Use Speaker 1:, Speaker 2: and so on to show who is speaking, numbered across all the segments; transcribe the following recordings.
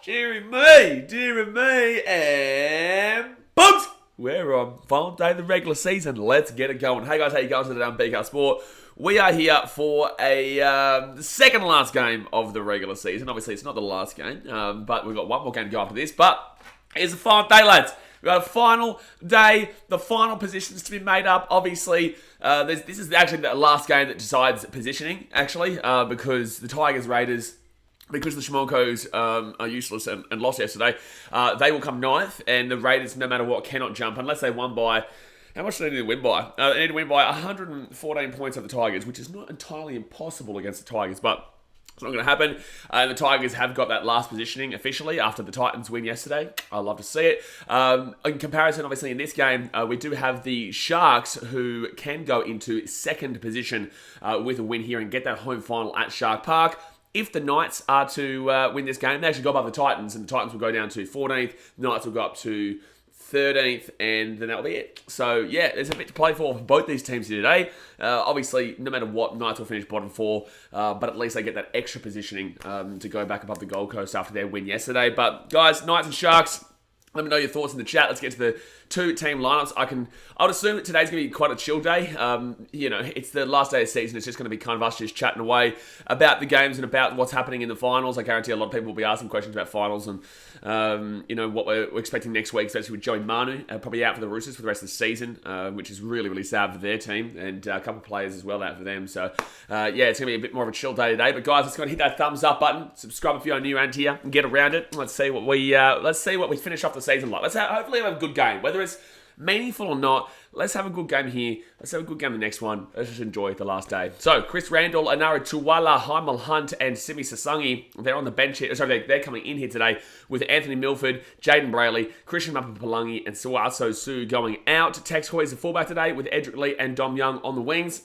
Speaker 1: Deary me, and Bugs! We're on final day of the regular season. Let's get it going. Hey guys, how you going today on BKR Sport? We are here for a second last game of the regular season. Obviously, it's not the last game, but we've got one more game to go after this. But it's the final day, lads. We've got a final day, the final positions to be made up. Obviously, this is actually the last game that decides positioning, actually, because the Tigers, Raiders, because the Schmonkos are useless and lost yesterday, they will come ninth, and the Raiders, no matter what, cannot jump unless they won by... How much do they need to win by? They need to win by 114 points over the Tigers, which is not entirely impossible against the Tigers, but it's not going to happen. The Tigers have got that last positioning officially after the Titans win yesterday. I love to see it. In comparison, obviously, in this game, we do have the Sharks who can go into second position with a win here and get that home final at Shark Park. If the Knights are to win this game, they actually go above the Titans, and the Titans will go down to 14th. The Knights will go up to 13th, and then that'll be it. So, yeah, there's a bit to play for both these teams here today. Obviously, no matter what, Knights will finish bottom four, but at least they get that extra positioning to go back above the Gold Coast after their win yesterday. But, guys, Knights and Sharks, let me know your thoughts in the chat. Let's get to the two team lineups. I'd assume that today's going to be quite a chill day. It's the last day of the season. It's just going to be kind of us just chatting away about the games and about what's happening in the finals. I guarantee a lot of people will be asking questions about finals and, what we're expecting next week, especially with Joey Manu, probably out for the Roosters for the rest of the season, which is really, really sad for their team, and a couple of players as well out for them. So, it's going to be a bit more of a chill day today. But guys, let's go and hit that thumbs up button. Subscribe if you're new around here and get around it. Let's see what we finish off the season like. Hopefully have a good game, whether it's meaningful or not. Let's have a good game here. Let's have a good game the next one. Let's just enjoy the last day. So, Chris Randall, Anara Tuwala, Heimal Hunt, and Simi Sasangi, they're on the bench here. Sorry, they're coming in here today with Anthony Milford, Jaden Brayley, Christian Mapapalangi, and Suaso Su going out. Tex Hoy is the fullback today with Edric Lee and Dom Young on the wings.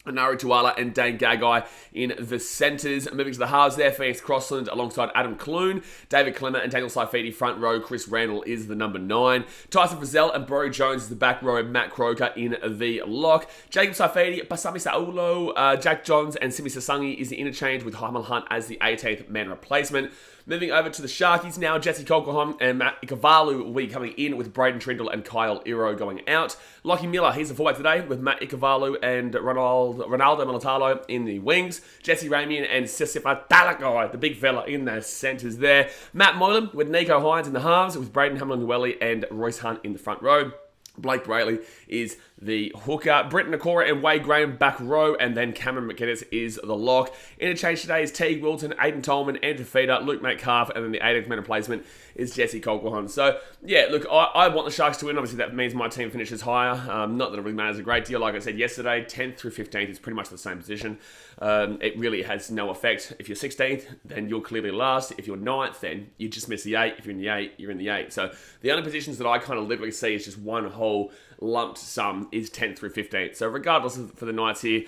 Speaker 1: Anari Tuwala and Dane Gagai in the centres. Moving to the halves there, Phoenix Crossland alongside Adam Clune, David Clement and Daniel Saifidi front row. Chris Randall is the number 9. Tyson Frizzell and Bro Jones is the back row. Matt Croker in the lock. Jacob Saifidi, Basami Saulo, Jack Johns and Simi Sasangi is the interchange with Heimal Hunt as the 18th man replacement. Moving over to the Sharkies now, Jesse Kolkohon and Matt Ikavalu will be coming in with Braden Trindle and Kyle Iro going out. Lockie Miller, he's the fullback today with Matt Ikavalu and Ronaldo Militalo in the wings. Jesse Ramian and Sisipa Talakai, the big fella in the centres there. Matt Moylan with Nico Hines in the halves with Braden Hamlin-Welly and Royce Hunt in the front row. Blake Brayley is the hooker. Brenton Nakora and Wade Graham back row. And then Cameron McGinnis is the lock. Interchange today is Teague Wilton, Aidan Tolman, Andrew Feeder, Luke Metcalf, and then the 18th man replacement is Jesse Colquhoun. So, yeah, look, I want the Sharks to win. Obviously, that means my team finishes higher. Not that it really matters a great deal. Like I said yesterday, 10th through 15th is pretty much the same position. It really has no effect. If you're 16th, then you're clearly last. If you're 9th, then you just miss the 8. If you're in the 8, you're in the 8. So the only positions that I kind of literally see is just one whole lumped sum is 10th through 15th. So regardless of, for the Knights here,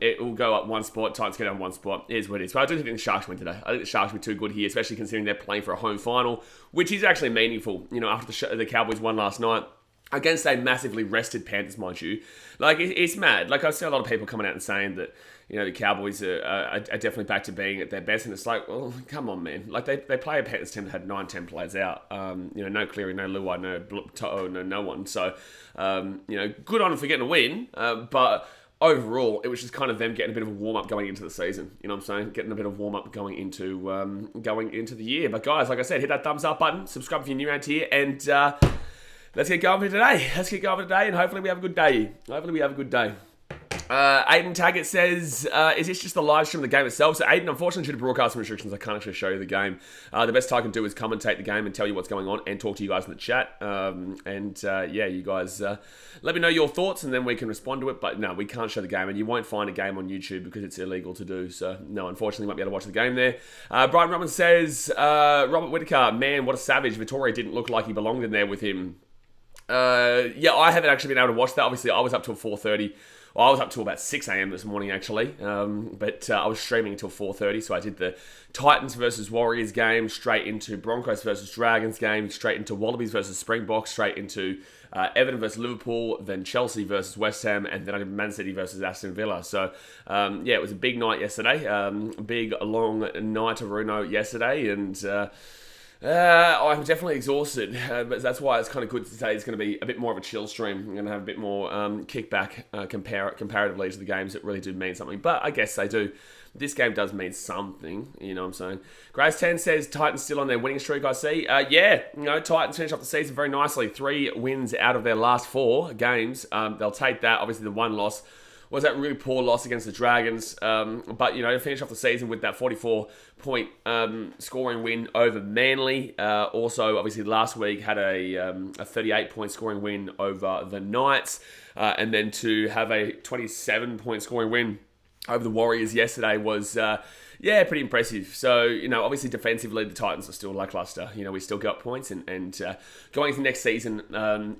Speaker 1: it will go up one spot. Titans go down one spot. It is what it is. But I do think the Sharks win today. I think the Sharks will be too good here, especially considering they're playing for a home final, which is actually meaningful. You know, after the Cowboys won last night, against a massively rested Panthers, mind you. Like, it's mad. Like, I see a lot of people coming out and saying that, you know, the Cowboys are definitely back to being at their best. And it's like, well, come on, man. Like, they play a Panthers team that had 9-10 players out. No Cleary, no Luai, no To'o, no one. So, good on them for getting a win. But overall, it was just kind of them getting a bit of a warm-up going into the season. You know what I'm saying? Getting a bit of warm-up going into the year. But, guys, like I said, hit that thumbs up button. Subscribe if you're new around here. And let's get going for today. And hopefully we have a good day. Aiden Taggart says, is this just the live stream of the game itself? So Aiden, unfortunately due to broadcasting restrictions, I can't actually show you the game. The best I can do is commentate the game and tell you what's going on and talk to you guys in the chat. You guys let me know your thoughts and then we can respond to it. But no, we can't show the game and you won't find a game on YouTube because it's illegal to do. So no, unfortunately you won't be able to watch the game there. Brian Robin says, Robert Whittaker, man, what a savage. Vittoria didn't look like he belonged in there with him. I haven't actually been able to watch that. Obviously, I was up till 4:30. Well, I was up till about 6 a.m. this morning, actually. But I was streaming until 4:30, so I did the Titans versus Warriors game, straight into Broncos versus Dragons game, straight into Wallabies versus Springboks, straight into Everton versus Liverpool, then Chelsea versus West Ham, and then I did Man City versus Aston Villa. So, it was a big night yesterday. Big, long night of Runo yesterday, and I'm definitely exhausted, but that's why it's kind of good to say it's going to be a bit more of a chill stream. I'm going to have a bit more kickback comparatively to the games that really do mean something. But I guess they do. This game does mean something, you know what I'm saying? Grace 10 says Titans still on their winning streak, I see. Yeah, Titans finish off the season very nicely. 3 wins out of their last 4 games. They'll take that. Obviously, the one loss was that really poor loss against the Dragons. But, to finish off the season with that 44-point scoring win over Manly. Also, obviously, last week had a 38-point scoring win over the Knights. And then to have a 27-point scoring win over the Warriors yesterday was, pretty impressive. So, obviously defensively, the Titans are still lackluster. We still got points and going into next season,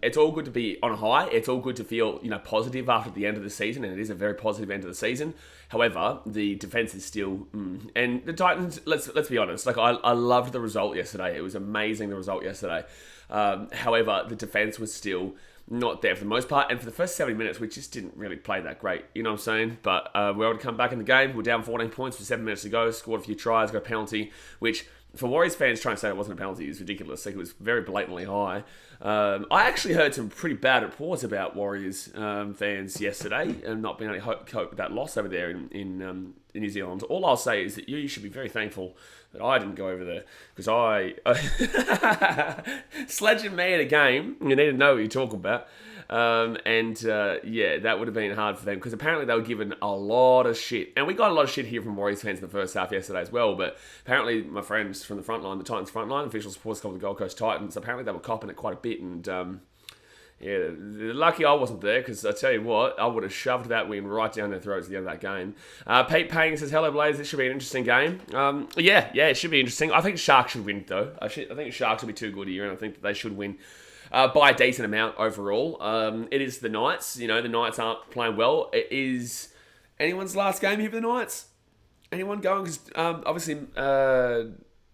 Speaker 1: it's all good to be on a high. It's all good to feel, positive after the end of the season, and it is a very positive end of the season. However, the defense is still, and the Titans, let's be honest, I loved the result yesterday. It was amazing, the result yesterday. However, the defense was still not there for the most part, and for the first 70 minutes, we just didn't really play that great, you know what I'm saying? But we were able to come back in the game. We're down 14 points with 7 minutes to go, scored a few tries, got a penalty, which for Warriors fans trying to say it wasn't a penalty is ridiculous. It was very blatantly high. I actually heard some pretty bad reports about Warriors fans yesterday and not being able to cope with that loss over there in New Zealand. All I'll say is that you should be very thankful that I didn't go over there, because sledging me at a game, you need to know what you're talking about. That would have been hard for them, because apparently they were given a lot of shit. And we got a lot of shit here from Warriors fans in the first half yesterday as well, but apparently my friends from the front line, the Titans front line, official supporters of the Gold Coast Titans, apparently they were copping it quite a bit, and lucky I wasn't there, because I tell you what, I would have shoved that win right down their throats at the end of that game. Pete Payne says, hello Blaze, this should be an interesting game. It should be interesting. I think Sharks should win though. I think Sharks will be too good here, and I think that they should win by a decent amount overall. It is the Knights. The Knights aren't playing well. It is anyone's last game here for the Knights. Anyone going? Because obviously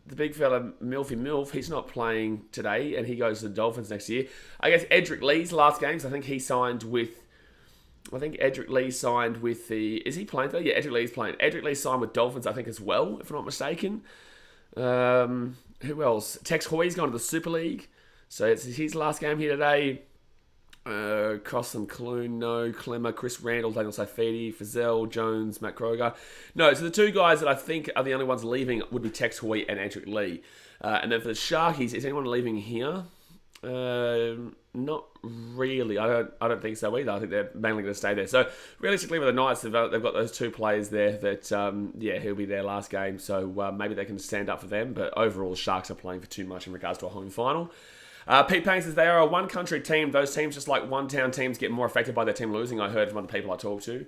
Speaker 1: the big fella, Milf, he's not playing today, and he goes to the Dolphins next year. I guess Edric Lee's last games, I think he signed with... Edric Lee signed with the... Is he playing though? Yeah, Edric Lee's playing. Edric Lee signed with Dolphins, I think, as well, if I'm not mistaken. Who else? Tex Hoy's gone to the Super League. So it's his last game here today. Crossland, Clune, no. Clemmer, Chris Randall, Daniel Saifidi, Fazell, Jones, Matt Kroger. No, so the two guys that I think are the only ones leaving would be Tex Hoy and Edric Lee. And then for the Sharkies, is anyone leaving here? Not really. I don't think so either. I think they're mainly going to stay there. So realistically, with the Knights, they've got those two players there that, he'll be their last game. So maybe they can stand up for them. But overall, the Sharks are playing for too much in regards to a home final. Pete Payne says they are a one-country team. Those teams, just like one-town teams, get more affected by their team losing. I heard from other people I talked to.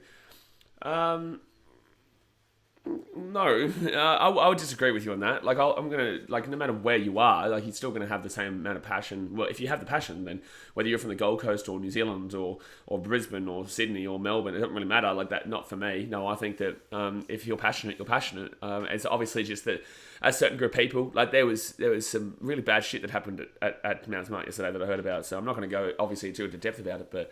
Speaker 1: No, I would disagree with you on that. I'm gonna no matter where you are, you're still gonna have the same amount of passion. Well, if you have the passion, then whether you're from the Gold Coast or New Zealand or Brisbane or Sydney or Melbourne, it doesn't really matter. Not for me. No, I think that if you're passionate, you're passionate. It's obviously just that a certain group of people, there was some really bad shit that happened at Mount Smart yesterday that I heard about. So I'm not going to go obviously too into depth about it, but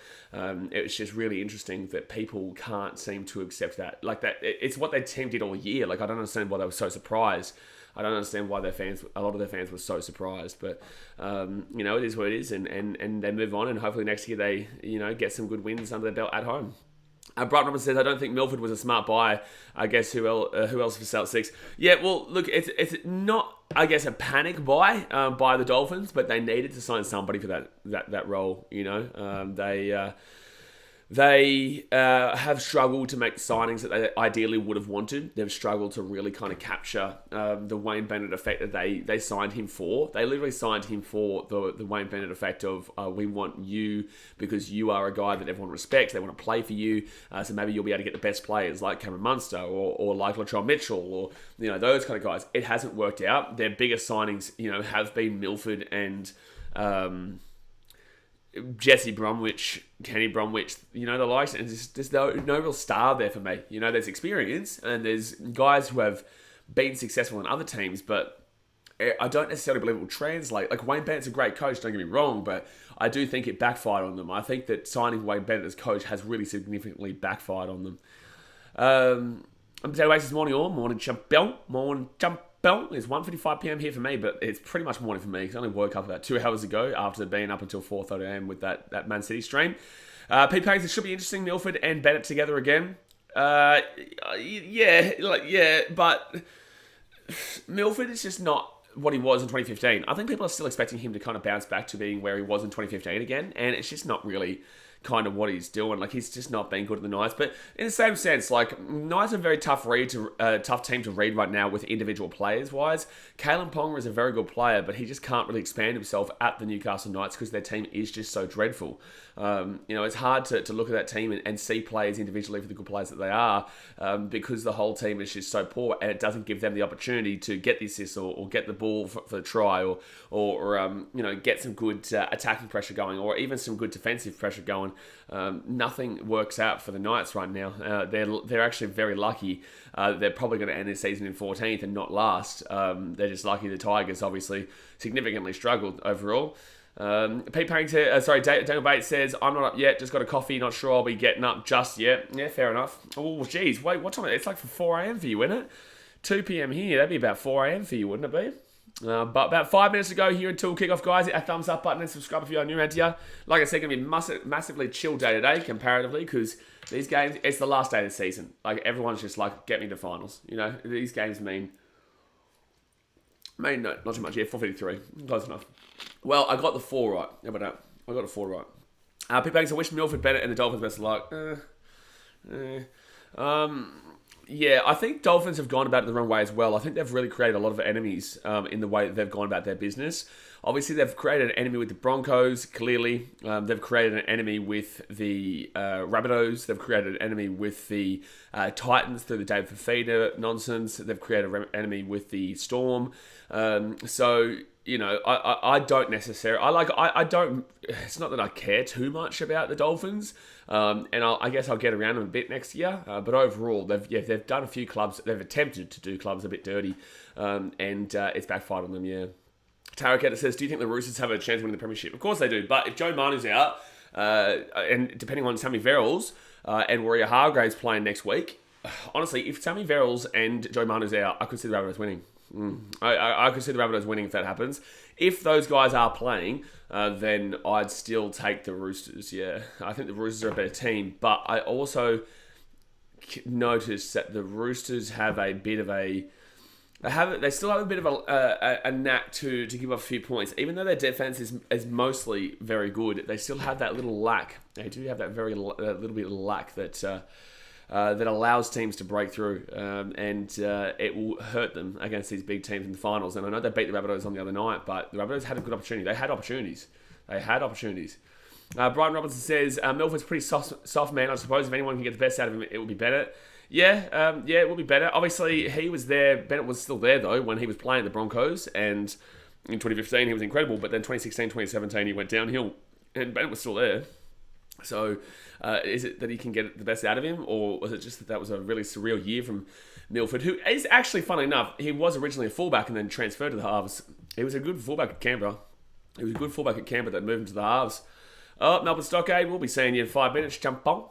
Speaker 1: it was just really interesting that people can't seem to accept that. It's what their team did all year. I don't understand why they were so surprised. I don't understand why a lot of their fans were so surprised, but it is what it is, and they move on, and hopefully next year they get some good wins under their belt at home. Bright Robin says, I don't think Milford was a smart buy. I guess who else for South 6? Yeah, well, look, it's not, I guess, a panic buy by the Dolphins, but they needed to sign somebody for that role, They have struggled to make signings that they ideally would have wanted. They've struggled to really kind of capture the Wayne Bennett effect that they signed him for. They literally signed him for the Wayne Bennett effect of, we want you because you are a guy that everyone respects. They want to play for you. So maybe you'll be able to get the best players like Cameron Munster or like Latrell Mitchell or, those kind of guys. It hasn't worked out. Their biggest signings, have been Milford and... Jesse Bromwich, Kenny Bromwich, the likes, and there's no real star there for me. There's experience, and there's guys who have been successful in other teams, but I don't necessarily believe it will translate. Wayne Bennett's a great coach, don't get me wrong, but I do think it backfired on them. I think that signing Wayne Bennett as coach has really significantly backfired on them. I'm Oasis morning champion, bell. It's 1:55 p.m. here for me, but it's pretty much morning for me because I only woke up about 2 hours ago after being up until 4:30 a.m. with that Man City stream. Pete Paynes, it should be interesting. Milford and Bennett together again. But Milford is just not what he was in 2015. I think people are still expecting him to kind of bounce back to being where he was in 2015 again, and it's just not really kind of what he's doing. Like, he's just not been good at the Knights. But in the same sense, like, Knights are a very tough team to read right now with individual players wise. Kalen Ponga is a very good player, but he just can't really expand himself at the Newcastle Knights because their team is just so dreadful. It's hard to look at that team and see players individually for the good players that they are, because the whole team is just so poor, and it doesn't give them the opportunity to get the assist or get the ball for the try or get some good attacking pressure going, or even some good defensive pressure going. Nothing works out for the Knights right now. They're actually very lucky. They're probably going to end this season in 14th and not last. They're just lucky. The Tigers obviously significantly struggled overall. Pete Payne Daniel Bates says, I'm not up yet, just got a coffee, not sure I'll be getting up just yet. Yeah, fair enough. Oh, geez, wait, what time? It's like for 4 a.m. for you, isn't it? 2 p.m. here, that'd be about 4 a.m. for you, wouldn't it be? But about 5 minutes to go here until kickoff, guys. Hit that thumbs up button and subscribe if you're new around here. Like I said, going to be massively chill day today comparatively, because these games, it's the last day of the season. Like, everyone's just like, get me to finals. These games mean no, not too much. Yeah, 4:53. Close enough. Well, I got the 4 right. How about that? I got the 4 right. Pete Banks, I wish Milford, Bennett and the Dolphins best of luck. Yeah, I think Dolphins have gone about it the wrong way as well. I think they've really created a lot of enemies in the way that they've gone about their business. Obviously, they've created an enemy with the Broncos, clearly. They've created an enemy with the Rabbitohs. They've created an enemy with the Titans through the David Fafita nonsense. They've created an enemy with the Storm. I don't necessarily... I don't... It's not that I care too much about the Dolphins. I guess I'll get around them a bit next year. But overall, they've done a few clubs. They've attempted to do clubs a bit dirty. It's backfired on them, yeah. Taraketa says, do you think the Roosters have a chance of winning the premiership? Of course they do. But if Joe Manu's out, and depending on Sammy Verrills and Warrior Hargraves playing next week, honestly, if Sammy Verrills and Joe Manu's out, I could see the Rabbitohs winning. I could see the Rabbitohs winning if that happens. If those guys are playing, then I'd still take the Roosters, yeah. I think the Roosters are a better team, but I also noticed that the Roosters have a bit of a... They still have a bit of a knack to give up a few points. Even though their defense is mostly very good, they still have that little lack. They do have that little bit of lack that allows teams to break through, and it will hurt them against these big teams in the finals. And I know they beat the Rabbitohs on the other night, but the Rabbitohs had a good opportunity. They had opportunities. Brian Robinson says, Milford's pretty soft man. I suppose if anyone can get the best out of him, it would be Bennett. Yeah, it will be better. Obviously, he was there. Bennett was still there, though, when he was playing the Broncos. And in 2015, he was incredible. But then 2016, 2017, he went downhill. And Bennett was still there. So, is it that he can get the best out of him? Or was it just that was a really surreal year from Milford, who is actually, funny enough, he was originally a fullback and then transferred to the halves. He was a good fullback at Canberra. That moved him to the halves. Oh, Melbourne Stockade, we'll be seeing you in 5 minutes. Jump on.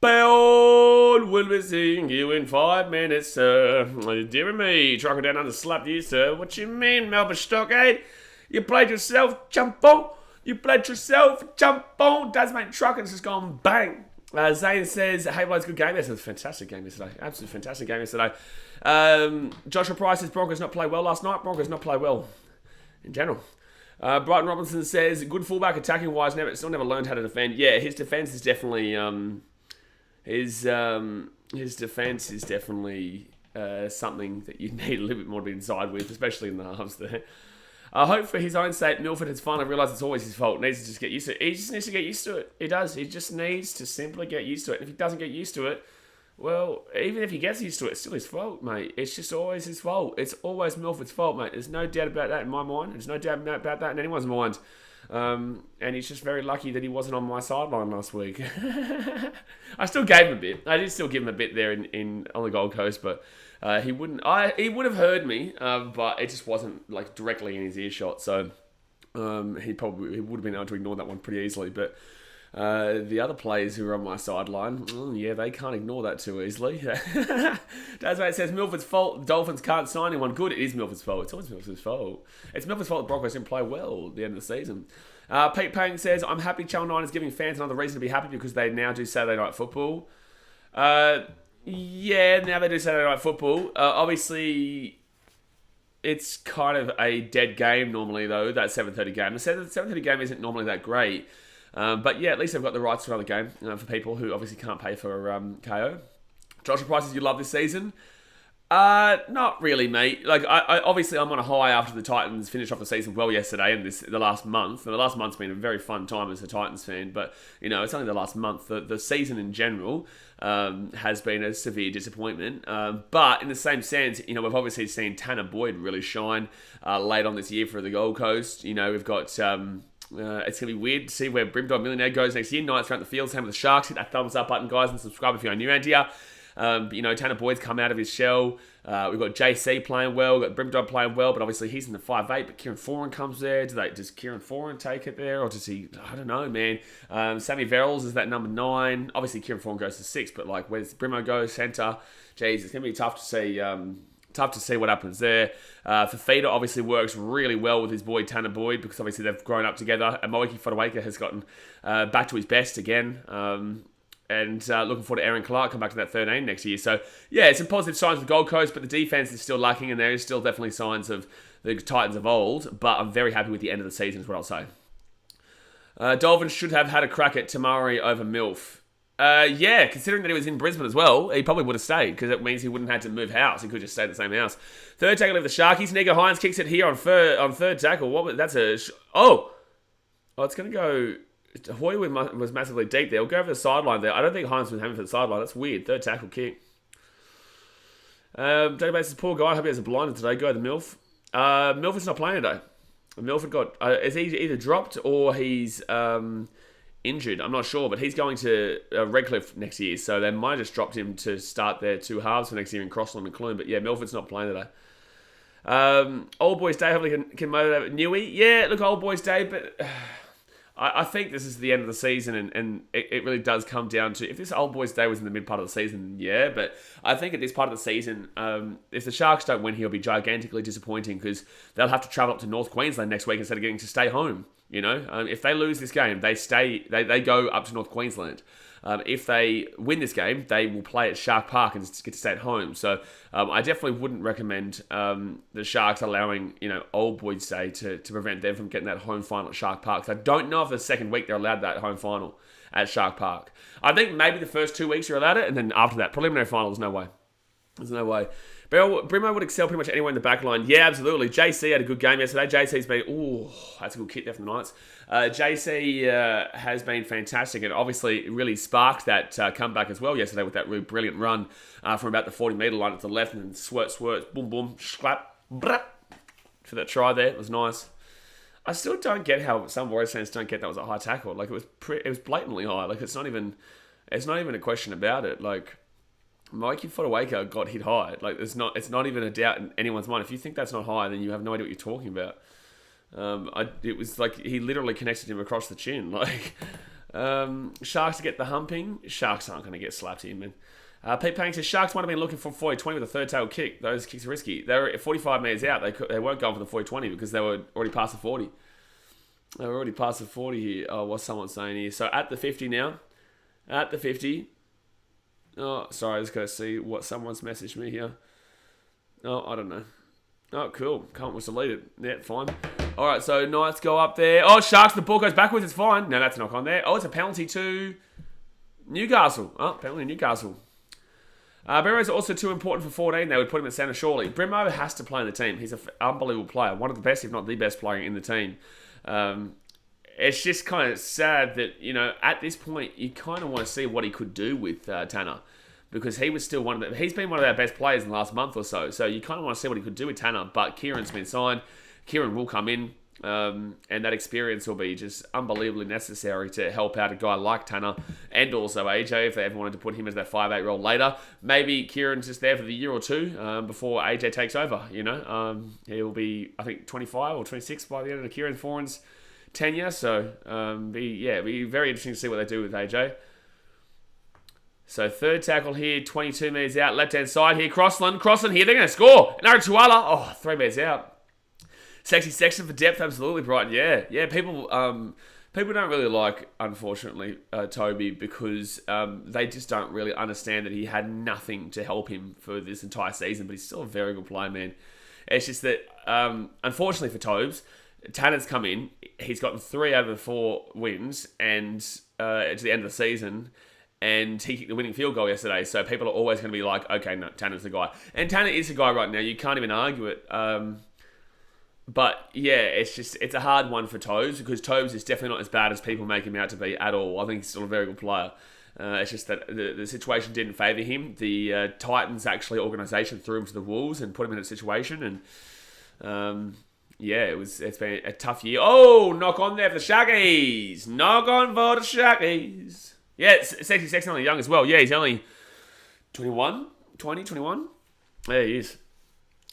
Speaker 1: We'll be seeing you in 5 minutes, sir. Dear me, trucker down under slapped you, sir. What you mean, Melbourne Stockade? You played yourself, jump on. Tasmanian Truckers just gone bang. Zane says, hey, well, it's a good game. This was a fantastic game yesterday. Absolutely fantastic game yesterday. Joshua Price says, Broncos not play well last night. Broncos not play well in general. Brighton Robinson says, good fullback attacking wise, still never learned how to defend. Yeah, his defense is definitely his defense is definitely something that you need a little bit more to be inside with, especially in the halves there. I hope for his own sake, Milford has finally realised it's always his fault. Needs to just get used to it. He just needs to get used to it. He does. He just needs to simply get used to it. And if he doesn't get used to it, well, even if he gets used to it, it's still his fault, mate. It's just always his fault. It's always Milford's fault, mate. There's no doubt about that in my mind. There's no doubt about that in anyone's mind. And he's just very lucky that he wasn't on my sideline last week. I still gave him a bit. I did still give him a bit there on the Gold Coast, but he wouldn't. He would have heard me, but it just wasn't like directly in his earshot. So he would have been able to ignore that one pretty easily. But The other players who are on my sideline, they can't ignore that too easily. Dasmate says, Milford's fault. Dolphins can't sign anyone good. It is Milford's fault. It's always Milford's fault. It's Milford's fault the Broncos didn't play well at the end of the season. Pete Payne says, I'm happy Channel 9 is giving fans another reason to be happy because they now do Saturday night football. Now they do Saturday night football. Obviously, it's kind of a dead game normally, though, that 7:30 game. The 7:30 game isn't normally that great. But yeah, at least they've got the rights to another game for people who obviously can't pay for KO. Joshua Prices, you love this season? Not really, mate. Like, I obviously I'm on a high after the Titans finished off the season well yesterday and the last month. And the last month's been a very fun time as a Titans fan. But, it's only the last month. The season in general has been a severe disappointment. But in the same sense, we've obviously seen Tanner Boyd really shine late on this year for the Gold Coast. We've got... it's going to be weird to see where Brimdog Millionaire goes next year. Knights around the field, same with the Sharks. Hit that thumbs up button, guys, and subscribe if you're new around here. Tanner Boyd's come out of his shell. We've got JC playing well. We've got Brimdog playing well, but obviously he's in the 5'8", but Kieran Foran comes there. Does Kieran Foran take it there, or does he... I don't know, man. Sammy Verrills is that number 9. Obviously Kieran Foran goes to 6, but like, where's Brimo go? Centre. Jeez, it's going to be tough to see... Tough to see what happens there. Fafita obviously works really well with his boy Tanner Boyd because obviously they've grown up together. And Moeki Fodawaker has gotten back to his best again. And looking forward to Aaron Clark come back to that 13 next year. So, yeah, some positive signs with Gold Coast, but the defense is still lacking, and there is still definitely signs of the Titans of old. But I'm very happy with the end of the season is what I'll say. Dolphins should have had a crack at Tamari over Milf. Considering that he was in Brisbane as well, he probably would have stayed because it means he wouldn't have had to move house. He could just stay at the same house. Third tackle of the Sharkies. Nico Hines kicks it here on third tackle. That's a... it's going to go... Hoy was massively deep there. We'll go over the sideline there. I don't think Hines was having for the sideline. That's weird. Third tackle kick. Database is poor guy. I hope he has a blinder today. Go to Milf. Milford's not playing today. Milford got... is he either dropped or he's injured? I'm not sure, but he's going to Redcliffe next year, so they might have just dropped him to start their 2 halves for next year in Crossland and Clune. But yeah, Milford's not playing today. Old Boys Day, hopefully can motivate Newey. Yeah, look, Old Boys Day, but... I think this is the end of the season, and it really does come down to... If this Old Boys Day was in the mid part of the season, yeah, but I think at this part of the season, if the Sharks don't win, he'll be gigantically disappointing because they'll have to travel up to North Queensland next week instead of getting to stay home, If they lose this game, they go up to North Queensland. If they win this game, they will play at Shark Park and get to stay at home. So I definitely wouldn't recommend the Sharks allowing Old Boys Day to prevent them from getting that home final at Shark Park. So I don't know if the second week they're allowed that home final at Shark Park. I think maybe the first 2 weeks you're allowed it, and then after that, preliminary final, there's no way. There's no way. Brimo would excel pretty much anyone in the back line. Yeah, absolutely. JC had a good game yesterday. JC's been... Ooh, that's a good kick there from the Knights. JC has been fantastic and obviously really sparked that comeback as well yesterday with that really brilliant run from about the 40-metre line to the left and then swirt, boom, boom, slap, for that try there. It was nice. I still don't get how some Warriors fans don't get that was a high tackle. Like, it was blatantly high. Like, it's not even a question about it. Like... Mikey Fodawaker got hit high. Like, it's not even a doubt in anyone's mind. If you think that's not high, then you have no idea what you're talking about. It was like he literally connected him across the chin. Like, Sharks to get the humping. Sharks aren't going to get slapped here, man. Pete Payne says Sharks might have been looking for 40-20 with a third tail kick. Those kicks are risky. They were 45 metres out. They weren't going for the 40-20 because they were already past the 40. They were already past the 40 here. Oh, what's someone saying here? So at the 50 now. At the 50. Oh, sorry, I just got to see what someone's messaged me here. Oh, I don't know. Oh, cool. Can't was deleted. Yeah, fine. All right, so Knights go up there. Oh, Sharks, the ball goes backwards. It's fine. No, that's a knock on there. Oh, it's a penalty to Newcastle. Oh, penalty to Newcastle. Brimo's also too important for 14. They would put him at centre surely. Brimo has to play in the team. He's an unbelievable player. One of the best, if not the best player in the team. It's just kind of sad that, at this point, you kind of want to see what he could do with Tanner. Because he was still he's been one of our best players in the last month or so. So you kind of want to see what he could do with Tanner. But Kieran's been signed. Kieran will come in. And that experience will be just unbelievably necessary to help out a guy like Tanner. And also AJ, if they ever wanted to put him as that 5'8" role later. Maybe Kieran's just there for the year or two before AJ takes over, He'll be, I think, 25 or 26 by the end of Kieran Foran's tenure. So, be very interesting to see what they do with AJ. So, third tackle here, 22 metres out, left-hand side here, Crossland here, they're going to score. Nara Tuala, 3 metres out. Sexy section for depth, absolutely, Brighton, yeah, people don't really like, unfortunately, Toby, because they just don't really understand that he had nothing to help him for this entire season, but he's still a very good player, man. It's just that, unfortunately for Tobes, Tanner's come in, he's gotten 3 out of the 4 wins, and to the end of the season, and he kicked the winning field goal yesterday, so people are always going to be like, okay, no, Tanner's the guy. And Tanner is the guy right now, you can't even argue it. But yeah, it's a hard one for Tobes, because Tobes is definitely not as bad as people make him out to be at all. I think he's still a very good player. It's just that the situation didn't favour him. The Titans actually organisation threw him to the Wolves and put him in a situation, and it's been a tough year. Oh, knock on there for the Sharkies. Knock on for the Sharkies. Yeah, Sexy Sexton only young as well. Yeah, he's only 21. There he is.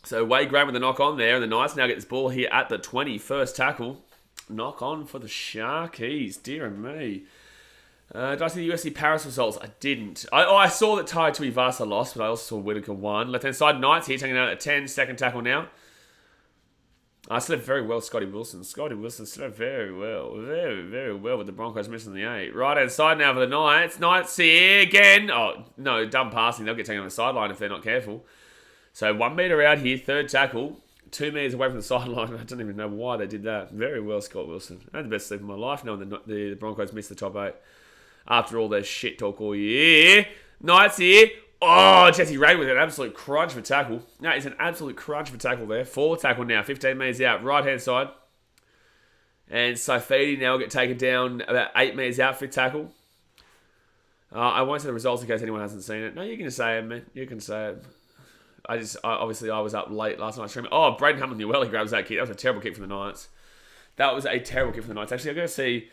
Speaker 1: So Wade Graham with the knock on there, and the Knights now get this ball here at the 20. First tackle. Knock on for the Sharkies. Dear me. Did I see the USC Paris results? I didn't. I saw that Tai Tuivasa lost, but I also saw Whitaker won. Left-hand side, Knights here taking out at 10. Second tackle now. I slept very well, Scotty Wilson. Scotty Wilson slept very well. Very, very well with the Broncos missing the 8. Right-hand side now for the Knights. Knights here again. Oh, no, dumb passing. They'll get taken on the sideline if they're not careful. So 1 metre out here, third tackle. 2 metres away from the sideline. I don't even know why they did that. Very well, Scott Wilson. I had the best sleep of my life knowing the Broncos missed the top 8. After all their shit talk all year. Knights here. Oh, Jesse Ray with an absolute crunch for tackle. No, it's an absolute crunch for tackle there. 4 tackle now, 15 metres out, right-hand side. And Saifidi now will get taken down about 8 metres out, 5th tackle. I won't say the results in case anyone hasn't seen it. No, you can say it, man. You can say it. I was up late last night streaming. Oh, Braden Hamlin-Newell grabs that kick. That was a terrible kick from the Knights. Actually, I've got to see...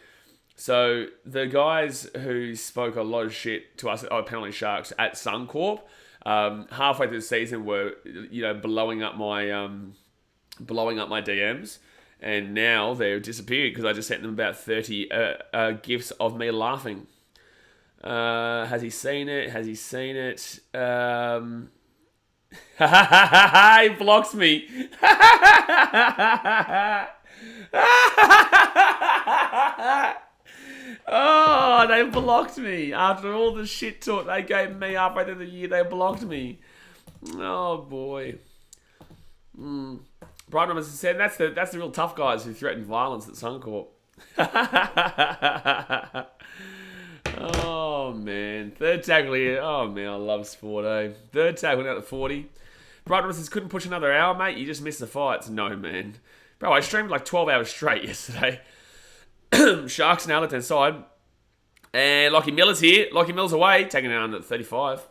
Speaker 1: So, the guys who spoke a lot of shit to us at Penalty Sharks at Suncorp, halfway through the season were, blowing up my DMs, and now they've disappeared because I just sent them about 30 gifs of me laughing. Has he seen it? He blocks me. Oh, they blocked me. After all the shit talk they gave me halfway through the year, they blocked me. Oh, boy. Brian Robinson said, that's the real tough guys who threaten violence at Suncorp. Oh, man. Third tackle here. Oh, man, I love sport, eh? Third tackle out at 40. Brian Robinson couldn't push another hour, mate. You just missed the fights. No, man. Bro, I streamed like 12 hours straight yesterday. Sharks now left hand side. And Lockie Miller's here. Lockie Miller's away. Taking it under at 35.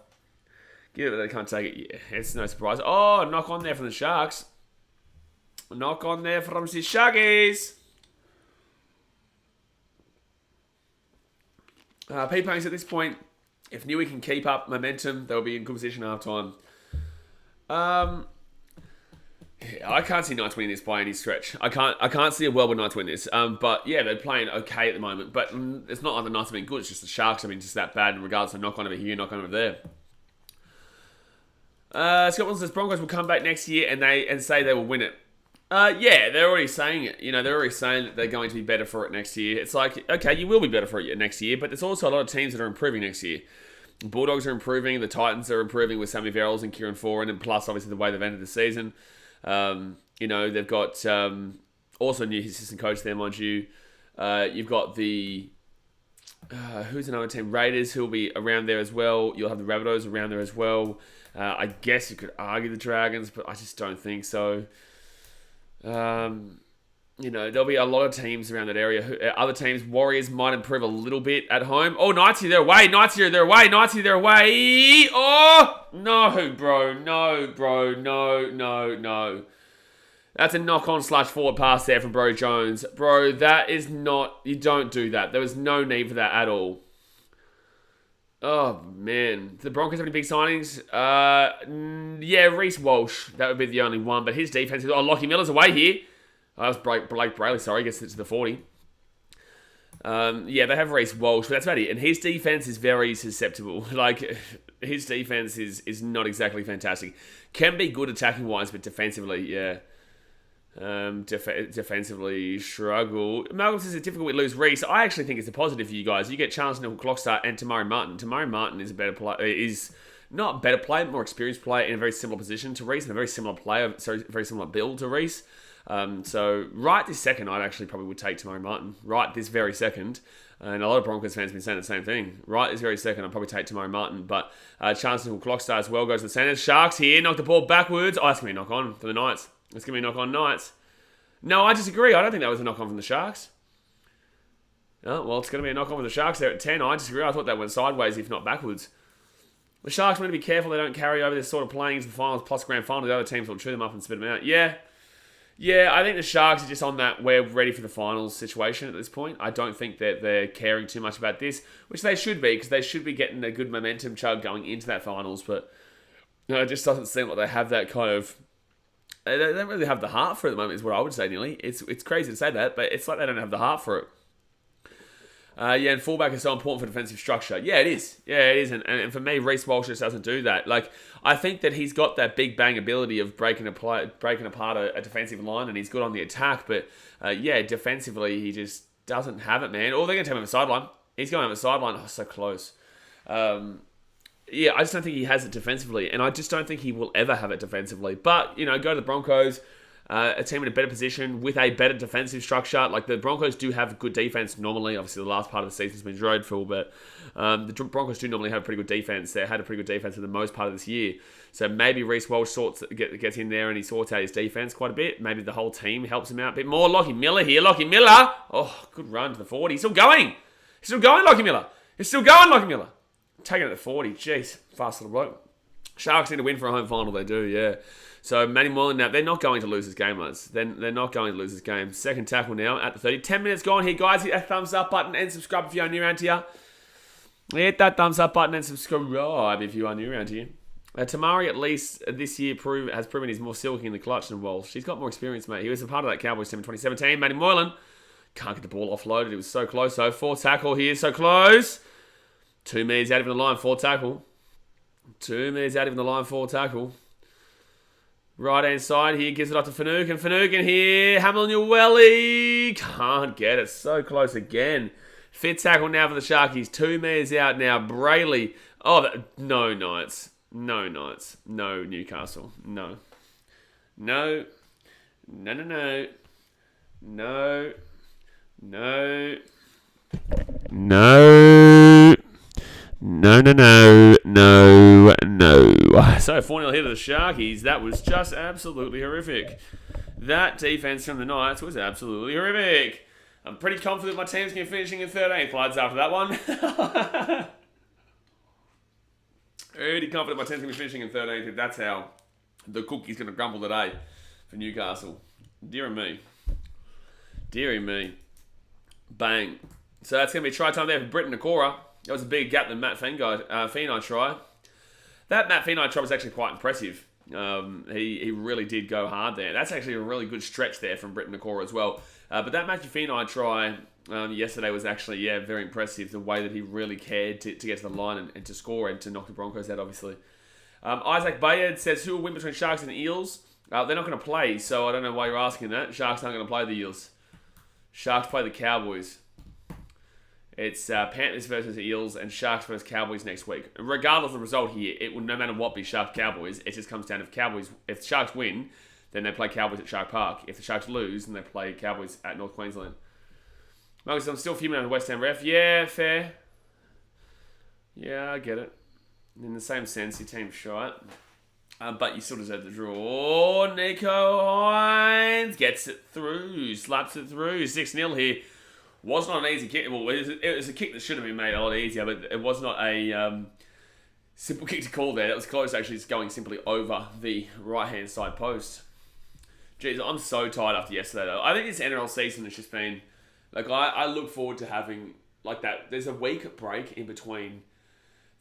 Speaker 1: Give it, they can't take it. Yeah, it's no surprise. Oh, knock on there from the Sharks. Knock on there from the Sharkies. P-Punks at this point, if Newey can keep up momentum, they'll be in good position half time. Yeah, I can't see Knights winning this by any stretch. I can't see a world where Knights win this. But yeah, they're playing okay at the moment. But it's not like the Knights have been good. It's just the Sharks have been just that bad in regards to knock on over here, knock on over there. Scott Wilson says Broncos will come back next year and say they will win it. Yeah, they're already saying it. They're already saying that they're going to be better for it next year. It's like, okay, you will be better for it next year, but there's also a lot of teams that are improving next year. The Bulldogs are improving. The Titans are improving with Sammy Verrills and Kieran Foran, and plus, obviously, the way they've ended the season. They've got also a new assistant coach there, mind you. You've got the... who's another team? Raiders, who will be around there as well. You'll have the Rabbitohs around there as well. I guess you could argue the Dragons, but I just don't think so. There'll be a lot of teams around that area. Other teams, Warriors might improve a little bit at home. Oh, Knights here, they're away. Knights here, they're away. Oh, no, bro. No. That's a knock-on / forward pass there from Bro Jones. Bro, that is not... You don't do that. There was no need for that at all. Oh, man. The Broncos have any big signings? Yeah, Reece Walsh. That would be the only one. But his defense is... Oh, Lockie Miller's away here. That was Blake Brayley, sorry. Gets it to the 40. Yeah, they have Reece Walsh, but that's about it. And his defense is very susceptible. Like, his defense is not exactly fantastic. Can be good attacking wise, but defensively, yeah. Defensively struggle. Malcolm says it's difficult to lose Reece. I actually think it's a positive for you guys. You get Charles Clockstar and Tamari Martin. Tamari Martin is a better player. Is not better player, more experienced player in a very similar position to Reece, and a very similar player, so very similar build to Reece. So right this second, I actually probably would take Tamari Martin. Right this very second. And a lot of Broncos fans have been saying the same thing. Right this very second, I'd probably take Tamari Martin. But Chancellor Clockstar as well goes to the centre. Sharks here, knock the ball backwards. Oh, that's going to be a knock on for the Knights. It's going to be a knock on Knights. No, I disagree. I don't think that was a knock on from the Sharks. Oh, well, it's going to be a knock on with the Sharks there at 10. I disagree. I thought that went sideways, if not backwards. The Sharks need to be careful they don't carry over this sort of playing into the finals plus grand final. The other teams will chew them up and spit them out. Yeah, I think the Sharks are just on that we're ready for the finals situation at this point. I don't think that they're caring too much about this, which they should be, because they should be getting a good momentum chug going into that finals. But it just doesn't seem like they have that kind of... They don't really have the heart for it at the moment, is what I would say, nearly. It's crazy to say that, but it's like they don't have the heart for it. And fullback is so important for defensive structure. Yeah, it is. And for me, Reece Walsh just doesn't do that. Like, I think that he's got that big bang ability of breaking apart a defensive line, and he's good on the attack. But defensively, he just doesn't have it, man. Or they're going to take him on the sideline. He's going on the sideline. Oh, so close. I just don't think he has it defensively, and I just don't think he will ever have it defensively. But, go to the Broncos, a team in a better position with a better defensive structure. Like, the Broncos do have good defense normally. Obviously, the last part of the season's been dreadful, but the Broncos do normally have a pretty good defense. They had a pretty good defense for the most part of this year. So maybe Reece Walsh gets in there and he sorts out his defense quite a bit. Maybe the whole team helps him out a bit more. Lockie Miller here. Lockie Miller. Oh, good run to the 40. He's still going. Lockie Miller. Taking it to 40. Jeez. Fast little bloke. Sharks need to win for a home final. They do, yeah. So, Matty Moylan now, they're not going to lose this game, lads. They're not going to lose this game. Second tackle now at the 30. 10 minutes gone here, guys. Hit that thumbs up button and subscribe if you are new around here. Hit that thumbs up button and subscribe if you are new around here. Tamari, at least this year, has proven he's more silky in the clutch than Walsh. He's got more experience, mate. He was a part of that Cowboys team in 2017. Matty Moylan can't get the ball offloaded. It was so close, though. Fourth tackle here, so close. 2 meters out of the line, fourth tackle. 2 meters out of the line, fourth tackle. Right-hand side here, gives it up to Finucane. And Finucane here, Hamlin-Uwelli. Can't get it. So close again. Fifth tackle now for the Sharkies. 2 meters out now. Brayley. Oh, no Knights. No Knights. No Newcastle. No. No. No, no, no. No. No. No. No, no, no, no, no. So 4-0 here to the Sharkies. That was just absolutely horrific. That defense from the Knights was absolutely horrific. I'm pretty confident my team's going to be finishing in 13th, lads, after that one. Pretty confident my team's going to be finishing in 13th if that's how the cookie's going to crumble today for Newcastle. Deary me. Deary me. Bang. So that's going to be try time there for Britton Nakora. That was a bigger gap than Matt Feeney try. That Matt Feeney try was actually quite impressive. He really did go hard there. That's actually a really good stretch there from Britton Nakora as well. But that Matthew Feeney try yesterday was actually, very impressive. The way that he really cared to get to the line and to score and to knock the Broncos out, obviously. Isaac Bayard says, who will win between Sharks and Eels? They're not going to play, so I don't know why you're asking that. Sharks aren't going to play the Eels. Sharks play the Cowboys. It's Panthers versus Eels and Sharks versus Cowboys next week. Regardless of the result here, it will no matter what be Sharks Cowboys. It just comes down if the Sharks win, then they play Cowboys at Shark Park. If the Sharks lose, then they play Cowboys at North Queensland. Marcus, I'm still fuming on the West Ham ref. Yeah, fair. Yeah, I get it. In the same sense, your team's shite. But you still deserve the draw. Nico Hines gets it through. Slaps it through. 6-0 here. Was not an easy kick. Well, it was a kick that should have been made a lot easier, but it was not a simple kick to call there. It was close, actually, just going simply over the right-hand side post. Jeez, I'm so tired after yesterday, though. I think this NRL season has just been... Like, I look forward to having, like, that... There's a week break in between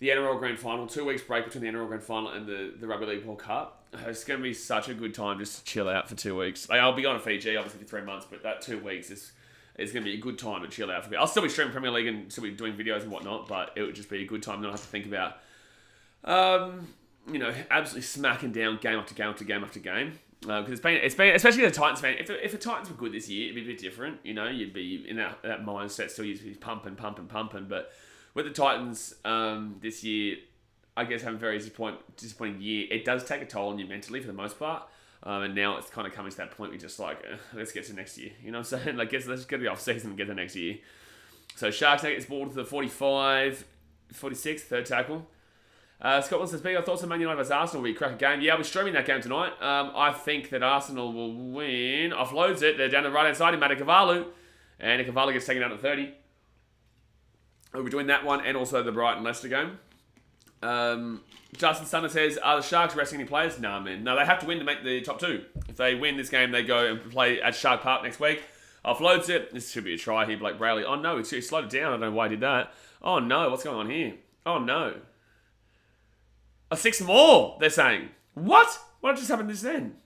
Speaker 1: the NRL Grand Final, 2 weeks break between the NRL Grand Final and the Rugby League World Cup. It's going to be such a good time just to chill out for 2 weeks. Like, I'll be on Fiji, obviously, for 3 months, but that 2 weeks is... it's going to be a good time to chill out for a bit. I'll still be streaming Premier League and still be doing videos and whatnot, but it would just be a good time not have to think about, absolutely smacking down game after game after game after game. Because it's been, especially the Titans fan. If the Titans were good this year, it'd be a bit different. You'd be in that mindset still. You'd be pumping. But with the Titans this year, I guess having a very disappointing year, it does take a toll on you mentally for the most part. And now it's kind of coming to that point where you're just like, let's get to next year. You know what I'm saying? Like, let's get to the off season and get to next year. So Sharks take this ball to the 46, third tackle. Scotland says, "Big thoughts on Man United versus Arsenal will be a cracker game." Yeah, we're streaming that game tonight. I think that Arsenal will win. Offloads it. They're down the right-hand side in Madikavalu. And Ikavalu gets taken out at 30. We'll be doing that one and also the Brighton Leicester game. Justin Stunner says, "Are the Sharks resting any players?" Nah, man. No, they have to win to make the top 2. If they win this game, they go and play at Shark Park next week. Offloads it. This should be a try here, Blake Brayley. Oh, no, he slowed it down. I don't know why he did that. Oh, no, what's going on here? Oh, no. 6 more, they're saying. What? What just happened just then?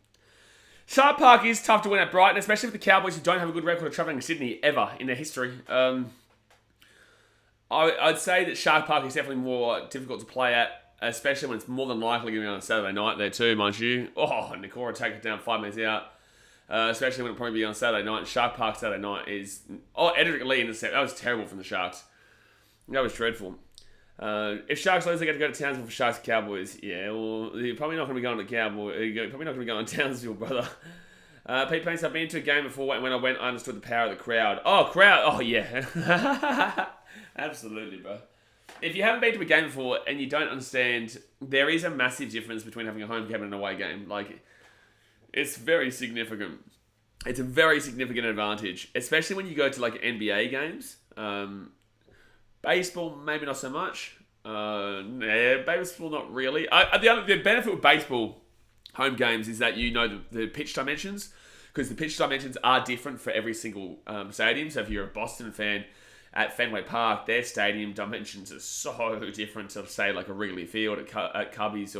Speaker 1: Shark Park is tough to win at Brighton, especially with the Cowboys who don't have a good record of travelling to Sydney ever in their history. I'd say that Shark Park is definitely more difficult to play at, especially when it's more than likely going to be on a Saturday night there too, mind you. Oh, Nikora take it down 5 minutes out. Especially when it'll probably be on Saturday night. Shark Park Saturday night is... Oh, Edric Lee intercept. That was terrible from the Sharks. That was dreadful. If Sharks lose, they get to go to Townsville for Sharks and Cowboys. Yeah, well, you're probably not going to be going to Cowboys. You're probably not going to be going to Townsville, brother. Pete Payne said, "I've been to a game before, and when I went, I understood the power of the crowd." Oh, crowd! Oh, yeah. Absolutely, bro. If you haven't been to a game before and you don't understand, there is a massive difference between having a home game and an away game. Like, it's very significant. It's a very significant advantage, especially when you go to, like, NBA games. Baseball, maybe not so much. Baseball, not really. The benefit with baseball home games is that you know the pitch dimensions, because the pitch dimensions are different for every single stadium. So if you're a Boston fan at Fenway Park, their stadium dimensions are so different to, say, like a Wrigley Field at Cubbies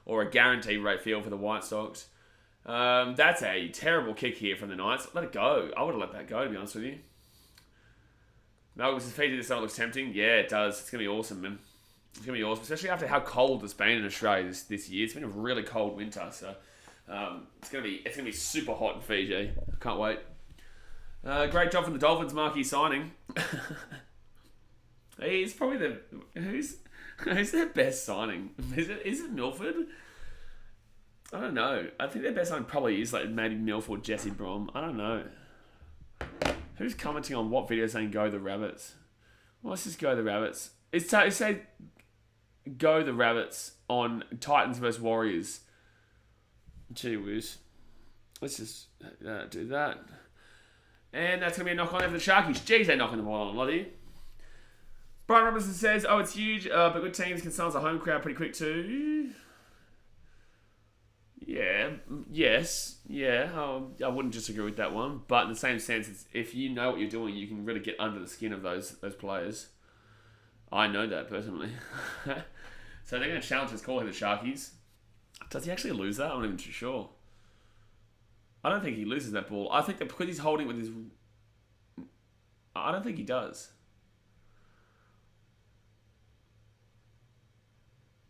Speaker 1: or a guaranteed rate field for the White Sox. That's a terrible kick here from the Knights. Let it go. I would have let that go, to be honest with you. No, this feature this looks tempting. Yeah, it does. It's going to be awesome, man. It's going to be awesome, especially after how cold it's been in Australia this year. It's been a really cold winter, so it's going to be super hot in Fiji. Can't wait. Great job from the Dolphins marquee signing. He's probably who's their best signing? Is it Milford? I don't know. I think their best signing probably is like maybe Milford, Jesse Brom. I don't know. Who's commenting on what video saying "Go the Rabbits"? Well, let's just go the Rabbits. It's say "Go the Rabbits" on Titans versus Warriors. Gee whiz. Let's just do that. And that's going to be a knock on over the Sharkies. Jeez, they're knocking the ball on a lot here. Brian Robinson says, "Oh, it's huge, but good teams can silence a home crowd pretty quick too." Yeah, yes, yeah, I wouldn't disagree with that one. But in the same sense, it's, if you know what you're doing, you can really get under the skin of those players. I know that personally. So they're going to challenge his call here, the Sharkies. Does he actually lose that? I'm not even too sure. I don't think he loses that ball. I think that because he's holding with his... I don't think he does.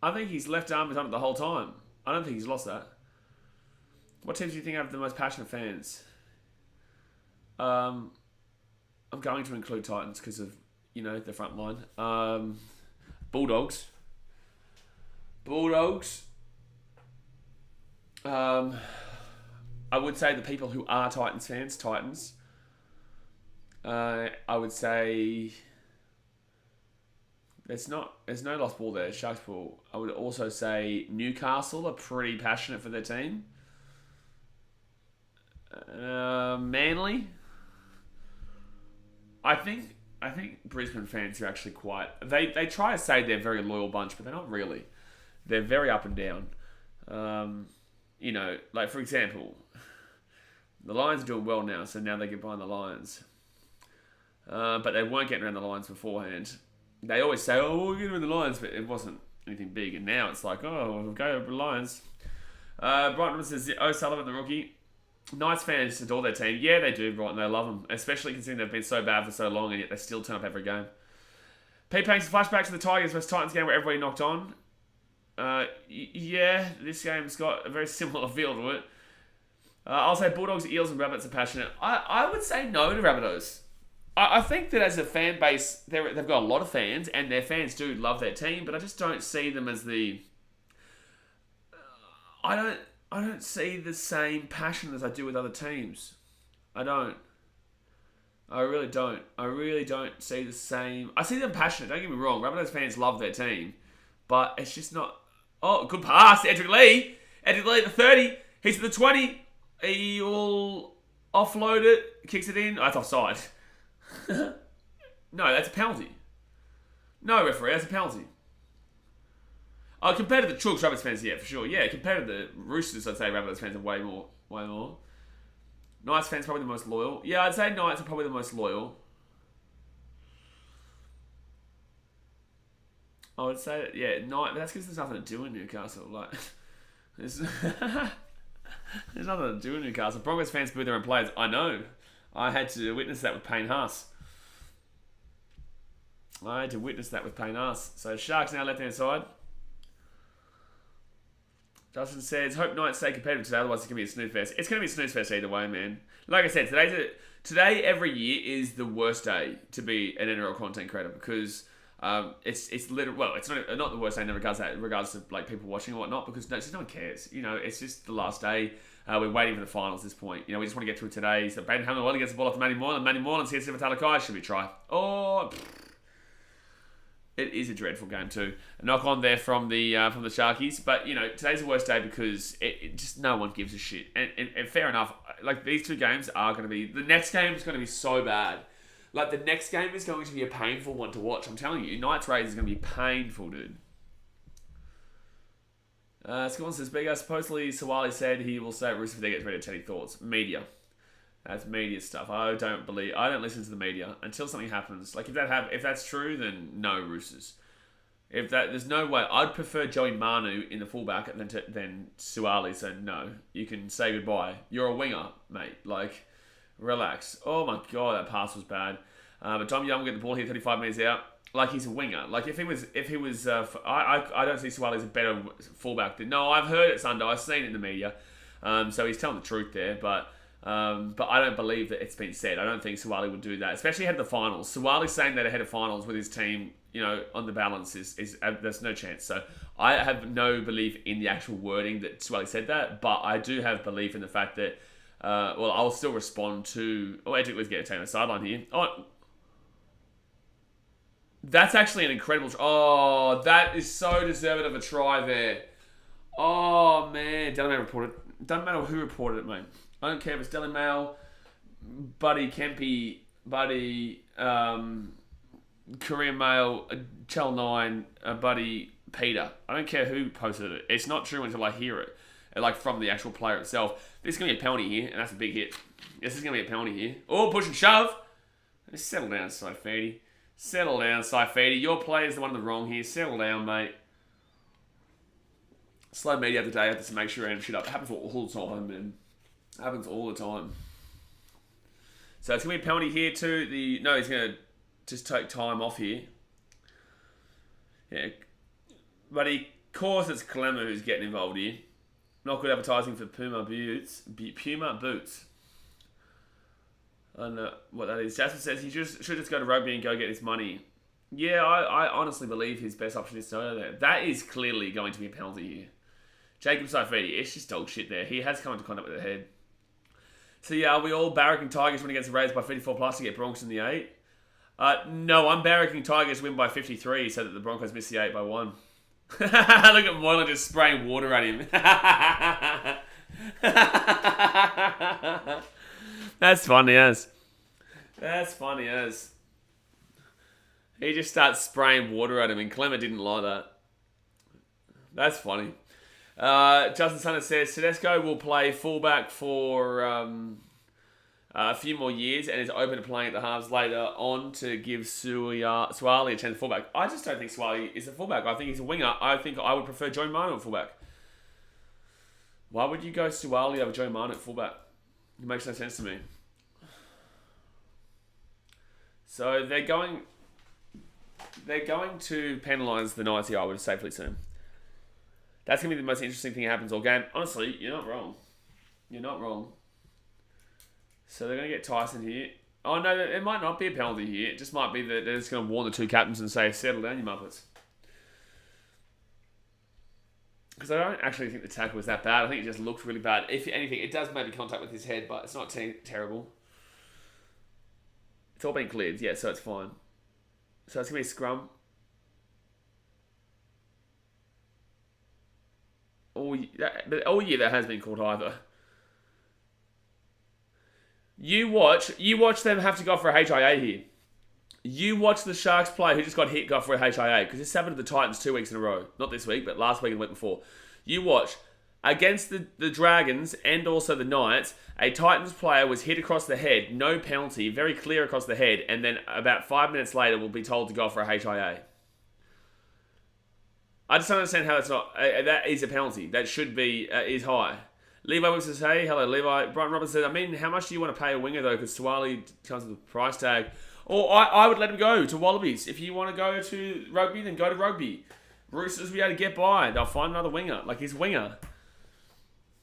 Speaker 1: I think his left arm is on it the whole time. I don't think he's lost that. What teams do you think have the most passionate fans? I'm going to include Titans because of, the front line. Bulldogs. I would say the people who are Titans fans, Titans. I would say there's no lost ball there, Sharks ball. I would also say Newcastle are pretty passionate for their team. Manly. I think Brisbane fans are actually quite... They try to say they're a very loyal bunch, but they're not really. They're very up and down. Like for example, the Lions are doing well now, so now they get behind the Lions. But they weren't getting around the Lions beforehand. They always say, "Oh, we'll get around the Lions," but it wasn't anything big. And now it's like, "Oh, we'll go over the Lions." Brighton says, O'Sullivan, the rookie. Knights fans adore their team. Yeah, they do, right, and they love them, especially considering they've been so bad for so long, and yet they still turn up every game. Pete paints a flashback to the Tigers vs Titans game where everybody knocked on. Yeah, this game's got a very similar feel to it. I'll say Bulldogs, Eels, and Rabbits are passionate. I would say no to Rabbitohs. I think that as a fan base, they've got a lot of fans, and their fans do love their team, but I just don't see them as the... I don't see the same passion as I do with other teams. I don't. I really don't. I really don't see the same... I see them passionate, don't get me wrong. Rabbitohs fans love their team, but it's just not... Oh, good pass, Edric Lee. Edric Lee at the 30. He's at the 20. He will offload it, kicks it in. Oh, that's offside. No, that's a penalty. No, referee, that's a penalty. Oh, compared to the Chooks, Rabbits fans, yeah, for sure. Yeah, compared to the Roosters, I'd say Rabbits fans are way more. Knights fans probably the most loyal. Yeah, I'd say Knights are probably the most loyal. I would say that, yeah, that's because there's nothing to do in Newcastle. Like, there's nothing to do in Newcastle. Broncos fans boo their own players. I know. I had to witness that with Payne Haas. So Sharks now left-hand side. Justin says, hope Knights stay competitive today, otherwise it's going to be a snooze fest. It's going to be a snooze fest either way, man. Like I said, today every year is the worst day to be an NRL content creator because it's literally, well, it's not the worst day in regards to like people watching or whatnot, because no one cares. You know, it's just the last day. We're waiting for the finals at this point. You know, we just want to get through today. So Baden Hamlin gets the ball off to Matty Moylan. Matty Moylan sees Sivatalakai. Should we try? Oh, it is a dreadful game too. A knock on there from the Sharkies. But you know, today's the worst day because it just no one gives a shit. And fair enough. Like these two games are going to be. The next game is going to be so bad. Like the next game is going to be a painful one to watch. I'm telling you, Knights Raiders is going to be painful, dude. Scoreline says, Big supposedly Sawali said he will say Roosters if they get ready to tell your thoughts. Media. That's media stuff. I don't listen to the media until something happens. Like if that's true, then no Roosters. There's no way. I'd prefer Joey Manu in the fullback than Suwali. So no, you can say goodbye. You're a winger, mate. Like, relax. Oh my god, that pass was bad. But Tom Young will get the ball here, 35 metres out. Like he's a winger. Like if he was, I don't see Suwali as a better fullback. No, I've heard it, Sundo. I've seen it in the media. So he's telling the truth there, but I don't believe that it's been said. I don't think Suwali would do that, especially ahead of the finals. Suwali saying that ahead of finals with his team, you know, on the balance is there's no chance. So I have no belief in the actual wording that Suwali said that, but I do have belief in the fact that, I'll still respond to. Oh, Edric, let's get a team on the sideline here. Oh. That's actually an incredible... Oh, that is so deserving of a try there. Oh, man. Daily Mail reported... Doesn't matter who reported it, mate. I don't care if it's Daily Mail, Buddy Kempy, Buddy, Korean Mail, Channel 9, Buddy Peter. I don't care who posted it. It's not true until I hear it, like from the actual player itself. This is going to be a penalty here, and that's a big hit. This is going to be a penalty here. Oh, push and shove. Just settle down, Saifidi. Settle down, Saifidi. Your player's the one in the wrong here. Settle down, mate. Slow media of the day. I have to make sure I am shit up. It happens all the time, man. It happens all the time. So it's going to be a penalty here too. No, he's going to just take time off here. Yeah. But of course it's Clemmer who's getting involved here. Not good advertising for Puma Boots. Puma Boots. I don't know what that is. Jasper says he should just go to rugby and go get his money. Yeah, I honestly believe his best option is to go there. That is clearly going to be a penalty here. Jacob Saifidi, it's just dog shit there. He has come into contact with the head. So yeah, are we all barracking Tigers when he gets raised by 54 plus to get Broncos in the 8? No, I'm barracking Tigers win by 53 so that the Broncos miss the 8 by 1. Look at Moylan just spraying water at him. That's funny as. That's funny as. He just starts spraying water at him, and Clemmer didn't like that. That's funny. Justin Sunner says Tedesco will play fullback for a few more years and is open to playing at the halves later on to give Suwali a chance at fullback. I just don't think Suwali is a fullback. I think he's a winger. I think I would prefer Joey Manu at fullback. Why would you go Suwali over Joey Manu at fullback? It makes no sense to me. So they're going to penalise the Knights here, I would safely assume. That's going to be the most interesting thing that happens all game. Honestly, you're not wrong. You're not wrong. So they're going to get Tyson here. Oh, no, it might not be a penalty here. It just might be that they're just going to warn the two captains and say, settle down, you muppets. Because I don't actually think the tackle was that bad. I think it just looked really bad. If anything, it does maybe contact with his head, but it's not terrible. It's all been cleared, yeah, so it's fine. So it's going to be a scrum. All year that has been called either. You watch them have to go for a HIA here. You watch the Sharks player who just got hit go for a HIA, because this happened to the Titans 2 weeks in a row. Not this week, but last week and the week before. You watch. Against the Dragons and also the Knights, a Titans player was hit across the head, no penalty, very clear across the head, and then about 5 minutes later will be told to go for a HIA. I just don't understand how that's not... that is a penalty. That should be... is high. Levi Wilson says, hey, hello, Levi. Brian Roberts says, I mean, how much do you want to pay a winger, though? Because Suwali comes with a price tag. Or I would let him go to Wallabies. If you want to go to Rugby, then go to Rugby. Roosters will be able to get by. They'll find another winger. Like, he's a winger.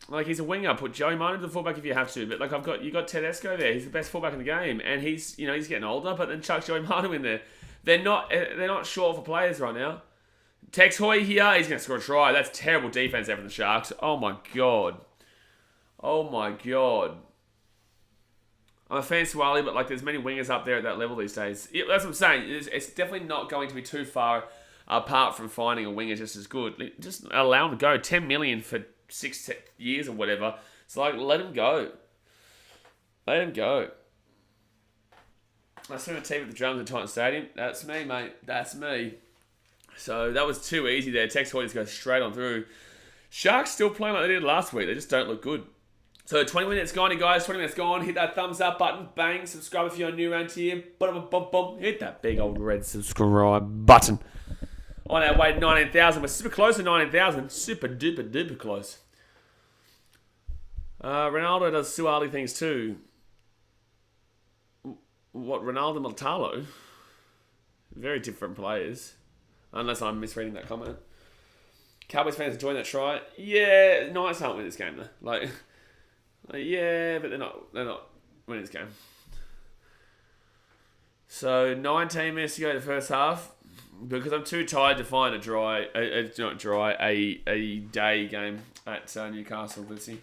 Speaker 1: Like, he's a winger. Put Joey Manu to the fullback if you have to. But, like, you got Tedesco there. He's the best fullback in the game. And he's getting older, but then chuck Joey Manu in there. They're not short for players right now. Tex Hoy here, he's going to score a try. That's terrible defense there from the Sharks. Oh, my God. Oh, my God. I'm a fan of Suwali, but, like, there's many wingers up there at that level these days. Yeah, that's what I'm saying. It's definitely not going to be too far apart from finding a winger just as good. Just allow him to go. 10 million for 6 years or whatever. It's like, let him go. Let him go. I saw a team at the Drums at Titan Stadium. That's me, mate. That's me. So that was too easy there. Tex Hoy just goes straight on through. Sharks still playing like they did last week. They just don't look good. So 20 minutes gone, guys. 20 minutes gone. Hit that thumbs up button. Bang. Subscribe if you're new around here. Hit that big old red subscribe button. On our way to 19,000. We're super close to 19,000. Super duper duper close. Ronaldo does Suwali things too. What, Ronaldo and Maltalo? Very different players. Unless I'm misreading that comment. Cowboys fans enjoying that try. Yeah, Knights aren't winning this game though. Like yeah, but they're not winning this game. So 19 minutes to go to the first half. Because I'm too tired to find a day game at Newcastle. Let's see.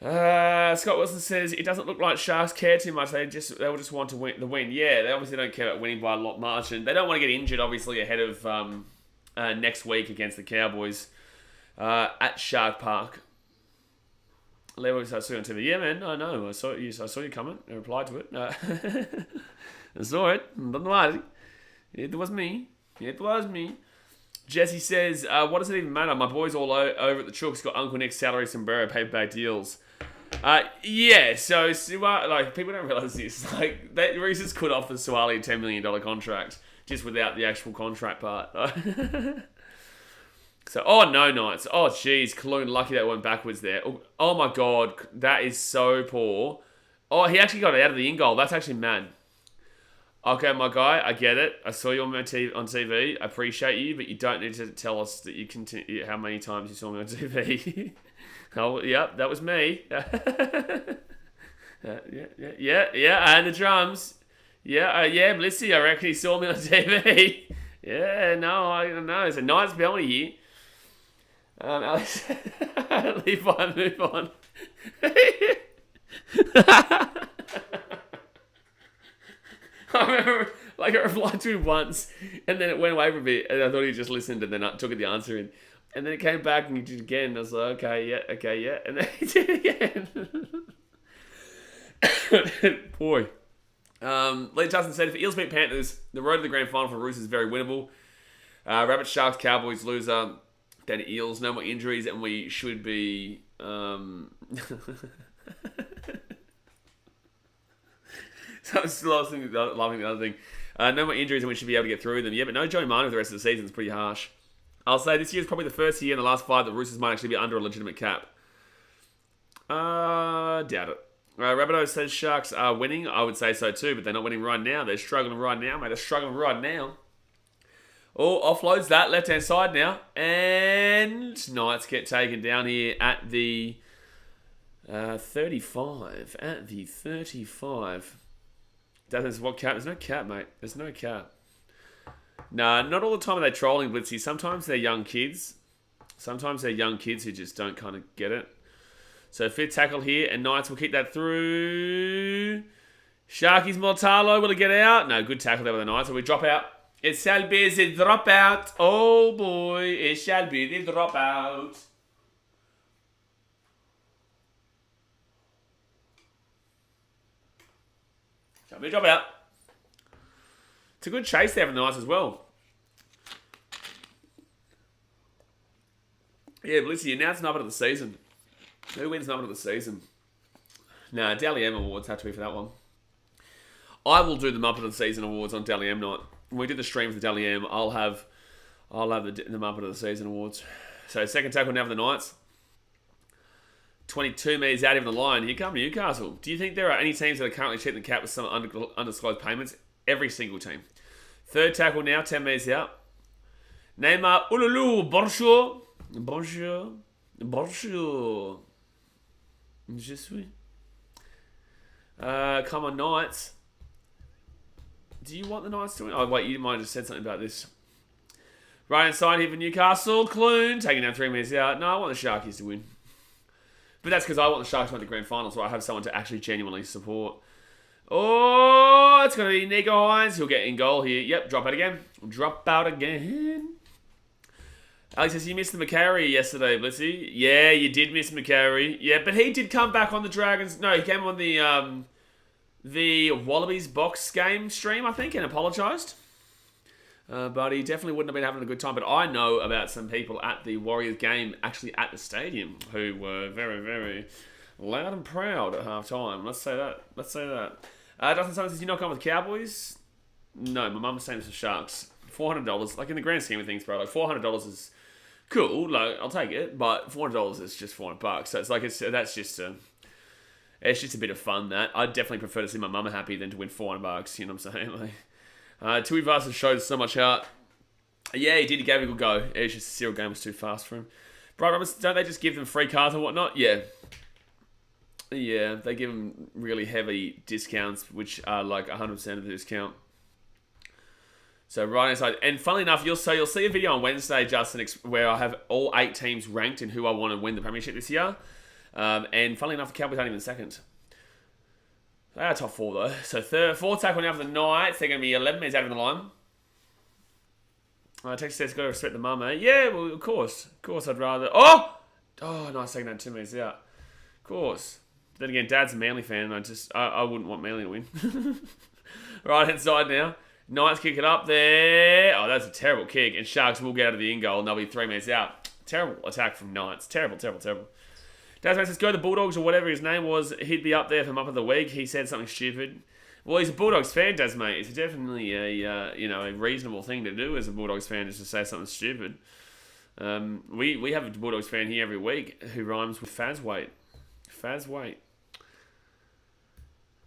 Speaker 1: Scott Wilson says it doesn't look like Sharks care too much. They will just want to win the win. Yeah, they obviously don't care about winning by a lot margin. They don't want to get injured, obviously, ahead of next week against the Cowboys at Shark Park. Lewis, I saw you on TV. Yeah, man, I know. I saw your comment. I replied to it. I saw it. Don't worry. It was me. Jesse says, what does it even matter? My boys all over at the Chooks got Uncle Nick's salary sombrero paperback deals. Yeah, so like people don't realise this. Like that Roosters could offer Suwali a $10 million contract just without the actual contract part. So, no Knights. Oh, jeez, Cologne, lucky that went backwards there. Oh my God, that is so poor. Oh, he actually got it out of the in-goal. That's actually mad. Okay, my guy, I get it. I saw you on TV. I appreciate you, but you don't need to tell us that you continue how many times you saw me on TV. Oh, yep, that was me. Yeah, and the drums. Yeah, Blissy, I reckon he saw me on TV. Yeah, no, I don't know. It's a nice penalty here. Alex, Levi, move on. I remember, like, I replied to him once, and then it went away for a bit, and I thought he just listened, and then I took the answer in. And then it came back, and he did it again, and I was like, okay, yeah, and then he did it again. Boy. Lee Justin said, if Eels beat Panthers, the road to the grand final for Roosters is very winnable. Rabbits, Sharks, Cowboys, loser. Then Eels, no more injuries, and we should be... So I'm still loving the other thing. No more injuries and we should be able to get through them. Yeah, but no Joey Manu for the rest of the season is pretty harsh. I'll say this year is probably the first year in the last 5 that Roosters might actually be under a legitimate cap. Doubt it. Rabbitoh says Sharks are winning. I would say so too, but they're not winning right now. They're struggling right now, mate. They're struggling right now. Oh, offloads that left-hand side now. And Knights get taken down here at the 35. At the 35. There's what cap? There's no cap, mate. There's no cap. Nah, not all the time are they trolling Blitzy. Sometimes they're young kids. Sometimes they're young kids who just don't kind of get it. So fifth tackle here, and Knights will kick that through. Sharkies Mortalo, will it get out? No, good tackle there with the Knights. So we drop out. It shall be the dropout. Oh boy, it shall be the dropout. Shall be the dropout. It's a good chase there from the Knights as well. Yeah, Blissy, announced Muppet of the season. Who wins Muppet of the season? Nah, Dally M Awards have to be for that one. I will do the Muppet of the Season Awards on Dally M night. When we do the stream for the Dally M, I'll have the Muppet of the Season Awards. So second tackle now for the Knights. 22 metres out of the line. Here come Newcastle. Do you think there are any teams that are currently cheating the cap with some undisclosed payments? Every single team. Third tackle now, 10 metres out. Neymar, Ululu, bonjour. Bonjour. Bonjour. Je suis. Come on, Knights. Do you want the Knights to win? Oh, wait, you might have just said something about this. Right inside here for Newcastle. Clune, taking down 3 metres out. No, I want the Sharkies to win. But that's because I want the Sharks to win the grand final, so I have someone to actually genuinely support. Oh, it's going to be Nico Hines. He'll get in goal here. Yep, drop out again. Drop out again. Alex says, you missed the BKRmy yesterday, Blissy. Yeah, you did miss BKRmy. Yeah, but he did come back on the Dragons. No, he came on the Wallabies box game stream, I think, and apologised. But he definitely wouldn't have been having a good time. But I know about some people at the Warriors game, actually at the stadium, who were very, very loud and proud at half-time. Let's say that. Let's say that. Dustin Summers says, you're not going with Cowboys? No, my mum's saying it's the Sharks. $400, like in the grand scheme of things, bro, like $400 is cool, like I'll take it, but $400 is just $400. So it's like it's just a bit of fun. That I'd definitely prefer to see my mum happy than to win $400. You know what I'm saying? Like, Tui Varsas showed so much heart. Yeah, he did. He gave it a good go. It's just the serial game was too fast for him. Brian Roberts, don't they just give them free cars and whatnot? Yeah. Yeah, they give them really heavy discounts, which are like 100% of the discount. So right inside, and funnily enough, you'll see a video on Wednesday, Justin, where I have all 8 teams ranked and who I want to win the premiership this year. And funnily enough, the Cowboys aren't even second. They are top 4 though. So fourth tackle now for the Knights. They're going to be 11 minutes out of the line. Texas says, got to respect the mum, eh? Yeah, well, of course. Of course, I'd rather... Oh, nice, taking that 2 minutes out. Of course. Then again, Dad's a Manly fan, and I wouldn't want Manly to win. Right hand side now. Knights kick it up there. Oh, that's a terrible kick. And Sharks will get out of the in goal and they'll be 3 minutes out. Terrible attack from Knights. Terrible, terrible, terrible. Dasman says, go the Bulldogs or whatever his name was. He'd be up there for Mupp of the Week. He said something stupid. Well, he's a Bulldogs fan, Dasmate. It's definitely a reasonable thing to do as a Bulldogs fan is to say something stupid. We have a Bulldogs fan here every week who rhymes with Fazweight. Fazweight.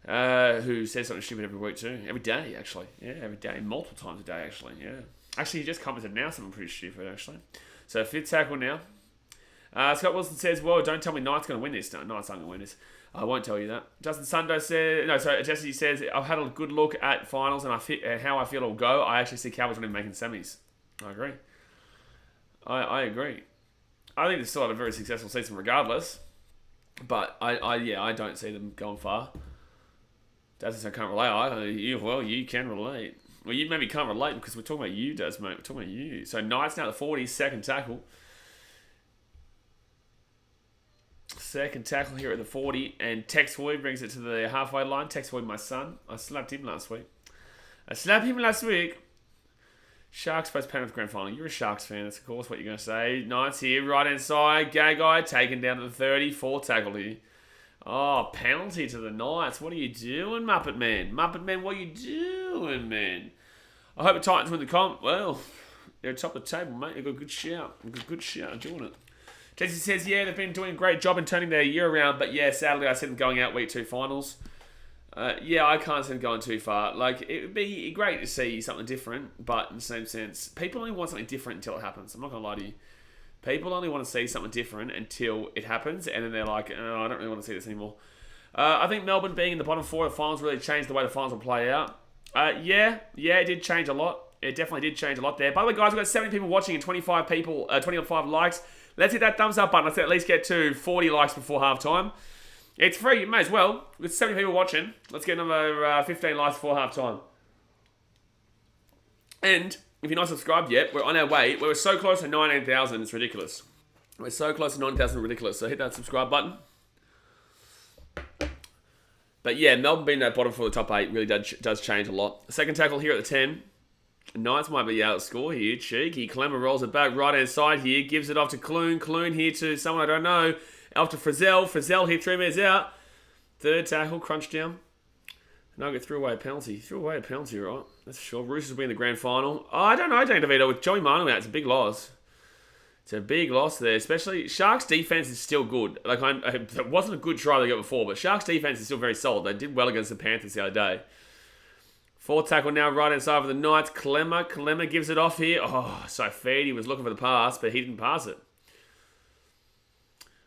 Speaker 1: Who says something stupid every week too. Every day, actually. Yeah, every day. Multiple times a day, actually. Yeah. Actually, he just commented now something pretty stupid, actually. So, fifth tackle now. Scott Wilson says, well, don't tell me Knight's going to win this. No, Knight's not going to win this. I won't tell you that. Justin Sundo says... No, sorry, Jesse says, I've had a good look at finals and how I feel it'll go. I actually see Cowboys going to be making semis. I agree. I agree. I think they still had a very successful season regardless. But I don't see them going far. Daz, I can't relate. You can relate. Well, you maybe can't relate because we're talking about you, Daz, mate. We're talking about you. So, Knights now at the 40, second tackle. Second tackle here at the 40. And Tex Hoy brings it to the halfway line. Tex Hoy, my son. I slapped him last week. Sharks first penalty for grand final. You're a Sharks fan. That's, of course, what you're going to say. Knights here, right hand side. Gagai taken down to the 30. Fourth tackle here. Oh, penalty to the Knights. What are you doing, Muppet Man? Muppet Man, what are you doing, man? I hope the Titans win the comp. Well, they're top of the table, mate. They've got a good shout. Good shout doing it. Jesse says, yeah, they've been doing a great job in turning their year around, but yeah, sadly I see them going out week 2 finals. Yeah, I can't see them going too far. Like, it would be great to see something different, but in the same sense, people only want something different until it happens. I'm not going to lie to you. People only want to see something different until it happens, and then they're like, oh, I don't really want to see this anymore. I think Melbourne being in the bottom 4 of the finals really changed the way the finals will play out. Yeah, it did change a lot. It definitely did change a lot there. By the way, guys, we've got 70 people watching and 25 likes. Let's hit that thumbs up button. Let's at least get to 40 likes before halftime. It's free. You may as well. With 70 people watching, let's get another 15 likes before halftime. And if you're not subscribed yet, we're on our way. We're so close to 19,000, it's ridiculous. We're so close to 9,000, ridiculous. So hit that subscribe button. But yeah, Melbourne being that bottom for the top 8 really does change a lot. Second tackle here at the 10. Knights might be out of score here. Cheeky. Clemmer rolls it back right hand side here. Gives it off to Clune. Clune here to someone I don't know. Off to Frizzell. Frizzell here 3 metres out. Third tackle. Crunch down. Nugget threw away a penalty. Threw away a penalty, right? That's for sure. Roosters will be in the grand final. Oh, I don't know, Dane DeVito. With Joey Manu out, it's a big loss. It's a big loss there. Especially, Sharks' defense is still good. Like, it wasn't a good try they got before, but Sharks' defense is still very solid. They did well against the Panthers the other day. Fourth tackle now, right hand side for the Knights. Clemmer gives it off here. Oh, so Fade. He was looking for the pass, but he didn't pass it.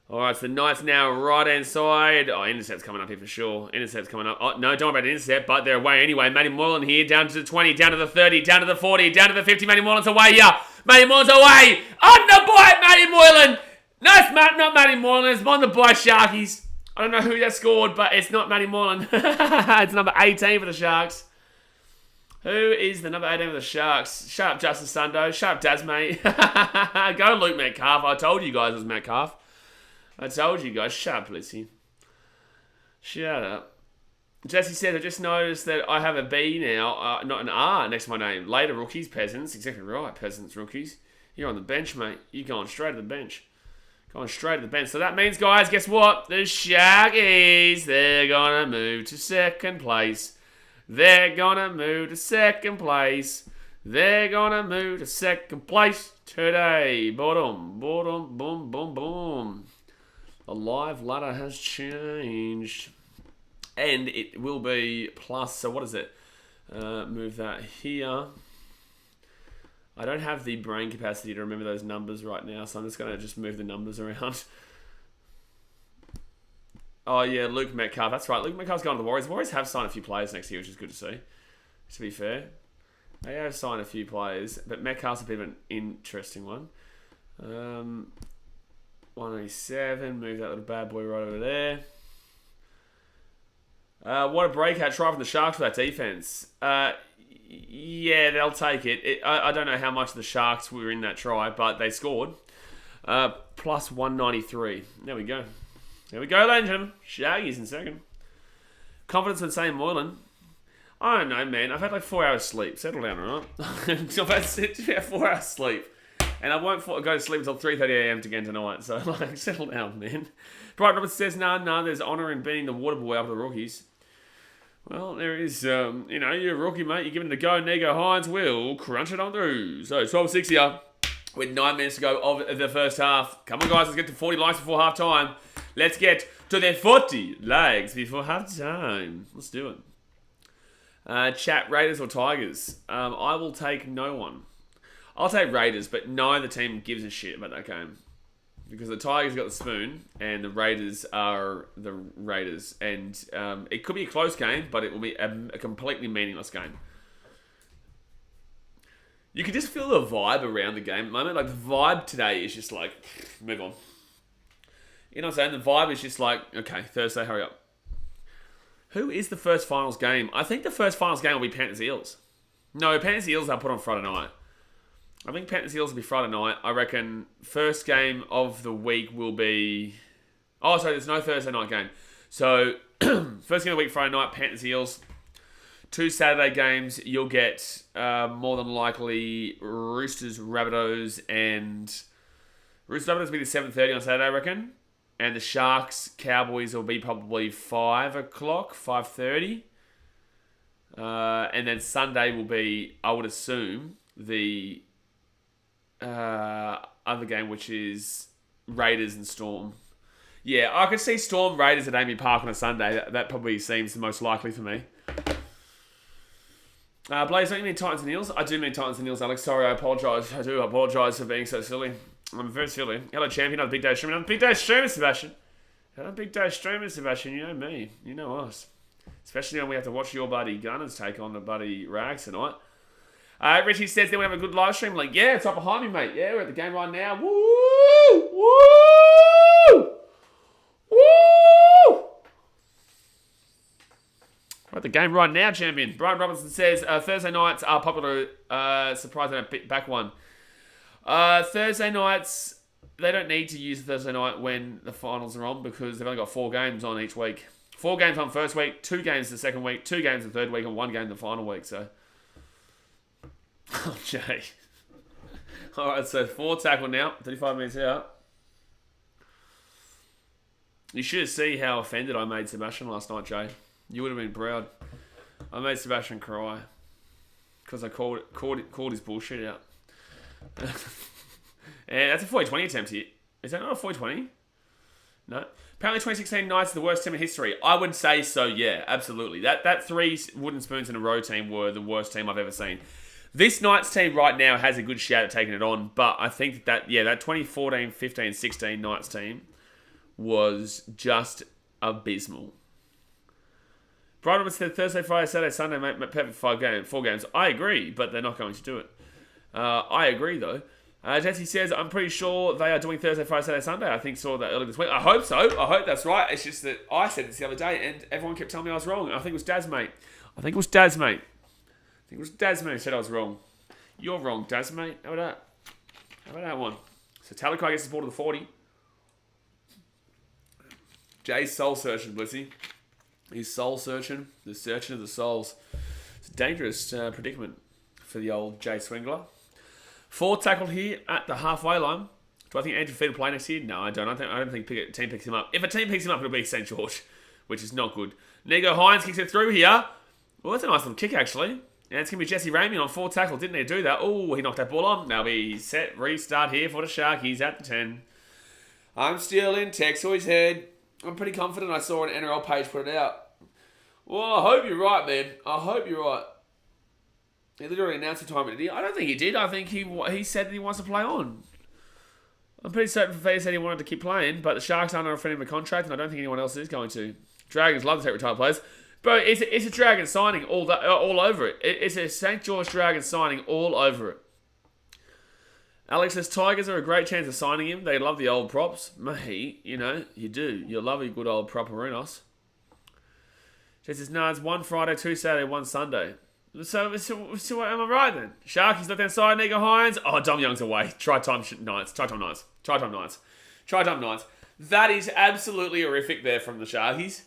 Speaker 1: All right, so the Knights now right hand side. Oh, intercept's coming up here for sure. Intercept's coming up. Oh, no, don't worry about the intercept, but they're away anyway. Matty Moylan here, down to the 20, down to the 30, down to the 40, down to the 50. Matty Moylan's away here. Matty Moylan's away. On the boy, Matty Moylan. No, it's not Matty Moylan. It's on the boy, Sharkies. I don't know who that scored, but it's not Matty Moylan. It's number 18 for the Sharks. Who is the number 18 for the Sharks? Shut up, Justin Sundo. Shut up, Daz, mate. Go Luke Metcalf. I told you guys it was Metcalf. I told you guys. Shut up, Lizzie. Shut up. Jesse said, I just noticed that I have a B now, not an R next to my name. Later, rookies, peasants. Exactly right, peasants, rookies. You're on the bench, mate. You're going straight to the bench. Going straight to the bench. So that means, guys, guess what? The Sharkies, they're going to move to second place. They're going to move to second place. They're going to move to second place today. Boom, boom, boom, boom, boom. The live ladder has changed. And it will be plus, so what is it? Move that here. I don't have the brain capacity to remember those numbers right now, so I'm just going to just move the numbers around. Oh, yeah, Luke Metcalf. That's right. Luke Metcalf's gone to the Warriors. The Warriors have signed a few players next year, which is good to see. To be fair. They have signed a few players, but Metcalf's a bit of an interesting one. 187. Move that little bad boy right over there. What a breakout try from the Sharks for that defense. Yeah, they'll take it. I don't know how much the Sharks were in that try, but they scored. Plus 193. There we go. There we go, ladies and gentlemen. Shaggy's in second. Confidence in saying Moylan. I don't know, man. I've had like 4 hours sleep. Settle down, alright? I've had 4 hours sleep. And I won't go to sleep until 3:30 a.m. again tonight. So, like, settle down, man. Bright Roberts says, no, there's honour in being the water boy up the rookies. Well, there is, you're a rookie, mate. You're giving it a go. Nego Hines will crunch it on through. So, 12-6 here with 9 minutes to go of the first half. Come on, guys. Let's get to 40 likes before half time. Let's get to the 40 likes before half time. Let's do it. Chat, Raiders or Tigers? I will take no one. I'll take Raiders, but neither team gives a shit about that game. Because the Tigers got the spoon, and the Raiders are the Raiders. And it could be a close game, but it will be a completely meaningless game. You can just feel the vibe around the game at the moment. Like, the vibe today is just like, move on. You know what I'm saying? The vibe is just like, okay, Thursday, hurry up. Who is the first finals game? I think the first finals game will be Panthers-Eels. No, Panthers-Eels I'll put on Friday night. I think Panthers-Eels will be Friday night. I reckon first game of the week will be... Oh, sorry, there's no Thursday night game. So, first game of the week, Friday night, Panthers-Eels. 2 Saturday games, you'll get more than likely Roosters, Rabbitohs, and... Roosters, Rabbitohs will be the 7:30 on Saturday, I reckon. And the Sharks, Cowboys will be probably 5 o'clock, 5:30. And then Sunday will be, I would assume, the other game, which is Raiders and Storm. Yeah, I could see Storm Raiders at Amy Park on a Sunday. That probably seems the most likely for me. Blaze, don't you mean Titans and Eels? I do mean Titans and Eels, Alex. Sorry, I apologise. I do apologise for being so silly. I'm very silly. Hello, champion. Another big day streaming. Another big day streaming, Sebastian. Another big day streaming, Sebastian. You know me. You know us. Especially when we have to watch your buddy Gunners take on the buddy Rags tonight. Richie says then we have a good live stream. Like, yeah, it's right behind me, mate. Yeah, we're at the game right now. Woo! Woo! Woo! We're at the game right now, champion. Brian Robinson says Thursday nights are popular. Surprised they don't back one. Thursday nights, they don't need to use Thursday night when the finals are on because they've only got 4 games on each week. 4 games on first week, 2 games the second week, 2 games the third week, and 1 game the final week. So, oh, Jay. All right, so 4 tackle now, 35 minutes out. You should see how offended I made Sebastian last night, Jay. You would have been proud. I made Sebastian cry because I called his bullshit out. And that's a 40-20 attempt here. Is that not a 40-20? No. Apparently 2016 Knights are the worst team in history. I would say so, yeah, absolutely. That 3 wooden spoons in a row team were the worst team I've ever seen. This Knights team right now has a good shout at taking it on, but I think that 2014, 15, 16 Knights team was just abysmal. Brighton said Thursday, Friday, Saturday, Sunday, mate, perfect 4 games. I agree, but they're not going to do it. I agree, though. Jesse says, I'm pretty sure they are doing Thursday, Friday, Saturday, Sunday. I think saw that earlier this week. I hope so. I hope that's right. It's just that I said this the other day, and everyone kept telling me I was wrong. I think it was Daz, mate. I think it was Daz, mate who said I was wrong. You're wrong, Daz, mate. How about that? How about that one? So Talakai gets the ball to the 40. Jay's soul searching, Blissy. He's soul searching. The searching of the souls. It's a dangerous predicament for the old Jay Swingler. 4 tackled here at the halfway line. Do I think Andrew Feed will play next year? No, I don't. I don't think a team picks him up. If a team picks him up, it'll be St. George, which is not good. Nico Hines kicks it through here. Well, that's a nice little kick, actually. And it's going to be Jesse Ramey on 4 tackle. Didn't he do that? Oh, he knocked that ball on. Now we set, restart here for the Sharkies at the 10. I'm still in Texoy's head. I'm pretty confident I saw an NRL page put it out. Well, I hope you're right, man. I hope you're right. He literally announced the time, did he? I don't think he did. I think he said that he wants to play on. I'm pretty certain Fafita said he wanted to keep playing, but the Sharks aren't offering him a contract, and I don't think anyone else is going to. Dragons love to take retired players. Bro, it's a Dragon signing all over it. It's a St. George Dragon signing all over it. Alex says, Tigers are a great chance of signing him. They love the old props. Mate, you know, you do. You love a good old prop Arenos. She says, no, it's 1 Friday, 2 Saturday, 1 Sunday. So am I right then? Sharkies left hand side, Nico Hines. Oh, Dom Young's away. Try-time Knights. That is absolutely horrific there from the Sharkies.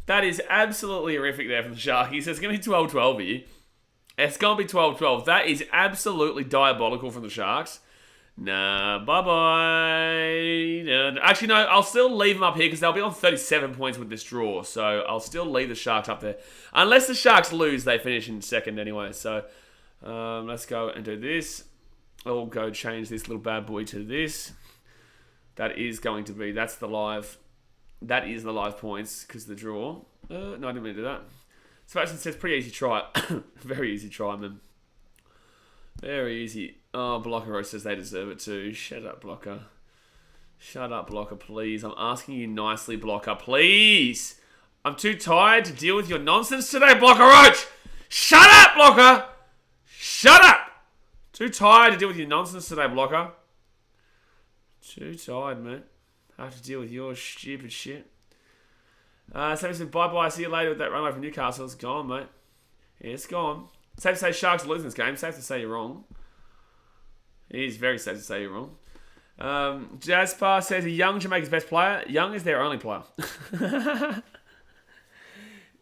Speaker 1: It's going to be 12-12 here. It's going to be 12-12. That is absolutely diabolical from the Sharks. Nah, bye-bye. Actually, no, I'll still leave them up here because they'll be on 37 points with this draw. So I'll still leave the Sharks up there. Unless the Sharks lose, they finish in second anyway. So let's go and do this. I'll go change this little bad boy to this. That is the live points because the draw. No, I didn't mean to do that. Sebastian says pretty easy try. Very easy try, man. Very easy. Oh, Blocker says they deserve it too. Shut up, Blocker. Shut up, Blocker, please. I'm asking you nicely, Blocker, please. I'm too tired to deal with your nonsense today, Blocker Roach. Shut up, Blocker. Shut up. Too tired to deal with your nonsense today, Blocker. Too tired, man. I have to deal with your stupid shit. Sam said, bye-bye. See you later with that runway from Newcastle. It's gone, mate. Yeah, it's gone. Safe to say Sharks are losing this game. Safe to say you're wrong. It is very safe to say you're wrong. Jasper says, Young Jamaica's best player. Young is their only player.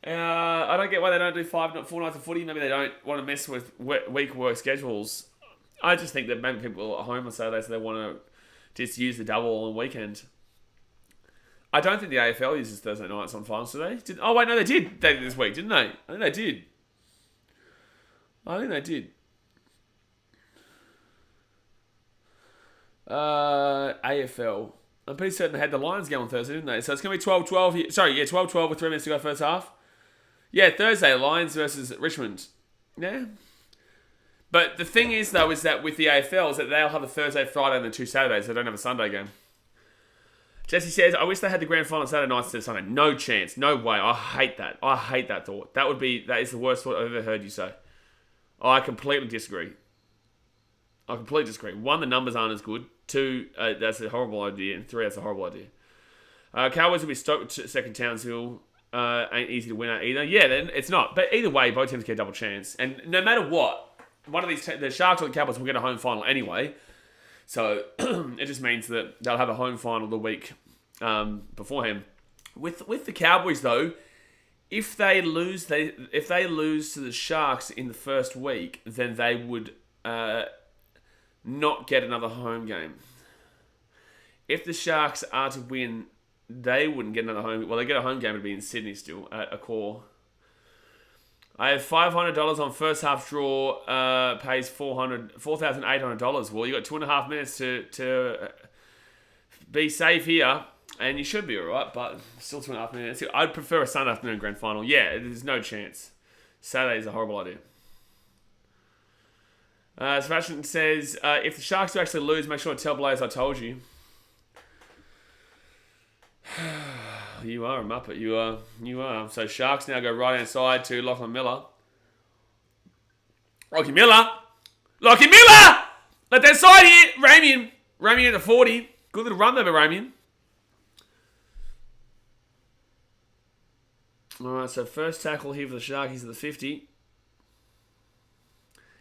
Speaker 1: I don't get why they don't do 4 nights of footy. Maybe they don't want to mess with week work schedules. I just think that maybe people are at home on Saturday, so they want to just use the double on the weekend. I don't think the AFL uses Thursday nights on finals today. They did this week, didn't they? I think they did. AFL. I'm pretty certain they had the Lions game on Thursday, didn't they? So it's going to be 12-12 here. Sorry, yeah, 12-12 with 3 minutes to go first half. Yeah, Thursday, Lions versus Richmond. Yeah. But the thing is, though, is that with the AFL, is that they'll have a Thursday, Friday, and then 2 Saturdays. They don't have a Sunday game. Jesse says, I wish they had the grand final Saturday night instead of Sunday. No chance. No way. I hate that. I hate that thought. That is the worst thought I've ever heard you say. I completely disagree. One, the numbers aren't as good. 2, that's a horrible idea. And 3, that's a horrible idea. Cowboys will be stoked second Townsville. Ain't easy to win at either. Yeah, then it's not. But either way, both teams get a double chance. And no matter what, one of these, the Sharks or the Cowboys will get a home final anyway. So it just means that they'll have a home final the week beforehand. With the Cowboys though, if they lose to the Sharks in the first week, then they would not get another home game. If the Sharks are to win, they wouldn't get another home. Well, they get a home game. It'd be in Sydney still at a core. I have $500 on first half draw. Pays $4,800. Well, you got 2.5 minutes to be safe here, and you should be all right. But still 2.5 minutes. I'd prefer a Sunday afternoon grand final. Yeah, there's no chance. Saturday is a horrible idea. Sebastian says, if the Sharks do actually lose, make sure to tell Blaze I told you. You are a muppet. You are. So Sharks now go right hand side to Lachlan Miller. Lockie Miller! Let that side here! Ramian at the 40. Good little run there by Ramian. Alright, so first tackle here for the Sharkies at the 50.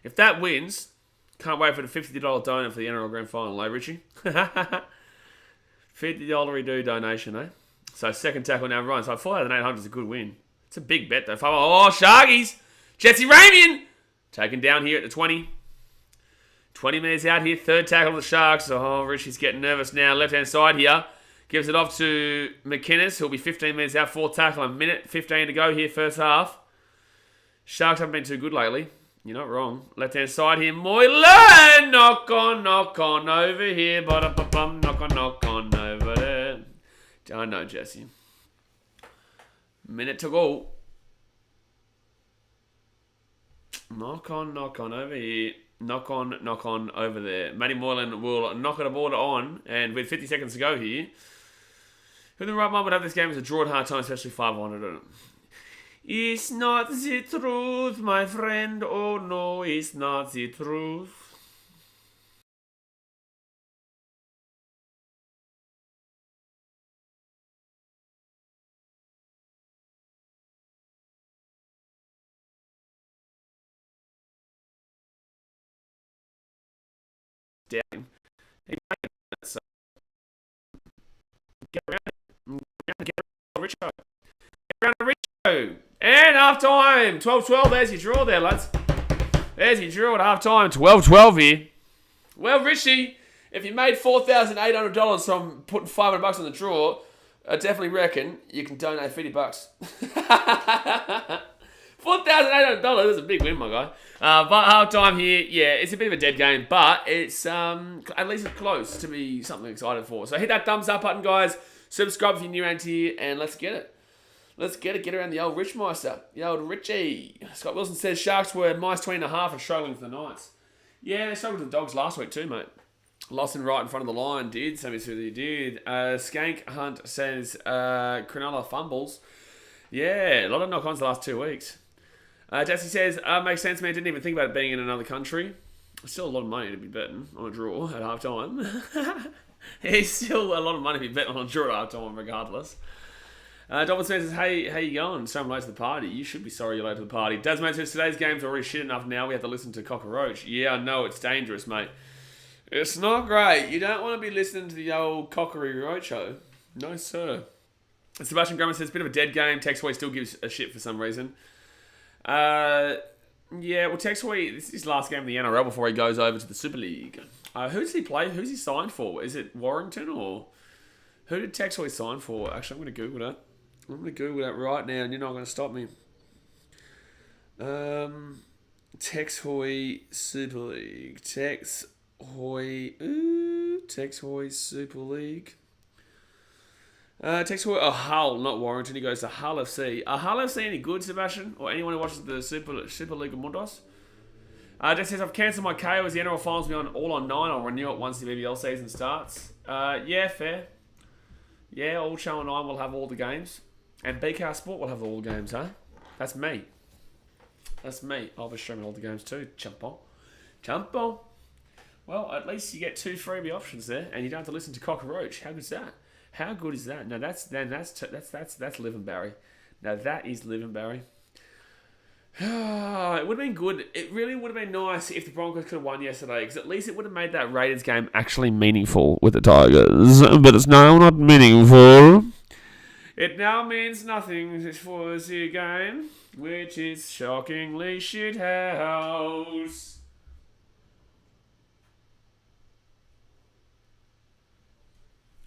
Speaker 1: If that wins, can't wait for the $50 donut for the NRL Grand Final, eh, Richie? $50 redo donation, eh? So second tackle now Ryan. So 4,800 is a good win. It's a big bet though. Oh, Sharkies! Jesse Ramian! Taken down here at the 20. 20 minutes out here. Third tackle of the Sharks. Oh, Richie's getting nervous now. Left hand side here. Gives it off to McInnes. He'll be 15 minutes out. Fourth tackle. A minute 15 to go here. First half. Sharks haven't been too good lately. You're not wrong. Left hand side here. Moylan! Knock on over here. Knock on over there. I know, Jesse. Minute to go. Knock on over here. Knock on over there. Matty Moylan will knock it aboard on, and with 50 seconds to go here, who in the right mind would have this game as a draw at hard time, especially 500. It's not the truth, my friend. Oh no, it's not the truth. Down. So get around Richo. Get around Richo. And half time. 12-12. There's your draw there, lads. There's your draw at half time. 12-12 here. Well, Richie, if you made $4,800 from putting $500 on the draw, I definitely reckon you can donate $50. $4,800 is a big win, my guy. But half time here, yeah, it's a bit of a dead game, but it's at least it's close to be something excited for. So hit that thumbs up button, guys. Subscribe if you're new around here, and let's get it. Let's get around the old Richmeister, the old Richie. Scott Wilson says Sharks were -20.5 and struggling for the Knights. Yeah, they struggled with the Dogs last week too, mate. Lost in right in front of the line, did. Sammy Soothey did. Skank Hunt says Cronulla fumbles. Yeah, a lot of knock-ons the last 2 weeks. Jesse says, makes sense, man. Didn't even think about it being in another country. Still a lot of money to be betting on a draw at half time. It's still a lot of money to be betting on a draw at half time, regardless. Dolphins says, hey, how you going? So I'm late to the party. You should be sorry you're late to the party. Dasman says, today's game's already shit enough now. We have to listen to Cockroach. Yeah, I know. It's dangerous, mate. It's not great. You don't want to be listening to the old Cockroach show. No, sir. Sebastian Grumman says, bit of a dead game. Texway still gives a shit for some reason. Yeah, well, Texway, this is his last game in the NRL before he goes over to the Super League. Who's he play? Who's he signed for? Is it Warrington or... Who did Texway sign for? Actually, I'm going to Google that. I'm going to Google that right now, and you're not going to stop me. Texhoy Super League. Texhoy Super League. Text for Hull, not Warrington. He goes to Hull FC. Are Hull FC any good, Sebastian? Or anyone who watches the Super League of Mundos? Just says, I've cancelled my KO as the NRL finals will be all on 9. I'll renew it once the BBL season starts. Yeah, fair. Yeah, all Channel 9 will have all the games. And BKR Sport will have all the games, huh? That's me. That's me. I'll be streaming all the games too. Jump on. Jump on. Well, at least you get 2 freebie options there, and you don't have to listen to Cockroach. How good's that? How good is that? No, that's Liv and Barry. Now that is Liv and Barry. It would have been good. It really would have been nice if the Broncos could have won yesterday, because at least it would have made that Raiders game actually meaningful with the Tigers. But it's now not meaningful. It now means nothing for the game, which is shockingly shithouse.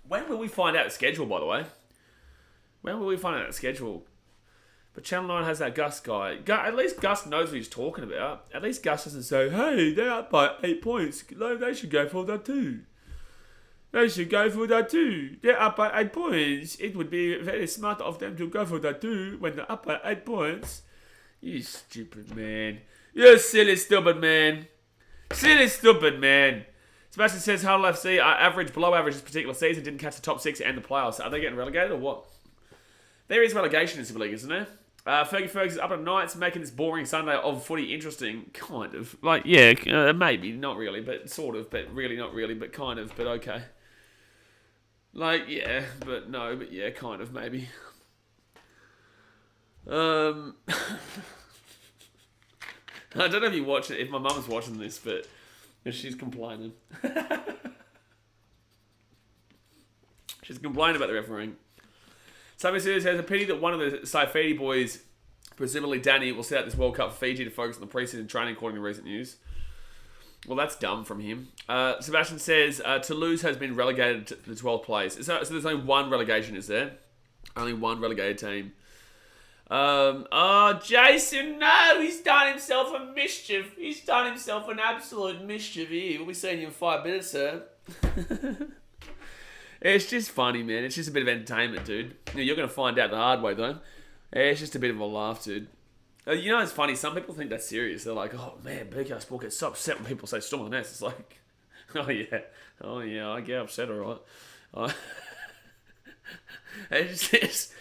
Speaker 1: When will we find out the schedule, by the way? When will we find out the schedule? But Channel 9 has that Gus guy. At least Gus knows what he's talking about. At least Gus doesn't say, hey, they're up by 8 points. They should go for that too. They should go for that too. They're up by 8 points. It would be very smart of them to go for that too when they're up by 8 points. You stupid man. You silly, stupid man. Silly, stupid man. Sebastian says Hull FC are average, below average this particular season. Didn't catch the top 6 and the playoffs. Are they getting relegated or what? There is relegation in Super League, isn't there? Fergie is up at Knights, making this boring Sunday of footy interesting. Kind of. Like, yeah, maybe. Not really, but sort of. But really not really, but kind of. But okay. Like, yeah, but no, but yeah, kind of, maybe. I don't know if you watch it, if my mum's watching this, but she's complaining. She's complaining about the refereeing. Somebody says, there's a pity that one of the Saifidi boys, presumably Danny, will set out this World Cup for Fiji to focus on the preseason training, according to recent news. Well, that's dumb from him. Sebastian says, Toulouse has been relegated to the 12th place. So there's only one relegation, is there? Only one relegated team. Jason, no, he's done himself a mischief. He's done himself an absolute mischief here. We'll be seeing you in 5 minutes, sir. It's just funny, man. It's just a bit of entertainment, dude. You're going to find out the hard way, though. It's just a bit of a laugh, dude. You know, it's funny. Some people think that's serious. They're like, oh, man, BKR Sport gets so upset when people say Storm on the Nest. It's like, oh, yeah, I get upset, all right. It's just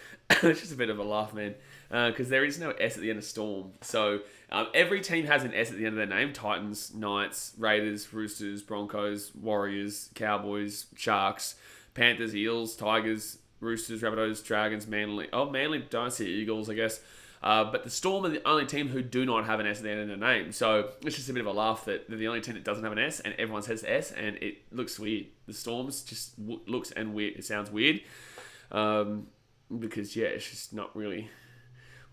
Speaker 1: a bit of a laugh, man. Because there is no S at the end of Storm. So every team has an S at the end of their name. Titans, Knights, Raiders, Roosters, Broncos, Warriors, Cowboys, Sharks, Panthers, Eels, Tigers, Roosters, Rabbitohs, Dragons, Manly. Oh, Manly don't see Eagles, I guess. But the Storm are the only team who do not have an S at the end of their name. So it's just a bit of a laugh that they're the only team that doesn't have an S, and everyone says S, and it looks weird. The Storms just looks and weird. It sounds weird. Because, yeah, it's just not really...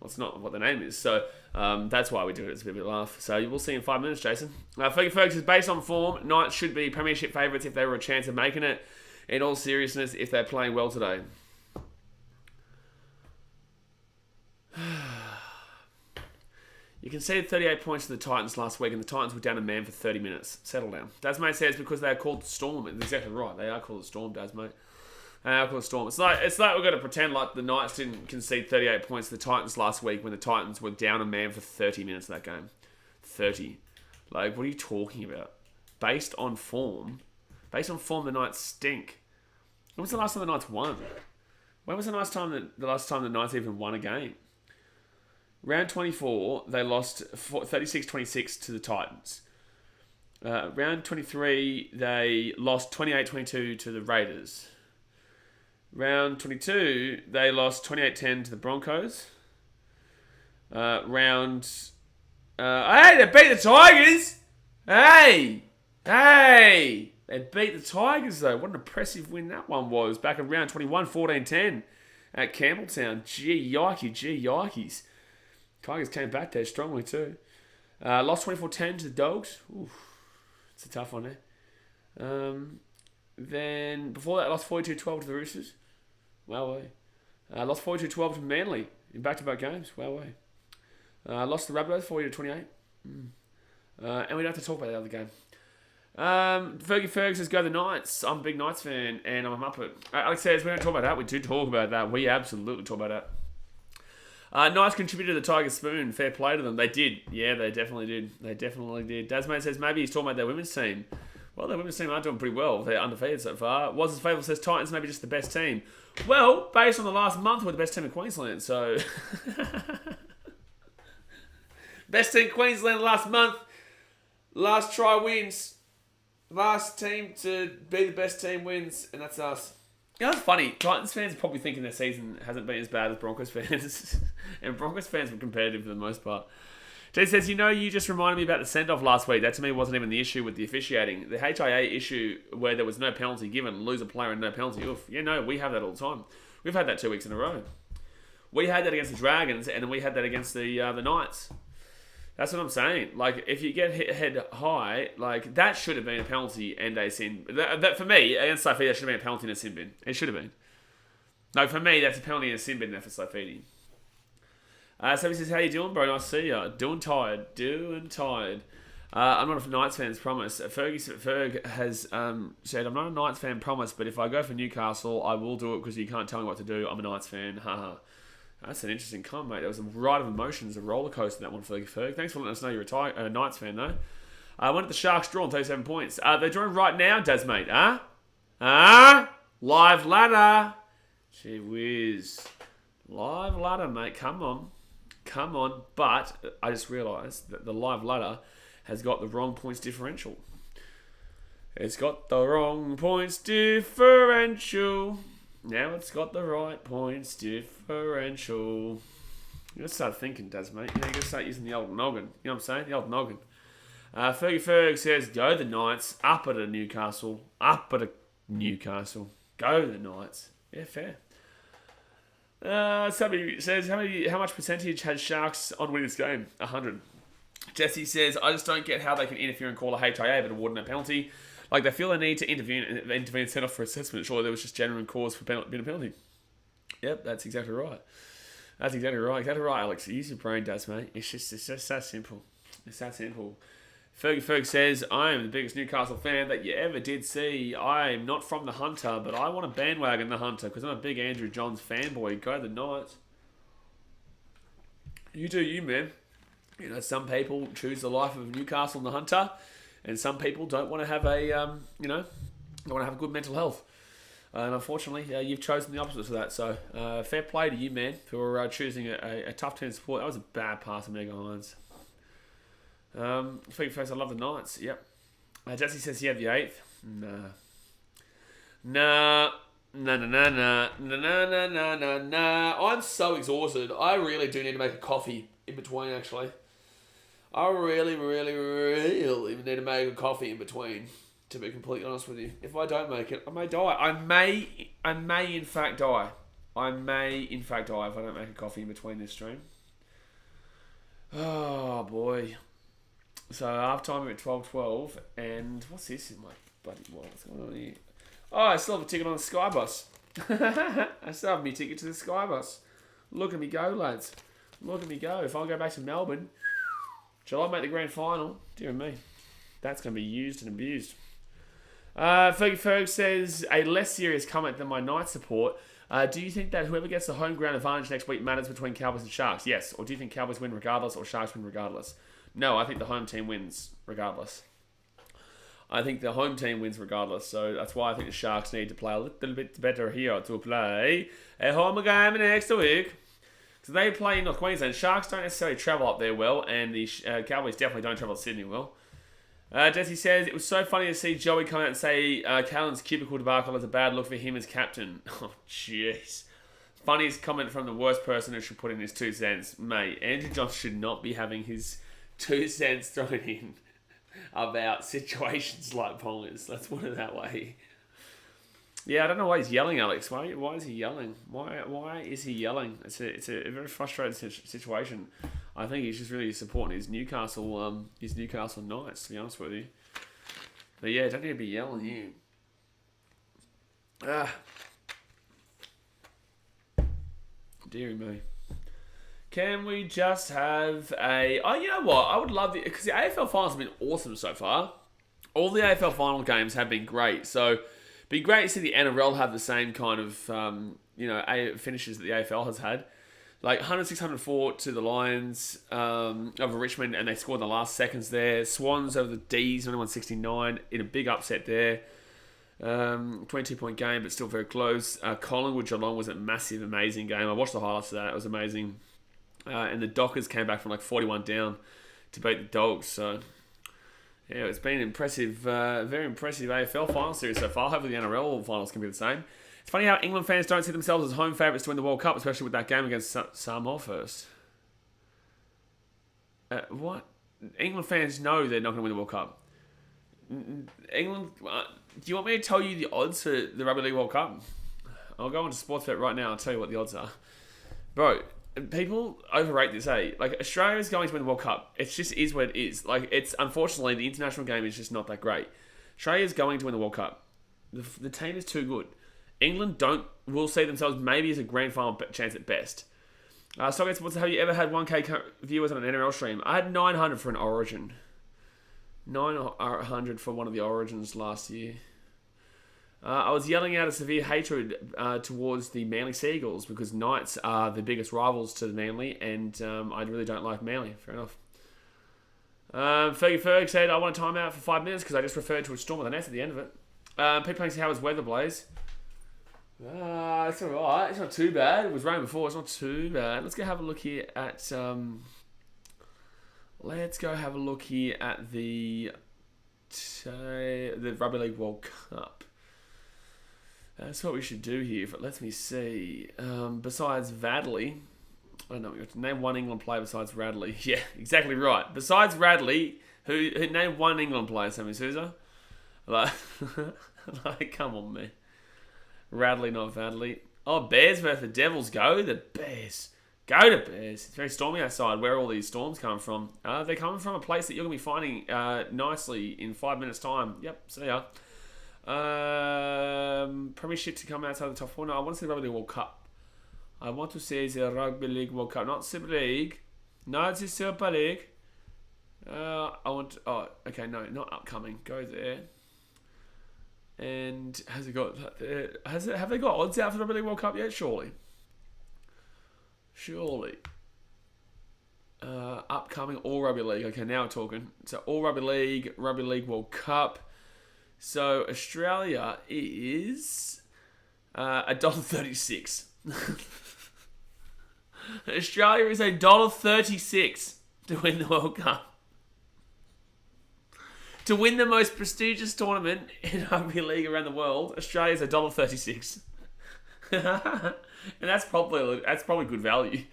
Speaker 1: Well, it's not what the name is. So that's why we do it. It's a bit of a laugh. So we'll see in 5 minutes, Jason. Fergie Fergus is based on form. Knights should be premiership favourites if they were a chance of making it. In all seriousness, if they're playing well today. You conceded 38 points to the Titans last week, and the Titans were down a man for 30 minutes. Settle down. Dasmate says because they are called the Storm. It's exactly right. They are called the Storm, Dasmate. They are called the Storm. It's like we've got to pretend like the Knights didn't concede 38 points to the Titans last week when the Titans were down a man for 30 minutes of that game. 30. Like, what are you talking about? Based on form, the Knights stink. When was the last time the Knights won? When was the last time the Knights even won a game? Round 24, they lost 36-26 to the Titans. Round 23, they lost 28-22 to the Raiders. Round 22, they lost 28-10 to the Broncos. Hey, they beat the Tigers! Hey! They beat the Tigers, though. What an impressive win that one was. Back in round 21, 14-10 at Campbelltown. Gee, yikes. Tigers came back there strongly, too. Lost 24-10 to the Dogs. Oof, it's a tough one there. Then, before that, lost 42-12 to the Roosters. Wow, lost 42-12 to Manly in back-to-back games. Wow, lost the Rabbitohs 40-28. And we don't have to talk about the other game. Fergie Ferg says, go the Knights. I'm a big Knights fan, and I'm up it. Alex says, we don't talk about that. We do talk about that. We absolutely talk about that. Knights contributed to the Tiger Spoon. Fair play to them. They did. Yeah, they definitely did. Dasmate says, maybe he's talking about their women's team. Well, their women's team are doing pretty well. They're undefeated so far. Was Fable says, Titans maybe just the best team. Well, based on the last month, we're the best team in Queensland, so... Best team in Queensland last month. Last try wins. Last team to be the best team wins, and that's us. You know, it's funny. Titans fans are probably thinking their season hasn't been as bad as Broncos fans. And Broncos fans were competitive for the most part. Jay says, you just reminded me about the send-off last week. That to me wasn't even the issue with the officiating. The HIA issue where there was no penalty given, lose a player and no penalty. Oof. Yeah, no, we have that all the time. We've had that 2 weeks in a row. We had that against the Dragons, and then we had that against the Knights. That's what I'm saying. Like, if you get hit head high, like, that should have been a penalty and a sin. That for me, against Saifidi, that should have been a penalty and a sin bin. It should have been. No, for me, that's a penalty and a sin bin there for Saifidi. So he says, how you doing, bro? Nice to see you. Doing tired. I'm not a Knights fan, promise. Ferg has said, I'm not a Knights fan, promise, but if I go for Newcastle, I will do it because you can't tell me what to do. I'm a Knights fan. Haha. That's an interesting comment, mate. There was a ride of emotions, a roller coaster, that one, Ferg. Thanks for letting us know you're a Knights fan, though. When did the Sharks draw on 37 points? They're drawing right now, Daz, mate. Live ladder. Gee whiz. Live ladder, mate. Come on. But I just realised that the live ladder has got the wrong points differential. It's got the wrong points differential. Now it's got the right points differential. You gotta start thinking, Daz, mate. You gotta start using the old noggin. You know what I'm saying? The old noggin. Ferg says, go the Knights. Up at a Newcastle. Go the Knights. Yeah, fair. Somebody says, how much percentage has Sharks on winning this game? 100. Jesse says, I just don't get how they can interfere and call a HIA but award no penalty. Like, they feel the need to intervene and send off for assessment. Surely there was just genuine cause for being a penalty. Yep, that's exactly right. Exactly right, Alex. Use your brain, Daz, mate. It's just that simple. It's that simple. Ferg says, I am the biggest Newcastle fan that you ever did see. I am not from the Hunter, but I want to bandwagon the Hunter because I'm a big Andrew Johns fanboy. Go the Knights. You do you, man. You know, some people choose the life of Newcastle and the Hunter, and some people don't want to have don't want to have a good mental health. And unfortunately, you've chosen the opposite of that. So, fair play to you, man, for choosing a tough team to support. That was a bad pass of Meg Irons. Speaking first, I love the Knights. Yep. Jesse says he had the 8th. Nah. I'm so exhausted. I really do need to make a coffee in between, actually. I really need to make a coffee in between, to be completely honest with you. If I don't make it, I may die. I may in fact die. If I don't make a coffee in between this stream. Oh, boy. So, half time we're at 12:12, and what's this in my bloody wallet? What's going on here? Oh, I still have a ticket on the Skybus. I still have my ticket to the Skybus. Look at me go, lads. Look at me go. If I go back to Melbourne, shall I make the grand final? Dear me. That's going to be used and abused. Ferg says, a less serious comment than my Knight support. Do you think that whoever gets the home ground advantage next week matters between Cowboys and Sharks? Yes. Or do you think Cowboys win regardless or Sharks win regardless? No, I think the home team wins regardless. So that's why I think the Sharks need to play a little bit better here to play a home game next week. So they play in North Queensland. Sharks don't necessarily travel up there well, and the Cowboys definitely don't travel to Sydney well. Jesse says, it was so funny to see Joey come out and say Callan's cubicle debacle is a bad look for him as captain. Oh, jeez. Funniest comment from the worst person who should put in his 2 cents. Mate, Andrew Johns should not be having his 2 cents thrown in about situations like Pongers. Let's put it that way. Yeah, I don't know why he's yelling, Alex. Why is he yelling? Why is he yelling? It's a very frustrating situation. I think he's just really supporting his Newcastle Knights, to be honest with you. But yeah, don't need to be yelling, you. Dear me. Can we just have a... Oh, you know what? I would love it, because the AFL finals have been awesome so far. all the AFL final games have been great. So it'd be great to see the NRL have the same kind of finishes that the AFL has had. Like 106-104 to the Lions over Richmond, and they scored in the last seconds there. Swans over the D's, 91-69 in a big upset there. 22-point game, but still very close. Collingwood-Geelong was a massive, amazing game. I watched the highlights of that. It was amazing. And the Dockers came back from like 41 down to beat the Dogs. So, yeah, it's been impressive, very impressive AFL final series so far. Hopefully the NRL finals can be the same. It's funny how England fans don't see themselves as home favourites to win the World Cup, especially with that game against Samoa first. What? England fans know they're not going to win the World Cup. England... do you want me to tell you the odds for the Rugby League World Cup? I'll go on to Sportsbet right now and tell you what the odds are. Bro, people overrate this, eh? Like, Australia is going to win the World Cup. It just is what it is. Like, it's... Unfortunately, the international game is just not that great. Australia is going to win the World Cup. The team is too good. England will see themselves maybe as a grand final chance at best. Stockgate Sports, have you ever had 1K viewers on an NRL stream? I had 900 for an Origin. 900 for one of the Origins last year. I was yelling out a severe hatred towards the Manly Seagulls because Knights are the biggest rivals to the Manly, and I really don't like Manly. Fair enough. Fergie said, I want a timeout for 5 minutes because I just referred to a storm with an S at the end of it. People think, how was weather, Blaze? It's alright. It's not too bad. It was raining before. It's not too bad. Let's go have a look here at... Let's go have a look here at the Rugby League World Cup. That's what we should do here. But let me see. Besides Radley, I don't know. We have to name one England player besides Radley. Yeah, exactly right. Besides Radley, who name one England player, Sammy Souza? Like, come on, man. Radley, not Vadley. Oh, Bears versus the Devils. Go the Bears. Go to Bears. It's very stormy outside. Where are all these storms coming from? They're coming from a place that you're going to be finding nicely in 5 minutes' time. Yep, see ya. Premiership to come outside the top four. No, I want to see the Rugby League World Cup. I want to see the Rugby League World Cup. Not Super League. No, it's the Super League. I want... Oh, okay, no, not upcoming. Go there. And has it got... Have they got odds out for the Rugby League World Cup yet? Surely. Upcoming All Rugby League. Okay, now we're talking. So All Rugby League, Rugby League World Cup. So Australia is $1.36. Australia is $1.36 to win the World Cup. To win the most prestigious tournament in rugby league around the world, Australia's $1.36. And that's probably good value.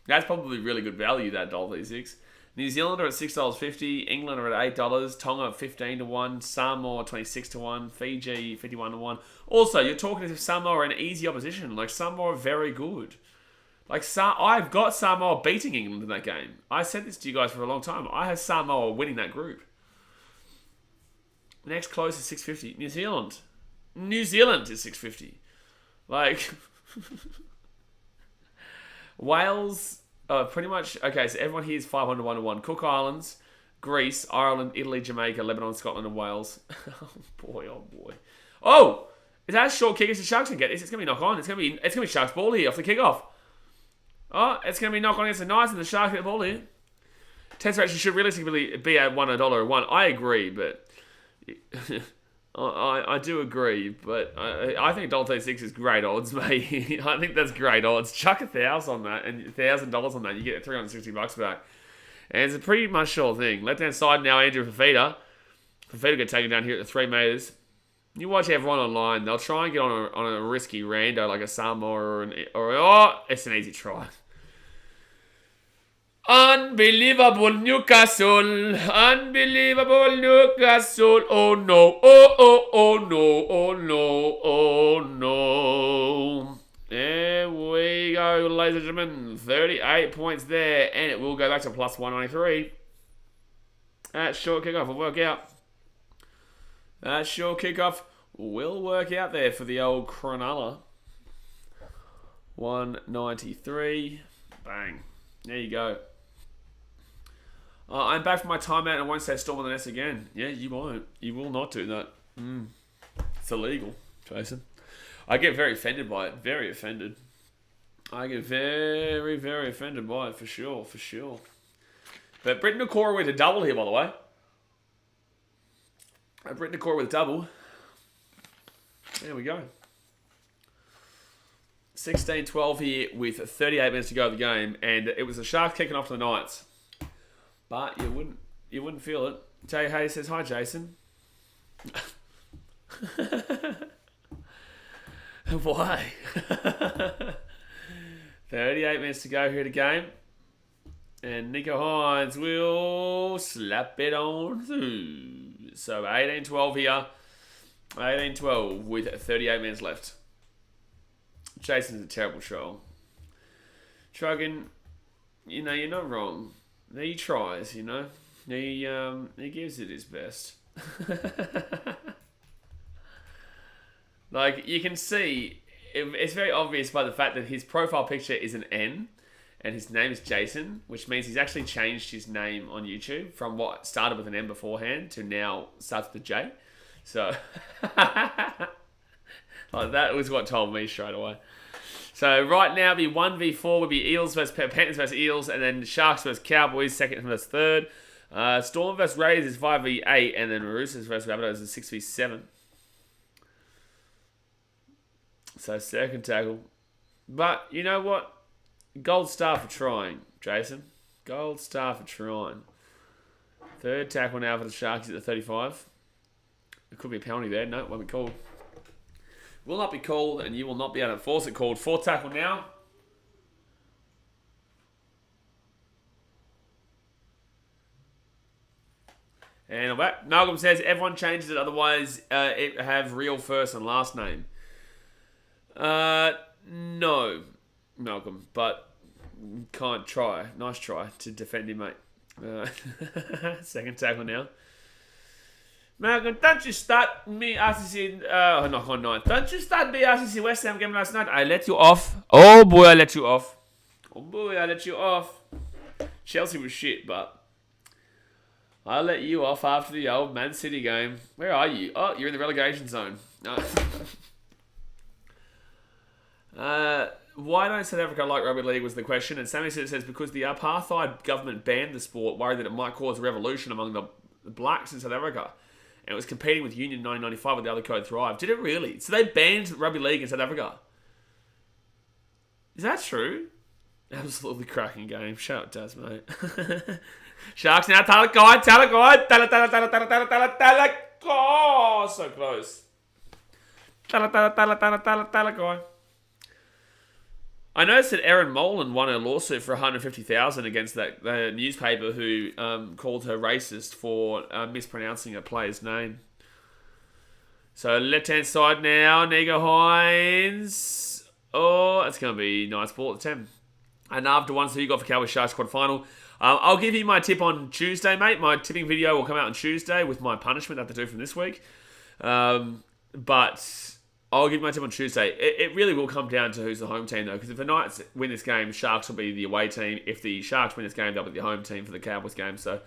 Speaker 1: That's probably really good value, that $1.36. New Zealand are at $6.50, England are at $8, Tonga at 15 to 1, Samoa 26 to 1, Fiji 51 to 1. Also, you're talking as if Samoa are an easy opposition. Like, Samoa are very good. Like, I've got Samoa beating England in that game. I said this to you guys for a long time. I have Samoa winning that group. Next closest is $6.50. New Zealand. New Zealand is $6.50. Like, Wales, pretty much, okay, so everyone here is 500 1 to 1. Cook Islands, Greece, Ireland, Italy, Jamaica, Lebanon, Scotland, and Wales. Oh boy, oh boy. Oh! Is that a short kick? Is the Sharks going to get this? It's going to be knock on. It's going to be Sharks ball here off the kickoff. Oh, it's going to be knock on against the Knights and the Sharks get the ball here. Test ratio should realistically be at $1 I agree, but... I do agree, but I think $1.36 is great odds, mate. I think that's great odds. Chuck $1,000 on that and $1,000 on that, you get $360 back. And it's a pretty much sure thing. Left hand side now, Andrew Fafita. Fafita get taken down here at the 3 metres. You watch everyone online, they'll try and get on a risky rando like a Samoa or it's an easy try. Unbelievable Newcastle, unbelievable Newcastle, oh no, oh no, oh no, oh no. There we go, ladies and gentlemen, 38 points there, and it will go back to plus 193. That short kickoff will work out. That short kickoff will work out there for the old Cronulla. 193, bang, there you go. I'm back from my timeout and I won't say storm on the nest again. Yeah, you won't. You will not do that. It's illegal, Jason. I get very offended by it. Very offended. I get very, very offended by it, for sure. But Britton Nakora with a double here, by the way. Britton Nakora with a double. There we go. 16-12 here with 38 minutes to go of the game, and it was the Sharks kicking off to the Knights. But you wouldn't feel it. Jay Hayes says, hi, Jason. Why? 38 minutes to go here to game. And Nico Hines will slap it on through. So 18-12 here. 18-12 with 38 minutes left. Jason's a terrible troll. Trogan, you're not wrong. He tries, He gives it his best. Like, you can see, it's very obvious by the fact that his profile picture is an N and his name is Jason, which means he's actually changed his name on YouTube from what started with an M beforehand to now starts with a J. So, like, that was what told me straight away. So right now, the 1v4 would be Eels versus Panthers versus Eels, and then Sharks versus Cowboys, second versus third. Storm versus Raiders is 5v8, and then Roosters versus Rabbitohs is 6v7. So second tackle. But you know what? Gold star for trying, Jason. Gold star for trying. Third tackle now for the Sharks at the 35. It could be a penalty there. No, it won't be called. Will not be called, and you will not be able to force it called. Fourth tackle now. And I'm back. Malcolm says everyone changes it, otherwise it have real first and last name. No, Malcolm, but can't try. Nice try to defend him, mate. Second tackle now. Malcolm, don't you start me RCC, knock on 9. Don't you start me RCC West Ham game last night. I let you off. Oh boy, I let you off. Chelsea was shit, but I let you off after the old Man City game. Where are you? Oh, you're in the relegation zone. Why don't South Africa like rugby league was the question, and Sammy says because the apartheid government banned the sport, worried that it might cause a revolution among the blacks in South Africa. And it was competing with Union 1995 with the other code Thrive. Did it really? So they banned rugby league in South Africa. Is that true? Absolutely cracking game. Shout out Daz, mate. Sharks now, Talakai. Oh, so close. Talakai. I noticed that Erin Molan won a lawsuit for $150,000 against that newspaper who called her racist for mispronouncing a player's name. So left-hand side now, Nico Hines. Oh, that's going to be a nice ball at 10. And after one, so you got for Cowboys Sharks quarterfinal. I'll give you my tip on Tuesday, mate. My tipping video will come out on Tuesday with my punishment I have to do from this week. But I'll give my tip on Tuesday. It really will come down to who's the home team, though, because if the Knights win this game, Sharks will be the away team. If the Sharks win this game, they'll be the home team for the Cowboys game. So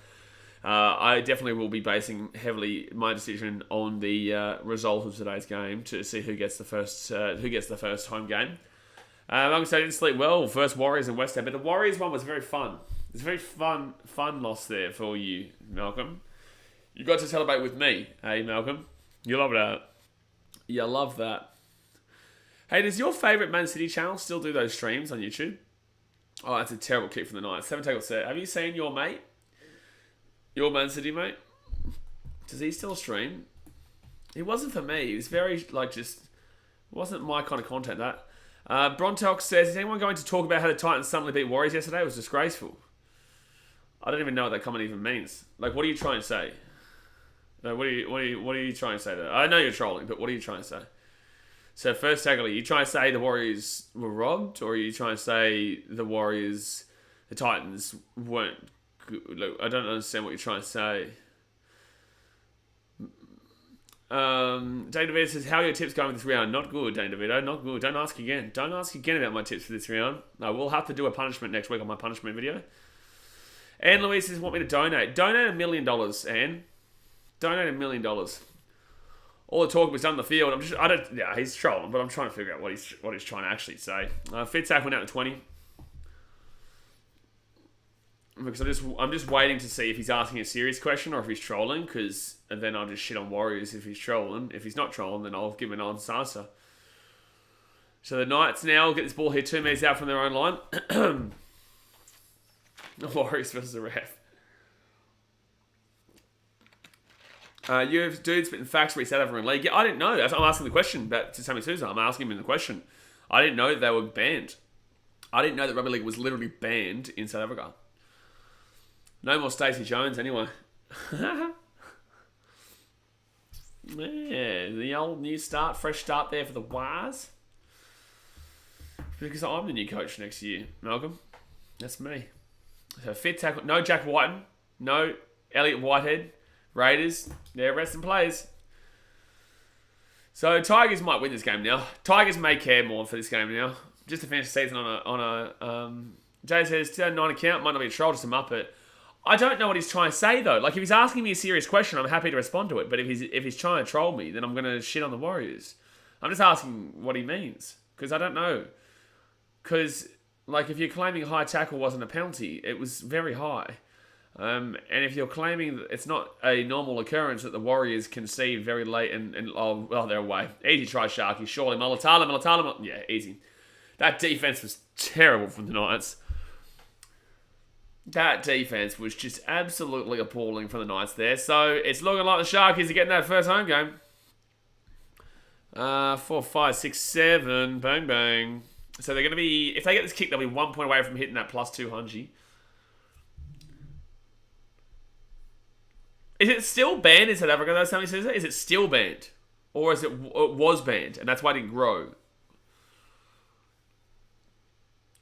Speaker 1: I definitely will be basing heavily my decision on the result of today's game to see who gets the first home game. I'm going to say I didn't sleep well. First Warriors and West Ham, but the Warriors one was very fun. It's a very fun loss there for you, Malcolm. You got to celebrate with me, hey Malcolm. You love that. You love that. Hey, does your favourite Man City channel still do those streams on YouTube? Oh, that's a terrible kick from the Knights. 7 tackle set. Have you seen your mate? Your Man City mate? Does he still stream? It wasn't for me. It was very, just wasn't my kind of content, that. Brontox says, is anyone going to talk about how the Titans suddenly beat Warriors yesterday? It was disgraceful. I don't even know what that comment even means. Like, what are you trying to say? No, what are you trying to say there? I know you're trolling, but what are you trying to say? So first tackle, are you trying to say the Warriors were robbed, or are you trying to say the Titans weren't good? Look, I don't understand what you're trying to say. Dane DeVito says, how are your tips going this round? Not good, Dane DeVito, not good. Don't ask again. Don't ask again about my tips for this round. I will have to do a punishment next week on my punishment video. Anne Louise says, want me to donate. Donate $1 million, Anne. Donate $1 million. All the talk was done in the field. He's trolling, but I'm trying to figure out what he's trying to actually say. Fitzak went out to 20. Because I'm just waiting to see if he's asking a serious question or if he's trolling, because then I'll just shit on Warriors if he's trolling. If he's not trolling, then I'll give him an honest answer. So the Knights now get this ball here 2 metres out from their own line. The Warriors versus the ref. You have dudes spitting facts for South African League. Yeah, I didn't know. I'm asking the question back to Sammy Sousa. I'm asking him the question. I didn't know that they were banned. I didn't know that Rugby League was literally banned in South Africa. No more Stacey Jones, anyway. Yeah, the old new start, fresh start there for the Wars. Because I'm the new coach next year, Malcolm. That's me. So fit tackle, no Jack Whiten, no Elliot Whitehead. Raiders, they're resting players. So Tigers might win this game now. Tigers may care more for this game now. Just to finish the season on a Jay says 2009 account might not be a troll, just a muppet. I don't know what he's trying to say though. Like if he's asking me a serious question, I'm happy to respond to it. But if he's trying to troll me, then I'm gonna shit on the Warriors. I'm just asking what he means because I don't know. Because like if you're claiming high tackle wasn't a penalty, it was very high. And if you're claiming that it's not a normal occurrence that the Warriors concede very late and they're away. Easy try, Sharky. Surely Mulatala. Yeah, easy. That defense was terrible from the Knights. That defense was just absolutely appalling for the Knights there. So it's looking like the Sharkies are getting that first home game. 4, 5, 6, 7. Bang, bang. So they're going to be... If they get this kick, they'll be 1 point away from hitting that plus 200. Is it still banned in South Africa, though, somebody says that? Is it still banned? Or is it was banned, and that's why it didn't grow?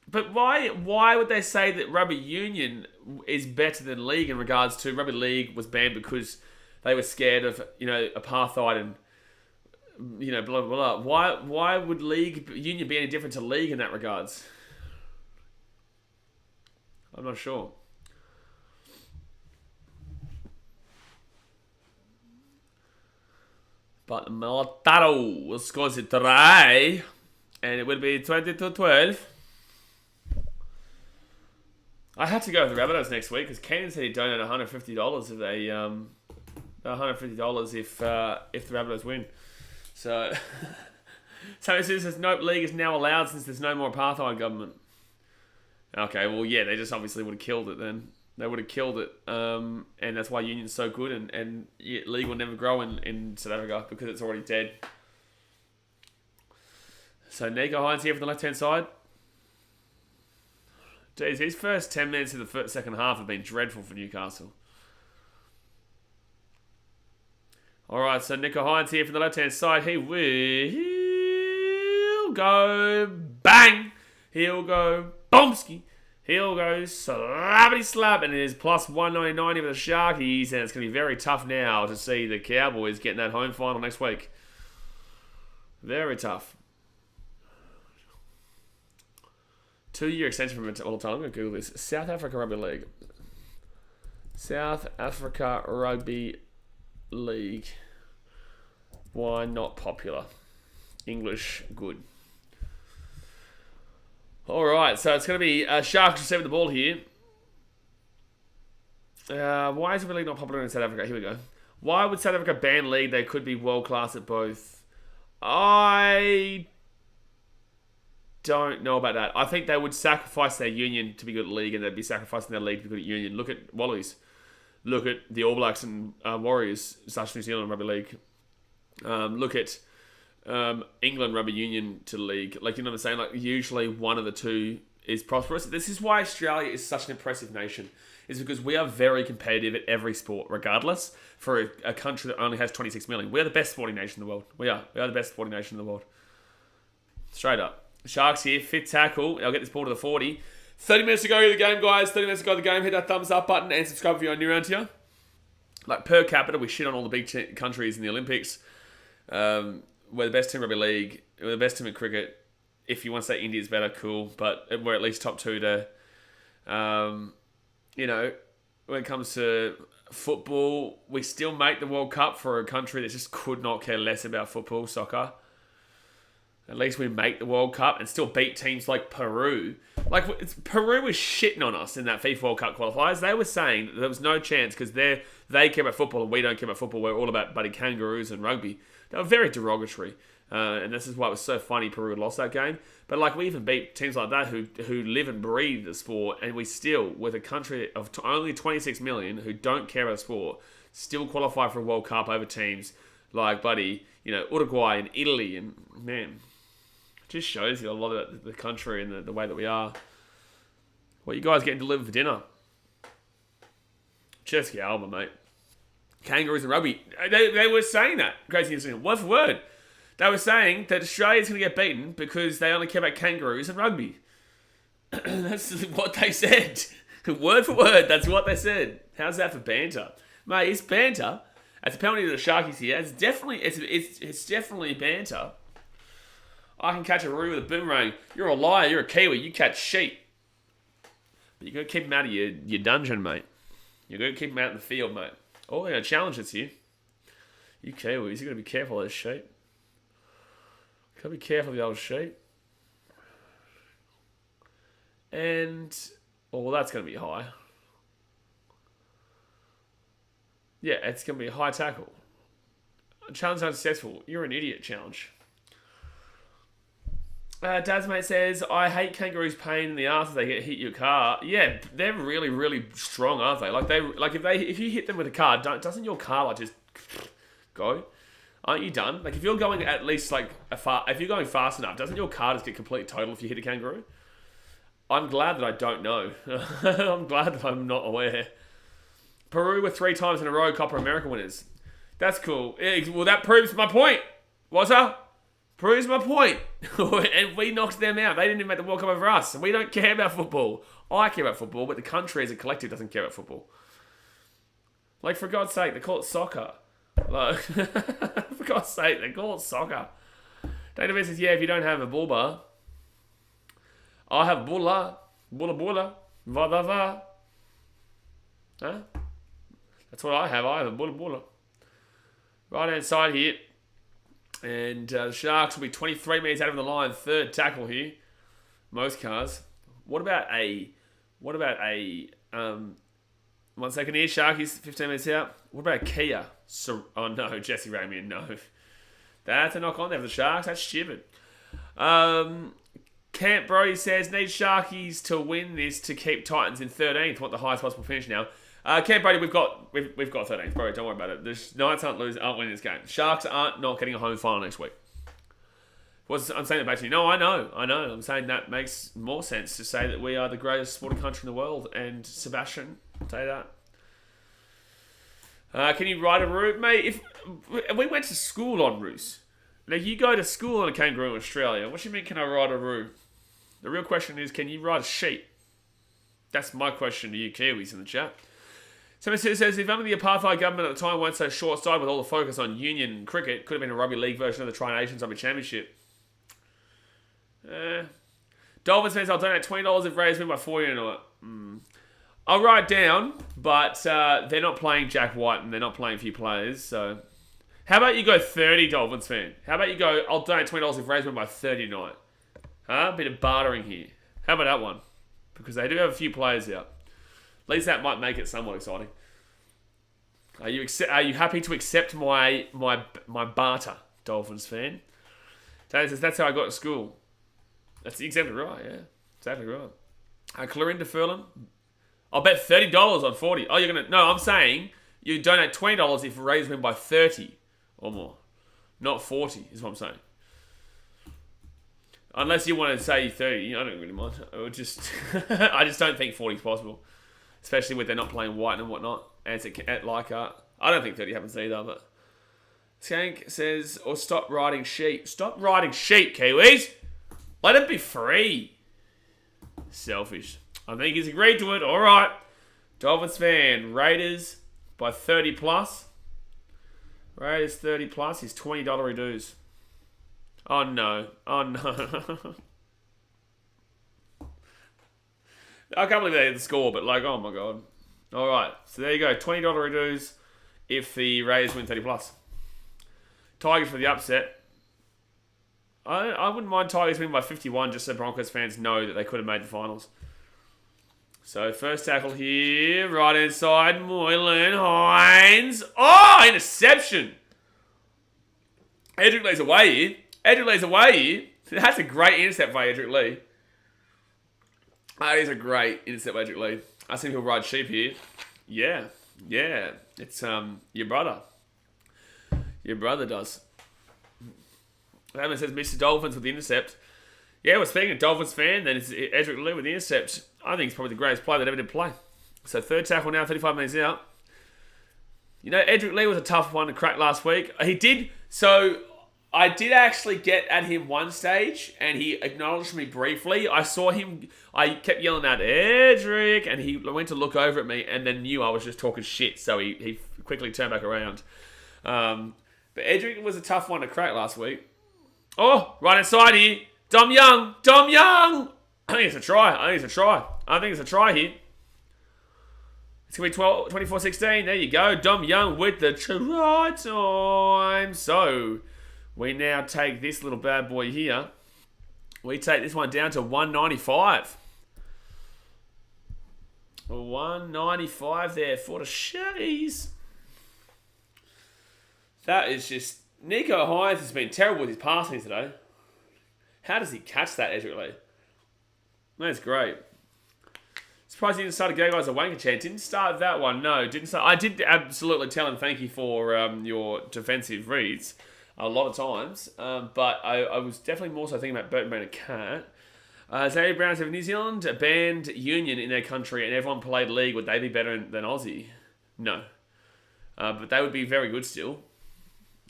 Speaker 1: But why would they say that rugby union is better than league in regards to rugby league was banned because they were scared of, apartheid and, blah, blah, blah. Why would league union be any different to league in that regards? I'm not sure. But Mulataro will score a try, and it will be 20-12. I had to go with the Rabbitohs next week because Keenan said he'd donate $150 if they $150 if the Rabbitohs win. So it says nope, league is now allowed since there's no more apartheid government. Okay, well yeah, they just obviously would have killed it then. They would have killed it, and that's why union's so good, and league will never grow in South Africa because it's already dead. So Nico Hines here from the left-hand side. Jeez, his first 10 minutes of the second half have been dreadful for Newcastle. All right, so Nico Hines here from the left-hand side. He will go bang. He'll go boomski. He'll go slappity slap, and it is plus 199 for the Sharkies, and it's going to be very tough now to see the Cowboys getting that home final next week. Very tough. 2-year extension from all time. I'm going to Google this. South Africa Rugby League. South Africa Rugby League. Why not popular? English, good. Alright, so it's going to be Sharks receiving the ball here. Why is Rugby League not popular in South Africa? Here we go. Why would South Africa ban league? They could be world class at both. I don't know about that. I think they would sacrifice their union to be good at league, and they'd be sacrificing their league to be good at union. Look at Wallabies. Look at the All Blacks and Warriors / New Zealand Rugby League. Look at England Rugby Union to league. Like, you know what I'm saying? Like, usually one of the two is prosperous. This is why Australia is such an impressive nation. Is because we are very competitive at every sport, regardless, for a country that only has 26 million. We are the best sporting nation in the world. We are the best sporting nation in the world. Straight up. Sharks here, fit tackle. I'll get this ball to the 40. 30 minutes to go to the game, guys. 30 minutes to go to the game. Hit that thumbs up button and subscribe if you're new around here. Like, per capita, we shit on all the big countries in the Olympics. We're the best team in rugby league. We're the best team in cricket. If you want to say India's better, cool. But we're at least top two to, when it comes to football, we still make the World Cup for a country that just could not care less about football, soccer. At least we make the World Cup and still beat teams like Peru. Peru was shitting on us in that FIFA World Cup qualifiers. They were saying that there was no chance because they care about football and we don't care about football. We're all about bloody kangaroos and rugby. They were very derogatory. And this is why it was so funny Peru lost that game. But we even beat teams like that who live and breathe the sport, and we still, with a country of only 26 million who don't care about sport, still qualify for a World Cup over teams like Uruguay and Italy. And man, it just shows you a lot of the country and the way that we are. What you guys getting delivered for dinner? Jessica Alba, mate. Kangaroos and rugby. They were saying that. Crazy interesting. Word for word. They were saying that Australia's going to get beaten because they only care about kangaroos and rugby. That's what they said. Word for word, that's what they said. How's that for banter? Mate, it's banter. It's a penalty to the Sharkies here. It's definitely banter. I can catch a roo with a boomerang. You're a liar. You're a Kiwi. You catch sheep. But you got to keep them out of your dungeon, mate. You got to keep them out in the field, mate. Oh, they're going to challenge us here. You Kiwis, you got to be careful of those sheep. Got to be careful of the old sheep. And, that's going to be high. Yeah, it's going to be a high tackle. Challenge unsuccessful. You're an idiot, challenge. Dad's mate says, I hate kangaroos' pain in the ass as they hit your car. Yeah, they're really, really strong, aren't they? If you hit them with a car, doesn't your car just go? Aren't you done? If you're going at least if you're going fast enough, doesn't your car just get completely total if you hit a kangaroo? I'm glad that I don't know. I'm glad that I'm not aware. Peru were 3 times in a row Copa America winners. That's cool. Well, that proves my point. What's up? Proves my point. And we knocked them out. They didn't even make the World Cup over us. And we don't care about football. I care about football, but the country as a collective doesn't care about football. For God's sake, they call it soccer. For God's sake, they call it soccer. Database says, yeah, if you don't have a bulba, I have bulla, bulla, va va va. Huh? That's what I have. I have a bulla. Right hand side here. And the Sharks will be 23 metres out of the line. Third tackle here. Most cars. What about a 1 second here, Sharkies, 15 minutes out. What about Kia? Oh no, Jesse Ramian, no. That's a knock on there for the Sharks. That's shivered. Camp Brody says, need Sharkies to win this to keep Titans in 13th. Want the highest possible finish now. Camp Brody, we've got 13th, bro. Don't worry about it. The Knights aren't winning this game. Sharks aren't not getting a home final next week. I'm saying that back to you. No, I know. I'm saying that makes more sense to say that we are the greatest sporting country in the world. And Sebastian, I'll tell you that. Can you ride a root? Mate, if we went to school on roos. Now, you go to school on a kangaroo in Australia. What do you mean, can I ride a roo? The real question is, can you ride a sheep? That's my question to you Kiwis in the chat. Someone says, if only the apartheid government at the time weren't so short-sighted with all the focus on union cricket, could have been a rugby league version of the Tri-Nations Rugby Championship. Dolphins fans, I'll donate $20 if Raiders win by 40 or not. I'll write down, but they're not playing Jack White and they're not playing a few players, so... How about you go 30, Dolphins fan? How about you go, I'll donate $20 if Raiders win by 30 tonight? Huh? Bit of bartering here. How about that one? Because they do have a few players out. At least that might make it somewhat exciting. Are you happy to accept my barter, Dolphins fan? Taylor says, that's how I got to school. That's exactly right, yeah. Exactly right. Clorinda Furlan, I'll bet $30 on 40. Oh, you're going to... No, I'm saying you donate $20 if Raiders win by 30 or more. Not 40 is what I'm saying. Unless you want to say 30, I don't really mind. I just don't think 40 is possible. Especially with they're not playing White and whatnot. And I don't think 30 happens either, but... Skank says, or stop riding sheep. Stop riding sheep, Kiwis! Let it be free. Selfish. I think he's agreed to it. All right. Dolphins fan. Raiders by 30 plus. Raiders 30 plus is $20 dues. Oh no. I can't believe they had the score, but oh my god. All right, so there you go. $20 redos if the Raiders win 30 plus. Tigers for the upset. I wouldn't mind Tigers winning by 51 just so Broncos fans know that they could have made the finals. So first tackle here, right hand side, Moylan, Hines. Oh, interception. Edric Lee's away here. That's a great intercept by Edric Lee. That is a great intercept by Edric Lee. I think he'll ride sheep here. Yeah. It's your brother. Your brother does. Adam says Mr. Dolphins with the intercept. Yeah, well, speaking of Dolphins fan, then it's Edric Lee with the intercept. I think he's probably the greatest player that ever did play. So third tackle now, 35 minutes out. You know, Edric Lee was a tough one to crack last week. He did. So I did actually get at him one stage, and he acknowledged me briefly. I saw him. I kept yelling out, Edric, and he went to look over at me and then knew I was just talking shit. So he quickly turned back around. But Edric was a tough one to crack last week. Oh, right inside here. Dom Young. I think it's a try. I think it's a try here. It's going to be 24-16. There you go. Dom Young with the try time. So we now take this little bad boy here. We take this one down to 195. 195 there for the Shaggies. That is just... Nico Hines has been terrible with his passing today. How does he catch that, Edric Lee? That's great. Surprised he didn't start a Go Guys a wanker chant. Didn't start that one, no. Didn't start. I did absolutely tell him thank you for your defensive reads a lot of times. But I was definitely more so thinking about Burton being a cat. Xavier Brown said, if New Zealand banned union in their country and everyone played league, would they be better than Aussie? No. But they would be very good still.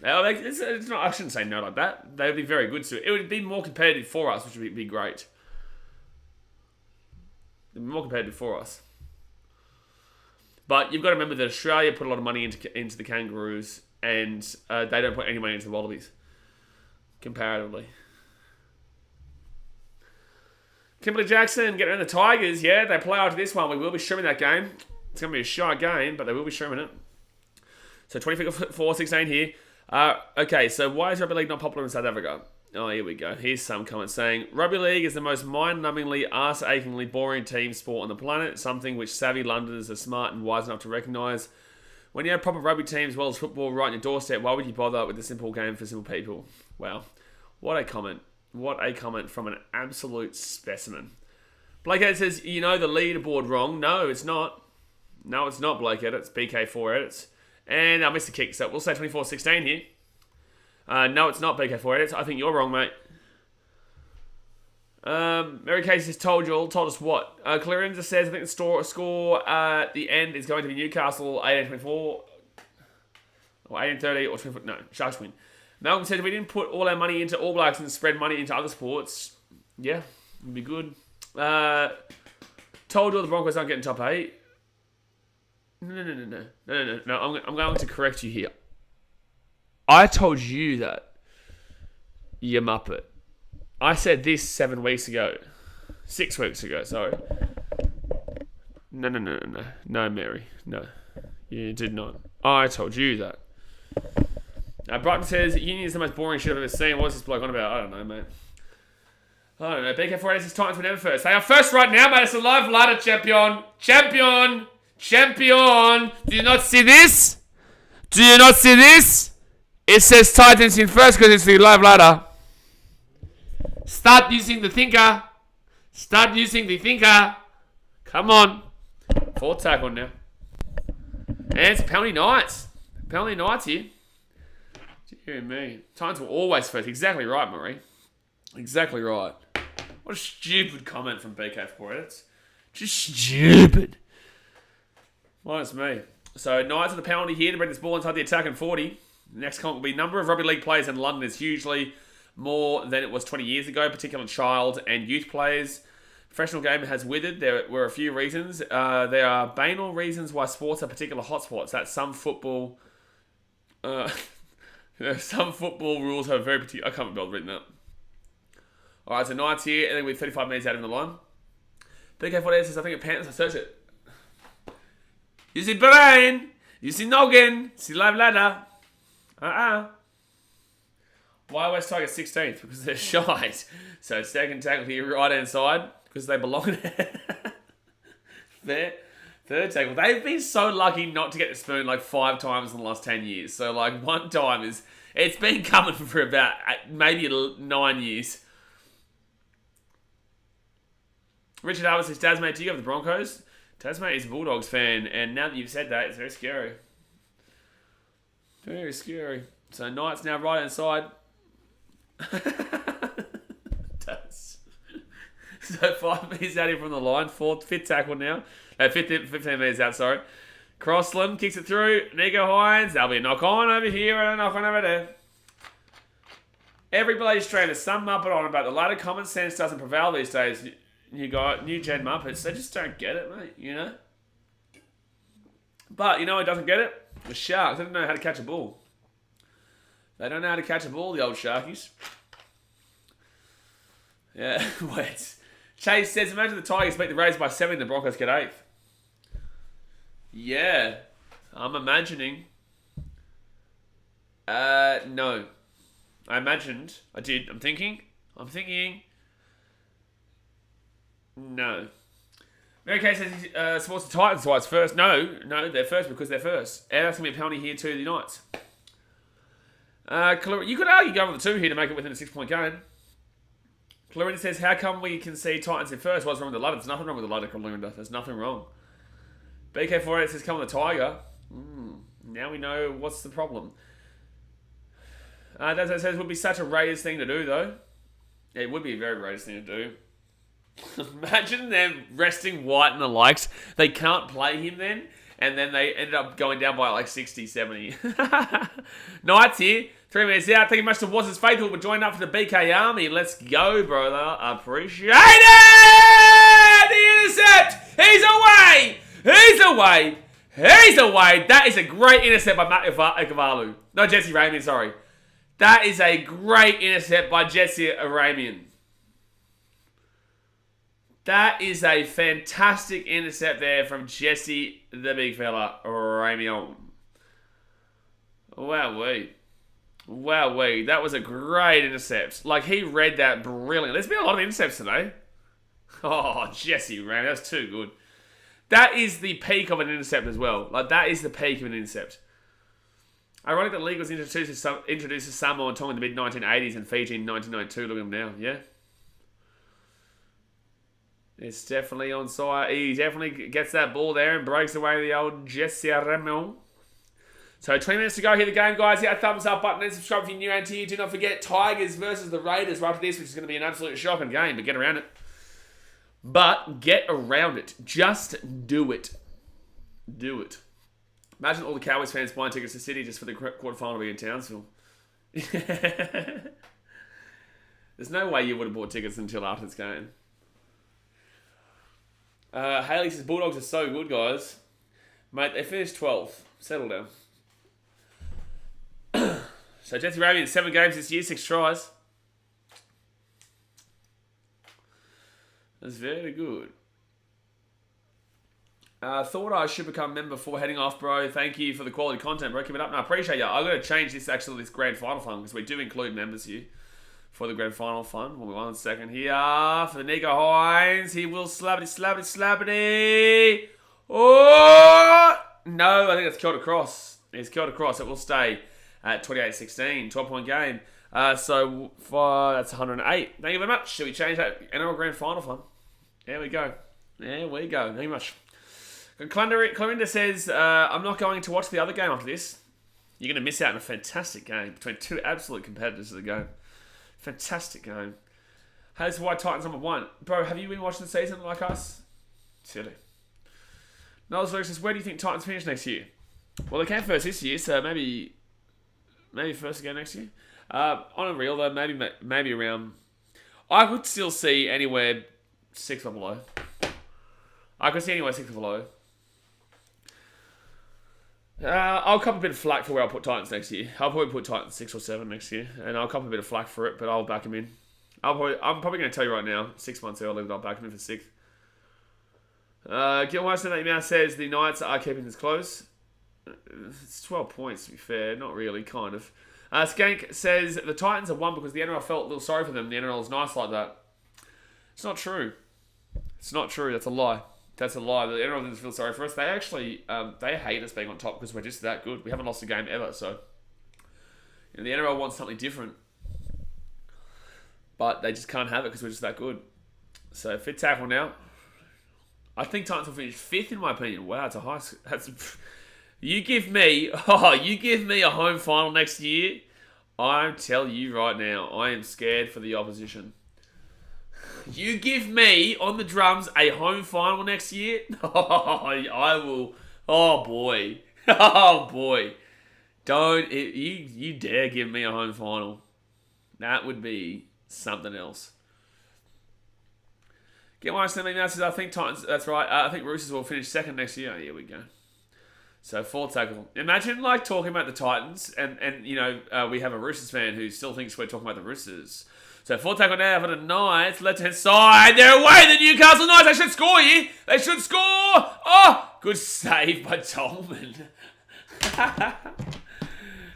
Speaker 1: It's not, I shouldn't say no like that. They would be very good still. It would be more competitive for us, which would be great. It would be more competitive for us. But you've got to remember that Australia put a lot of money into the Kangaroos, and they don't put any money into the Wallabies, comparatively. Kimberly Jackson, get around the Tigers. Yeah, they play after this one. We will be streaming that game. It's going to be a shy game, but they will be streaming it. So 24-16 here. Okay, so why is Rugby League not popular in South Africa? Oh, here we go. Here's some comments saying, Rugby League is the most mind-numbingly, arse-achingly boring team sport on the planet, something which savvy Londoners are smart and wise enough to recognise. When you have proper rugby teams as well as football right on your doorstep, why would you bother with a simple game for simple people? Wow. What a comment. What a comment from an absolute specimen. Blakehead says, you know the leaderboard wrong. No, it's not. No, it's not, Blakehead. It's BK4 edits. And I missed the kick, so we'll say 24-16 here. No, it's not BK4 edits. I think you're wrong, mate. Mary Casey has told us what? Clarenza says, I think the score at the end is going to be Newcastle 18-24. Or 18-30 or 24. No, Sharks win. Malcolm says, we didn't put all our money into All Blacks and spread money into other sports. Yeah, it'd be good. Told you the Broncos aren't getting top 8. No. I'm going to correct you here. I told you that, you muppet. I said this 7 weeks ago. 6 weeks ago, sorry. No, Mary. No. You did not. I told you that. Brighton says, Union is the most boring shit I've ever seen. What's this bloke on about? I don't know, mate. I don't know. BK4 is Titans were never first. They are first right now, mate. It's a live ladder champion. Champion! Do you not see this? It says Titans in first because it's the live ladder. Start using the thinker. Come on. Fourth tackle now. And it's penalty Knights. Here. Dear me. Titans were always first. Exactly right, Marie. Exactly right. What a stupid comment from BK4 edits. Just stupid. Minus me. So Knights with the penalty here to bring this ball inside the attack in 40. The next comment will be number of rugby league players in London is hugely more than it was 20 years ago, particularly child and youth players. Professional game has withered. There were a few reasons. There are banal reasons why sports are particular hotspots. That some football rules have very particular... I can't remember written that. Alright, so Knights here, and then with 35 minutes out in the line. BK48 says, I think it Panthers. I searched it. Use your brain. Use your noggin. Use your live ladder. Why West Tigers 16th? Because they're shite. So second tackle to your right hand side because they belong there. Third tackle. They've been so lucky not to get the spoon like 5 times in the last 10 years. So like one time it's been coming for about maybe 9 years. Richard Harvey says, Tasmate, do you have the Broncos? Tasmate is a Bulldogs fan, and now that you've said that, it's very scary. Very scary. So Knights now right hand side. So 5 metres out here from the line. Fifth tackle now. 15 metres out, sorry. Crossland kicks it through. Nico Hines. There'll be a knock on over here and a knock on over there. Every Blaze trainer, some Muppet on about the latter common sense doesn't prevail these days. You got new gen Muppets. They just don't get it, mate. You know? But you know who doesn't get it? The Sharks. They don't know how to catch a ball. They don't know how to catch a ball, the old Sharkies. Yeah, wait. Chase says, imagine the Tigers beat the Rays by 7 and the Broncos get 8th. Yeah. I'm imagining. No. I imagined. I did. I'm thinking. No. Mary Kay says supports the Titans, so it's first. No, they're first because they're first. And that's going to be a penalty here to the Knights. You could argue going with the 2 here to make it within a 6-point game. Clarinda says, how come we can see Titans in first? What's wrong with the ladder? There's nothing wrong with the ladder, Clarinda. There's nothing wrong. BK48 says, come on the Tiger. Now we know what's the problem. That says, it would be such a Raiders thing to do, though. Yeah, it would be a very Raiders thing to do. Imagine them resting White and the likes. They can't play him then. And then they ended up going down by like 60, 70. Knights here. 3 minutes out. Thank you much to Was His Faithful for joining up for the BKRmy. Let's go, brother. Appreciate it! The intercept! He's away! That is a great intercept by Matt Ikavalu. No, Jesse Ramian, sorry. That is a great intercept by Jesse Ramian. That is a fantastic intercept there from Jesse, the big fella, Ramian. Wowee. That was a great intercept. Like, he read that brilliantly. There's been a lot of intercepts today. Oh, Jesse Ramian, that's too good. That is the peak of an intercept as well. Like, that is the peak of an intercept. Ironic that league was introduced to Samoa and Tonga in the mid-1980s and Fiji in 1992. Look at him now, yeah? It's definitely on side. He definitely gets that ball there and breaks away the old Jesse Ramian. So 20 minutes to go here, the game, guys. Hit that thumbs up button and subscribe if you're new and to you. Do not forget Tigers versus the Raiders right after this, which is going to be an absolute shocking game, but get around it. Just do it. Imagine all the Cowboys fans buying tickets to City just for the quarterfinal to be in Townsville. There's no way you would have bought tickets until after this game. Haley says, Bulldogs are so good, guys. Mate, they finished 12th. Settle down. So Jesse Ramian, 7 games this year, 6 tries. That's very good. Thought I should become a member before heading off, bro. Thank you for the quality content, bro. Keep it up. No, I appreciate you. I've got to change this grand final fund because we do include members here for the grand final fund. 1 second here for the Nico Hines. He will slappity. Oh! No, I think that's killed across. It's killed across. It will stay at 28-16, 12-point game. So that's 108. Thank you very much. Should we change that NRL grand final fund? There we go. Thank you very much. Clarinda says, I'm not going to watch the other game after this. You're going to miss out on a fantastic game between 2 absolute competitors of the game. Fantastic game. Hey, this is why Titans number 1. Bro, have you been watching the season like us? Silly. Niles Luke says, where do you think Titans finish next year? Well, they came first this year, so maybe first again next year. On a real though, maybe around. I could still see anywhere 6 or below. I could see anywhere 6 or below. I'll cop a bit of flack for where I'll put Titans next year. I'll probably put Titans 6 or 7 next year, and I'll cop a bit of flack for it, but I'll back him in. I'm probably going to tell you right now, 6 months early, that I'll back him in for 6th. Gilmore says the Knights are keeping this close. It's 12 points, to be fair. Not really, kind of. Skank says the Titans have won because the NRL felt a little sorry for them. The NRL is nice like that. It's not true. It's not true. That's a lie. That's a lie. The NRL doesn't feel sorry for us. They actually they hate us being on top because we're just that good. We haven't lost a game ever. So the NRL wants something different. But they just can't have it because we're just that good. So fit tackle now. I think Titans will finish 5th in my opinion. Wow, it's a high... You give me a home final next year, I tell you right now, I am scared for the opposition. You give me, on the drums, a home final next year, I will... Oh, boy. Oh, boy. Don't... You dare give me a home final. That would be something else. Get my understanding now says I think Titans... That's right. I think Roosters will finish 2nd next year. Oh, here we go. So, 4th tackle. Imagine, like, talking about the Titans, and we have a Roosters fan who still thinks we're talking about the Roosters. So, 4th tackle now for the Knights. Left-hand side. They're away, the Newcastle Knights. They should score here. They should score. Oh, good save by Tolman.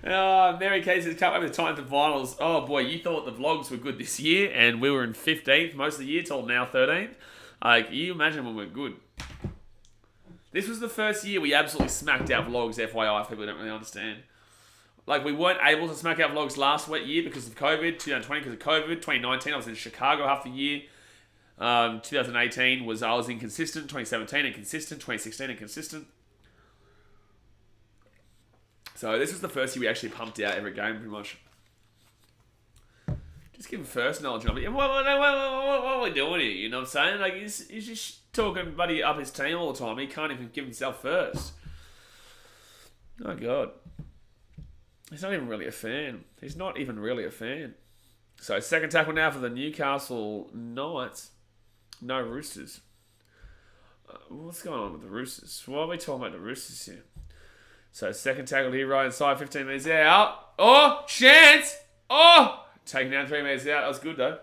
Speaker 1: Mary Kay says, can't wait for the Titans and finals. Oh, boy, you thought the vlogs were good this year, and we were in 15th most of the year, till now 13th. You imagine when we're good. This was the first year we absolutely smacked out vlogs, FYI, if people don't really understand. Like, we weren't able to smack out vlogs last year because of COVID, 2020 because of COVID, 2019 I was in Chicago half the year, 2018 I was inconsistent, 2017 inconsistent, 2016 inconsistent. So this was the first year we actually pumped out every game, pretty much. Just give him first knowledge of it. What are we doing here? You know what I'm saying? Like, he's just talking buddy up his team all the time. He can't even give himself first. Oh, God. He's not even really a fan. He's not even really a fan. So, 2nd tackle now for the Newcastle Knights. No Roosters. What's going on with the Roosters? Why are we talking about the Roosters here? So, 2nd tackle here, right inside, 15 metres out. Oh, chance! Oh! Taking down 3 metres out. That was good, though.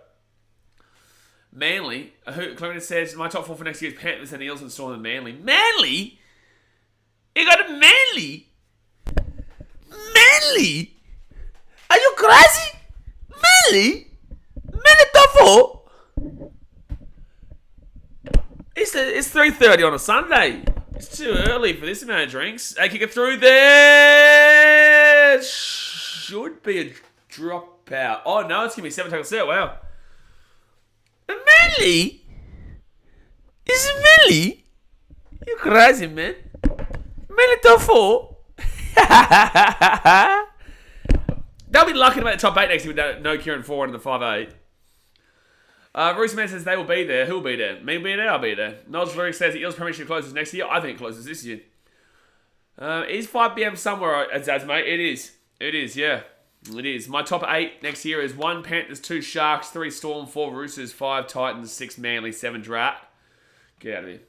Speaker 1: Manly. Clement says, my top 4 for next year is Panthers and Eels and Storm and Manly. Manly? You got a Manly? Manly? Are you crazy? Manly? Manly top 4? It's 3:30 on a Sunday. It's too early for this amount of drinks. They kick it through there. Should be a drop out. Oh, no, it's going to be 7 tackle set. Wow. Manly? Is it Manly? You crazy, man. Manly top 4? They'll be lucky to make the top 8 next year with no Kieran Ford in the 5'8". Bruce Man says they will be there. Who'll be there? Me will be there, I'll be there. Nodge Lyric says the Eels premiership closes next year. I think it closes this year. Is 5pm somewhere, Zaz, mate? It is. It is, yeah. It is. My top 8 next year is 1 Panthers, 2 Sharks, 3 Storm, 4 Roosters, 5 Titans, 6 Manly, 7 Drat. Get out of here.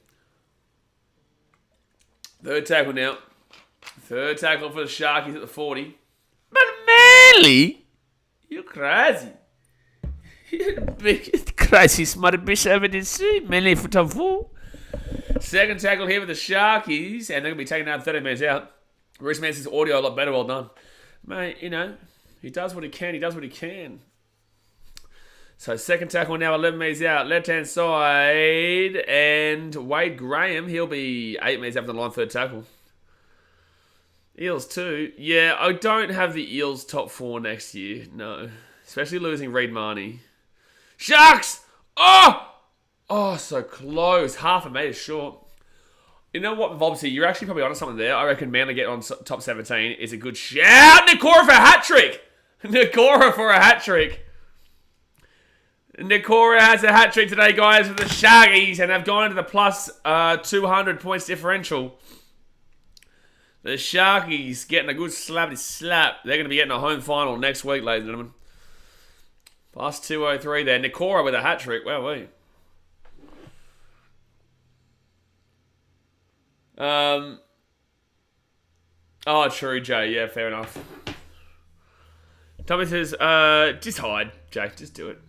Speaker 1: 3rd tackle now. 3rd tackle for the Sharkies at the 40. But Manly? You're crazy. You're the biggest crazy smart bitch I've ever seen. Manly for top 4. 2nd tackle here with the Sharkies, and they're going to be taking down 30 minutes out. Reece Man says audio a lot better, well done. Mate, he does what he can. He does what he can. So 2nd tackle now, 11 metres out. Left-hand side. And Wade Graham, he'll be 8 metres after the line, 3rd tackle. Eels 2. Yeah, I don't have the Eels top 4 next year. No. Especially losing Reid Marnie. Sharks! Oh! Oh, so close. Half a metre short. You know what, Vobsy? You're actually probably onto something there. I reckon Manly get on top 17 is a good shout. Nikora for a hat-trick! Nikora for a hat-trick. Nikora has a hat-trick today, guys, with the Sharkies, and they've gone into the plus 200 points differential. The Sharkies getting a good slappy slap. They're going to be getting a home final next week, ladies and gentlemen. Plus 203 there. Nikora with a hat-trick. Wow, wait. Oh, true, Jay. Yeah, fair enough. Tommy says, just hide, Jay. Just do it.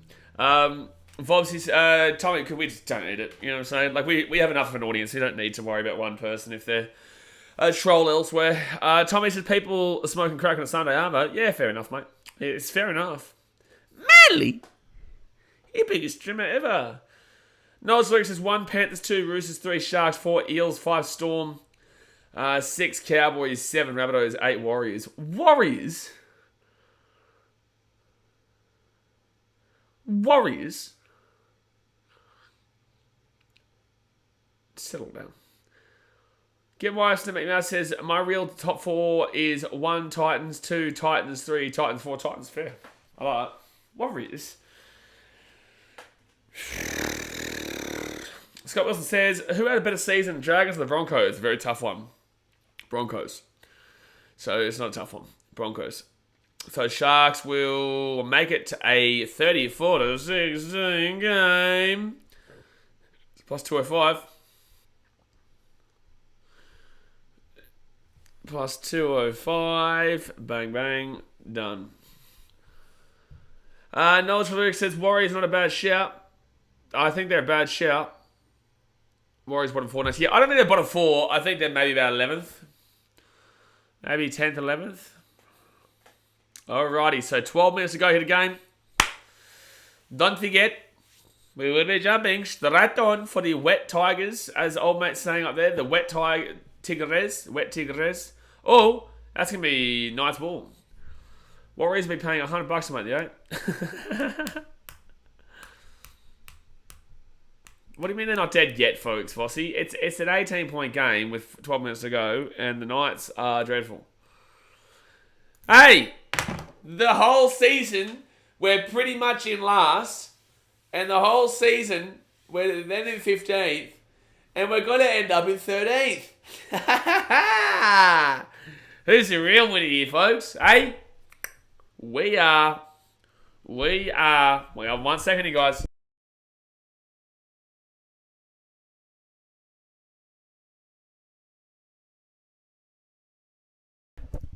Speaker 1: Obviously, Tommy, we just don't need it. You know what I'm saying? Like, we have enough of an audience. We don't need to worry about one person if they're a troll elsewhere. Tommy says people are smoking crack on a Sunday, aren't they? Yeah, fair enough, mate. It's fair enough. Manly? Your biggest streamer ever. Noah's Luke says 1 Panthers, 2 Roosters, 3 Sharks, 4 Eels, 5 Storm, 6 Cowboys, 7 Rabbitohs, 8 Warriors. Warriors? Warriors? Settle down. Get my estimate now says my real top 4 is 1 Titans, 2 Titans, 3 Titans, 4 Titans. Fair. I like that. Warriors. Scott Wilson says, who had a better season, Dragons or the Broncos? Very tough one. Broncos. So it's not a tough one. Broncos. So Sharks will make it to a 34-16 game. Plus 205. Plus 205. Bang, bang. Done. Knowledge for Lyric says, Warriors not a bad shout. I think they're a bad shout. Warriors bottom 4 next year. I don't think they're bottom 4. I think they're maybe about 11th. Maybe 10th, 11th. Alrighty, so 12 minutes to go here the game. Don't forget, we will be jumping straight on for the wet tigers, as old mate's saying up there. The wet tigres. Wet tigres. Oh, that's going to be nice ball. Warriors will be paying $100 a month, yeah? What do you mean they're not dead yet, folks, Vossi? It's an 18-point game with 12 minutes to go, and the Knights are dreadful. Hey! The whole season, we're pretty much in last, and the whole season, we're then in 15th, and we're going to end up in 13th. Who's the real winner here, folks? Hey? We are. We have 1 second here, guys.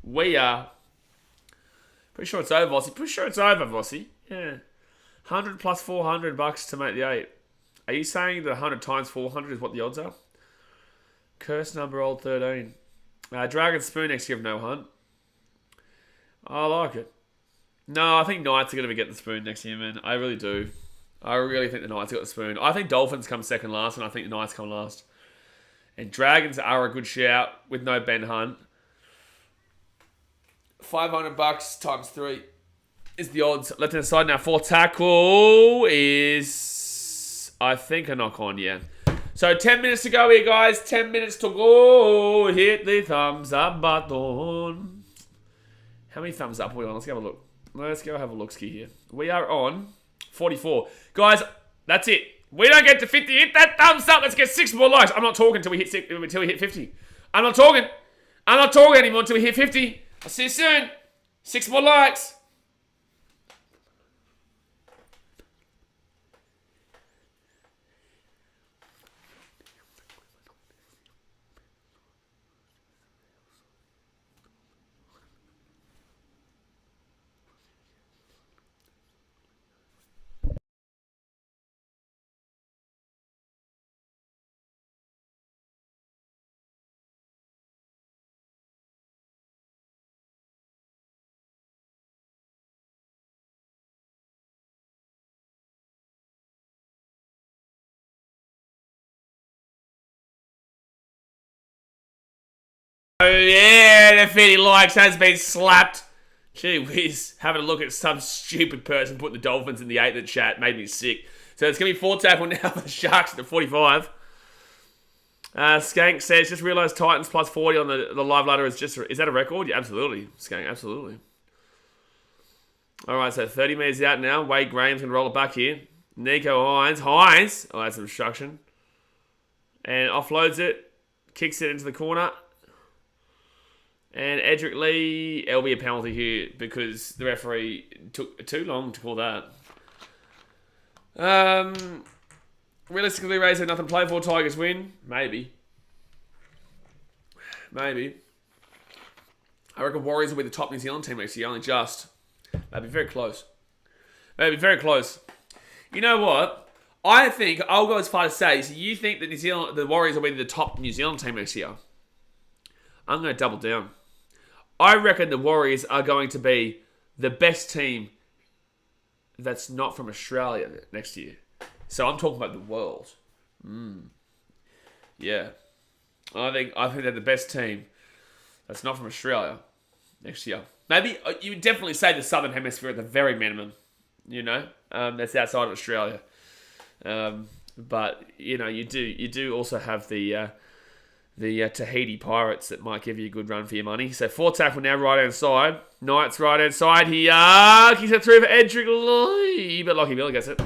Speaker 1: We are. Pretty sure it's over, Vossi. Pretty sure it's over, Vossi. Yeah. 100 plus $400 to make the 8. Are you saying that 100 times 400 is what the odds are? Curse number old 13. Dragon Spoon next year of no hunt. I like it. No, I think Knights are going to get the spoon next year, man. I really do. I really think the Knights got the spoon. I think Dolphins come second last, and I think the Knights come last. And Dragons are a good shout with no Ben Hunt. $500 times 3 is the odds. Left hand side now. 4 tackle is, I think, a knock on, yeah. So 10 minutes to go here, guys. 10 minutes to go. Hit the thumbs up button. How many thumbs up are we on? Let's go have a look. Let's go have a look-ski here. We are on 44. Guys, that's it. We don't get to 50. Hit that thumbs up. Let's get 6 more likes. I'm not talking until we hit 50. I'm not talking anymore until we hit 50. I'll see you soon. 6 more likes. Oh yeah, the 50 likes has been slapped. Gee whiz, having a look at some stupid person putting the Dolphins in the 8 in the chat made me sick. So it's going to be 4 tackle now for the Sharks at the 45. Skank says, just realised Titans plus 40 on the live ladder is that a record? Yeah, absolutely. Skank, absolutely. Alright, so 30 metres out now. Wade Graham's going to roll it back here. Nico Hines. Oh, that's obstruction. And offloads it. Kicks it into the corner. And Edric Lee, it'll be a penalty here because the referee took too long to call that. Realistically, Rays have nothing to play for. Tigers win. Maybe. I reckon Warriors will be the top New Zealand team next year, only just. That'd be very close. You know what? I think I'll go as far as say. So you think that the Warriors will be the top New Zealand team next year? I'm going to double down. I reckon the Warriors are going to be the best team that's not from Australia next year. So I'm talking about the world. Yeah. I think they're the best team that's not from Australia next year. Maybe you would definitely say the Southern Hemisphere at the very minimum. That's outside of Australia. But you do also have the Tahiti Pirates that might give you a good run for your money. So 4 tackle now, right hand side. Knights right hand side. He kicks it through for Edric Lee, but Lockie Miller gets it.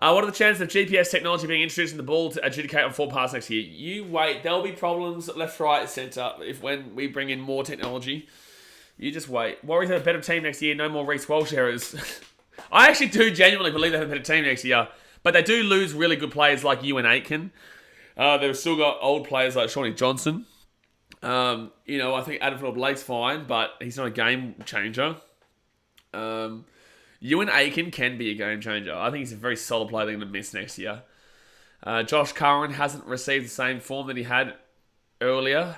Speaker 1: What are the chances of GPS technology being introduced in the ball to adjudicate on 4 passes next year? You wait. There'll be problems left, right, centre when we bring in more technology. You just wait. Warriors have a better team next year. No more Reece Walsh errors. I actually do genuinely believe they have a better team next year. But they do lose really good players like Ewan Aitken. They've still got old players like Shawnee Johnson. I think Adam Blake's fine, but he's not a game changer. Ewan Aitken can be a game changer. I think he's a very solid player they're going to miss next year. Josh Curran hasn't received the same form that he had earlier.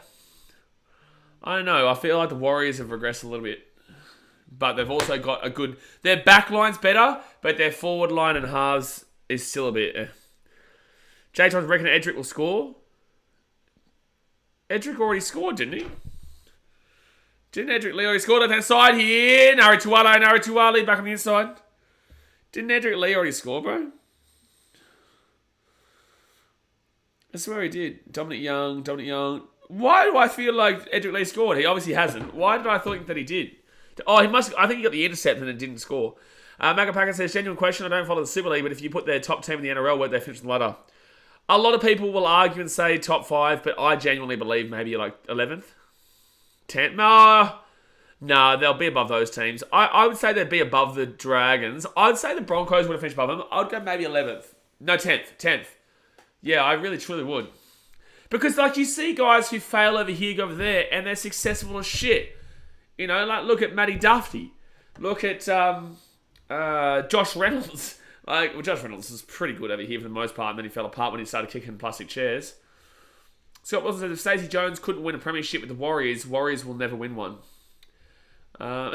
Speaker 1: I don't know. I feel like the Warriors have regressed a little bit. But they've also got a good... Their back line's better, but their forward line and halves is still a bit... Jay Thomas reckon Edric will score. Edric already scored, didn't he? Didn't Edric Lee already score left hand side here? Nari Tuwale back on the inside. Didn't Edric Lee already score, bro? I swear he did. Dominic Young. Why do I feel like Edric Lee scored? He obviously hasn't. Why did I think that he did? Oh, he must. I think he got the intercept and it didn't score. Magapaka says, genuine question. I don't follow the Super League, but if you put their top team in the NRL, where'd they finish the ladder? A lot of people will argue and say top 5, but I genuinely believe maybe like 11th. 10th? No, they'll be above those teams. I would say they'd be above the Dragons. I'd say the Broncos would have finished above them. I'd go maybe 11th. No, 10th. Yeah, I really truly would. Because you see guys who fail over here, go over there, and they're successful as shit. Look at Matty Duffy. Look at Josh Reynolds. Josh Reynolds is pretty good over here for the most part, and then he fell apart when he started kicking plastic chairs. Scott Wilson says, if Stacey Jones couldn't win a premiership with the Warriors will never win one. I'm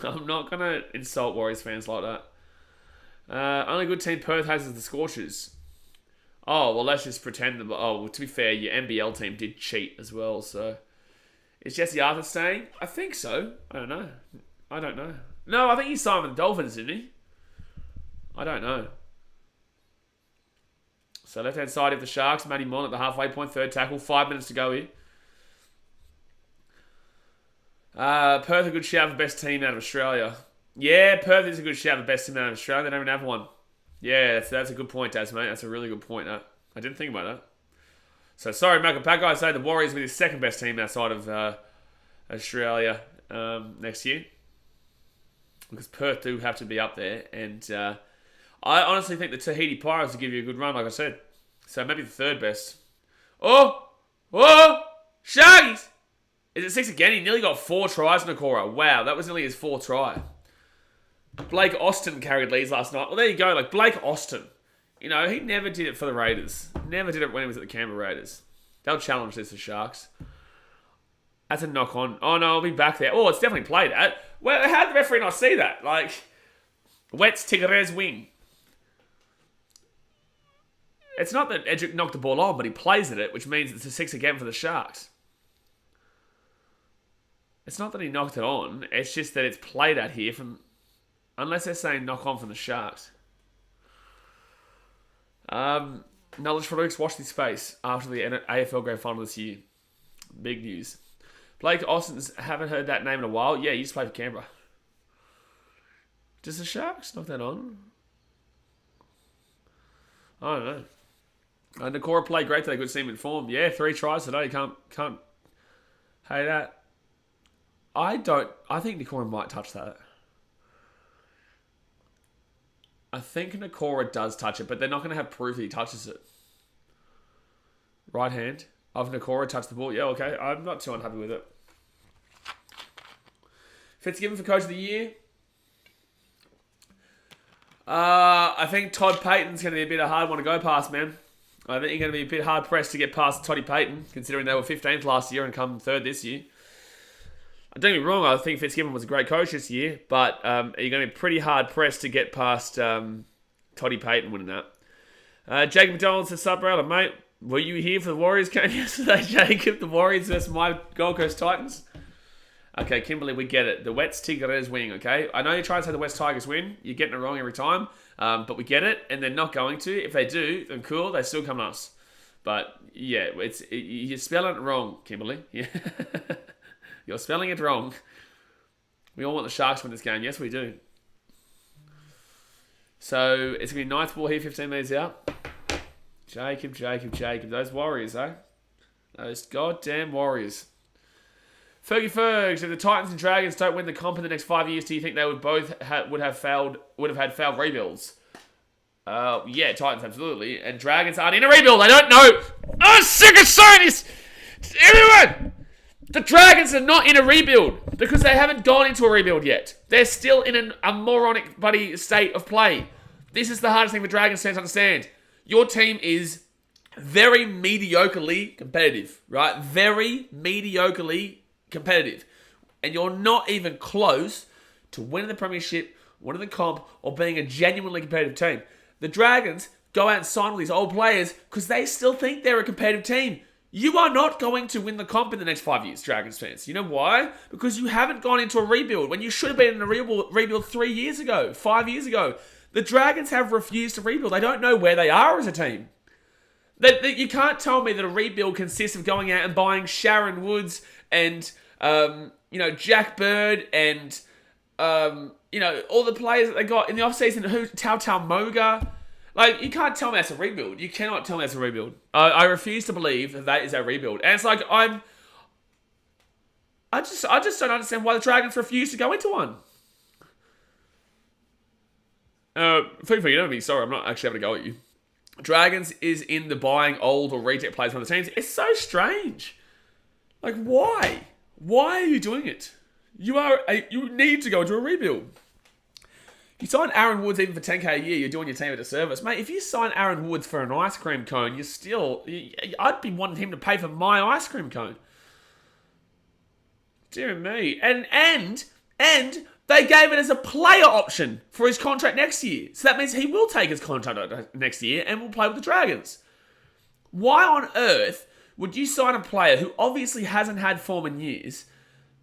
Speaker 1: not going to insult Warriors fans like that. Only good team Perth has is the Scorchers. Oh, well, let's just pretend that... Oh, well, to be fair, your NBL team did cheat as well, so... Is Jesse Arthur staying? I think so. I don't know. No, I think he signed with the Dolphins, didn't he? I don't know. So left-hand side of the Sharks, Matty Mon at the halfway point, 3rd tackle, 5 minutes to go here. Perth a good shout for best team out of Australia. Yeah, Perth is a good shout for best team out of Australia. They don't even have one. Yeah, that's a good point, Daz, mate. That's a really good point. I didn't think about that. So, sorry, Macapaka. I say the Warriors will be the 2nd best team outside of Australia next year. Because Perth do have to be up there. And I honestly think the Tahiti Pirates will give you a good run, like I said. So, maybe the 3rd best. Oh! Sharkies! Is it 6 again? He nearly got 4 tries, Nakora. Wow, that was nearly his 4th try. Blake Austin carried leads last night. Well, there you go. Blake Austin. He never did it for the Raiders. Never did it when he was at the Canberra Raiders. They'll challenge this, the Sharks. That's a knock on. Oh, no, I'll be back there. Oh, it's definitely played at. Well, how did the referee not see that? Wets Tigres wing. It's not that Edric knocked the ball on, but he plays at it, which means it's a 6 again for the Sharks. It's not that he knocked it on. It's just that it's played at here from... Unless they're saying knock on from the Sharks. Knowledge for Luke's watch this space after the AFL Grand Final this year. Big news. Blake Austin's haven't heard that name in a while. Yeah, he used to play for Canberra. Does the Sharks knock that on? I don't know. Nakora played great today. Good to see him in form. Yeah, 3 tries today. Can't hate that. I think Nakora might touch that. I think Nakora does touch it, but they're not going to have proof that he touches it. Right hand of Nakora touched the ball. Yeah, okay. I'm not too unhappy with it. Fitzgibbon for Coach of the Year. I think Todd Payton's going to be a bit of a hard one to go past, man. I think you're going to be a bit hard pressed to get past Toddy Payton, considering they were 15th last year and come third this year. Don't get me wrong, I think Fitzgibbon was a great coach this year, but you're going to be pretty hard pressed to get past Toddy Payton winning that. Jacob McDonald says, "Sup, brother, mate? Were you here for the Warriors game yesterday, Jacob? The Warriors versus my Gold Coast Titans?" Okay, Kimberly, we get it. The Wets Tigres win, okay? I know you're trying to say the West Tigers win. You're getting it wrong every time. But we get it, and they're not going to. If they do, then cool, they still come to us. But, yeah, you're spelling it wrong, Kimberly. Yeah. You're spelling it wrong. We all want the Sharks to win this game. Yes, we do. So, it's going to be Knights ball here, 15 metres out. Jacob. Those Warriors, eh? Those goddamn Warriors. Fergie Fergs, if the Titans and Dragons don't win the comp in the next 5 years, do you think they would both would have had failed rebuilds? Yeah, Titans absolutely, and Dragons aren't in a rebuild. I don't know. I'm sick of saying this. Everyone, the Dragons are not in a rebuild because they haven't gone into a rebuild yet. They're still in a moronic bloody state of play. This is the hardest thing for Dragons fans to understand. Your team is very mediocrely competitive, right? Very mediocrely competitive, and you're not even close to winning the premiership, winning the comp, or being a genuinely competitive team. The Dragons go out and sign all these old players because they still think they're a competitive team. You are not going to win the comp in the next 5 years, Dragons fans. You know why? Because you haven't gone into a rebuild when you should have been in a rebuild 3 years ago, 5 years ago. The Dragons have refused to rebuild. They don't know where they are as a team. You can't tell me that a rebuild consists of going out and buying Sharon Woods and Jack Bird and all the players that they got in the offseason, Tau Moga. Like, you can't tell me that's a rebuild. You cannot tell me that's a rebuild. I refuse to believe that is a rebuild. And it's like I just don't understand why the Dragons refuse to go into one. You know me, sorry, I'm not actually having a go at you. Dragons is in the buying old or reject players from the teams. It's so strange. Like, why? Why are you doing it? You need to go into a rebuild. You sign Aaron Woods even for 10k a year, you're doing your team a disservice. Mate, if you sign Aaron Woods for an ice cream cone, I'd be wanting him to pay for my ice cream cone. Dear me. And they gave it as a player option for his contract next year. So that means he will take his contract next year and will play with the Dragons. Why on earth would you sign a player who obviously hasn't had form in years,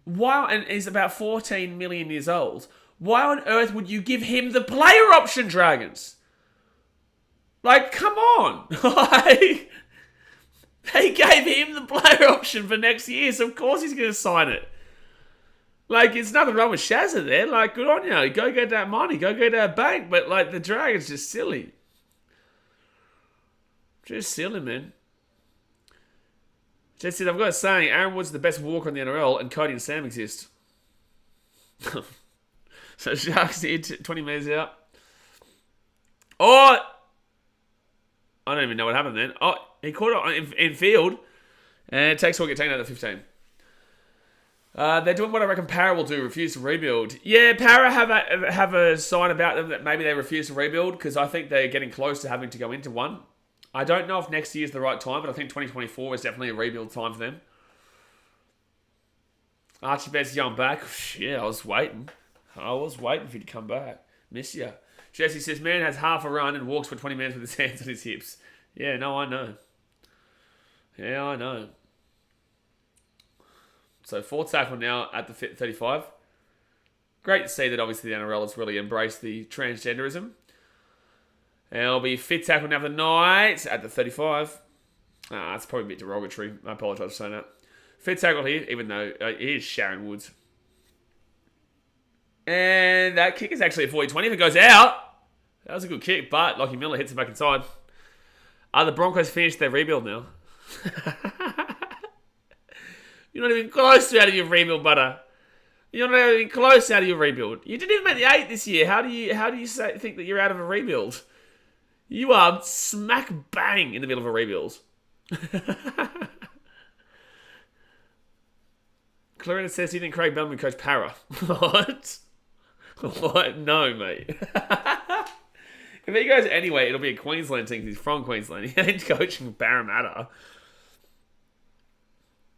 Speaker 1: and is about 14 million years old? Why on earth would you give him the player option, Dragons? Like, come on. They gave him the player option for next year, so of course he's going to sign it. Like, it's nothing wrong with Shazza there. Like, good on you. Go get that money. Go get that bank. But, like, the Dragons just silly. Just silly, man. Just said, I've got a saying, Aaron Woods is the best walker in the NRL, and Cody and Sam exist. So, Sharks here, 20 metres out. Oh! I don't even know what happened then. Oh, he caught it in field. And it takes all get taken out of the 15. They're doing what I reckon Para will do, refuse to rebuild. Yeah, Para have a sign about them that maybe they refuse to rebuild because I think they're getting close to having to go into one. I don't know if next year's the right time, but I think 2024 is definitely a rebuild time for them. Archie Betts young back. Yeah, I was waiting for you to come back. Miss ya. Jesse says, man has half a run and walks for 20 minutes with his hands on his hips. Yeah, no, I know. Yeah, I know. So, fourth tackle now at the 35. Great to see that obviously the NRL has really embraced the transgenderism. And it'll be fifth tackle now for the Knights at the 35. That's probably a bit derogatory. I apologise for saying that. Fifth tackle here, even though it is Sharon Woods. And that kick is actually a 40-20 if it goes out. That was a good kick, but Lockie Miller hits it back inside. The Broncos finished their rebuild now. You're not even close to out of your rebuild, butter. You're not even close out of your rebuild. You didn't even make the 8 this year. How do you think that you're out of a rebuild? You are smack bang in the middle of a rebuild. Clarissa says he didn't Craig Bellman coach Para. What? What? No, mate. If he goes anyway, it'll be a Queensland team because he's from Queensland. He's coaching Parramatta.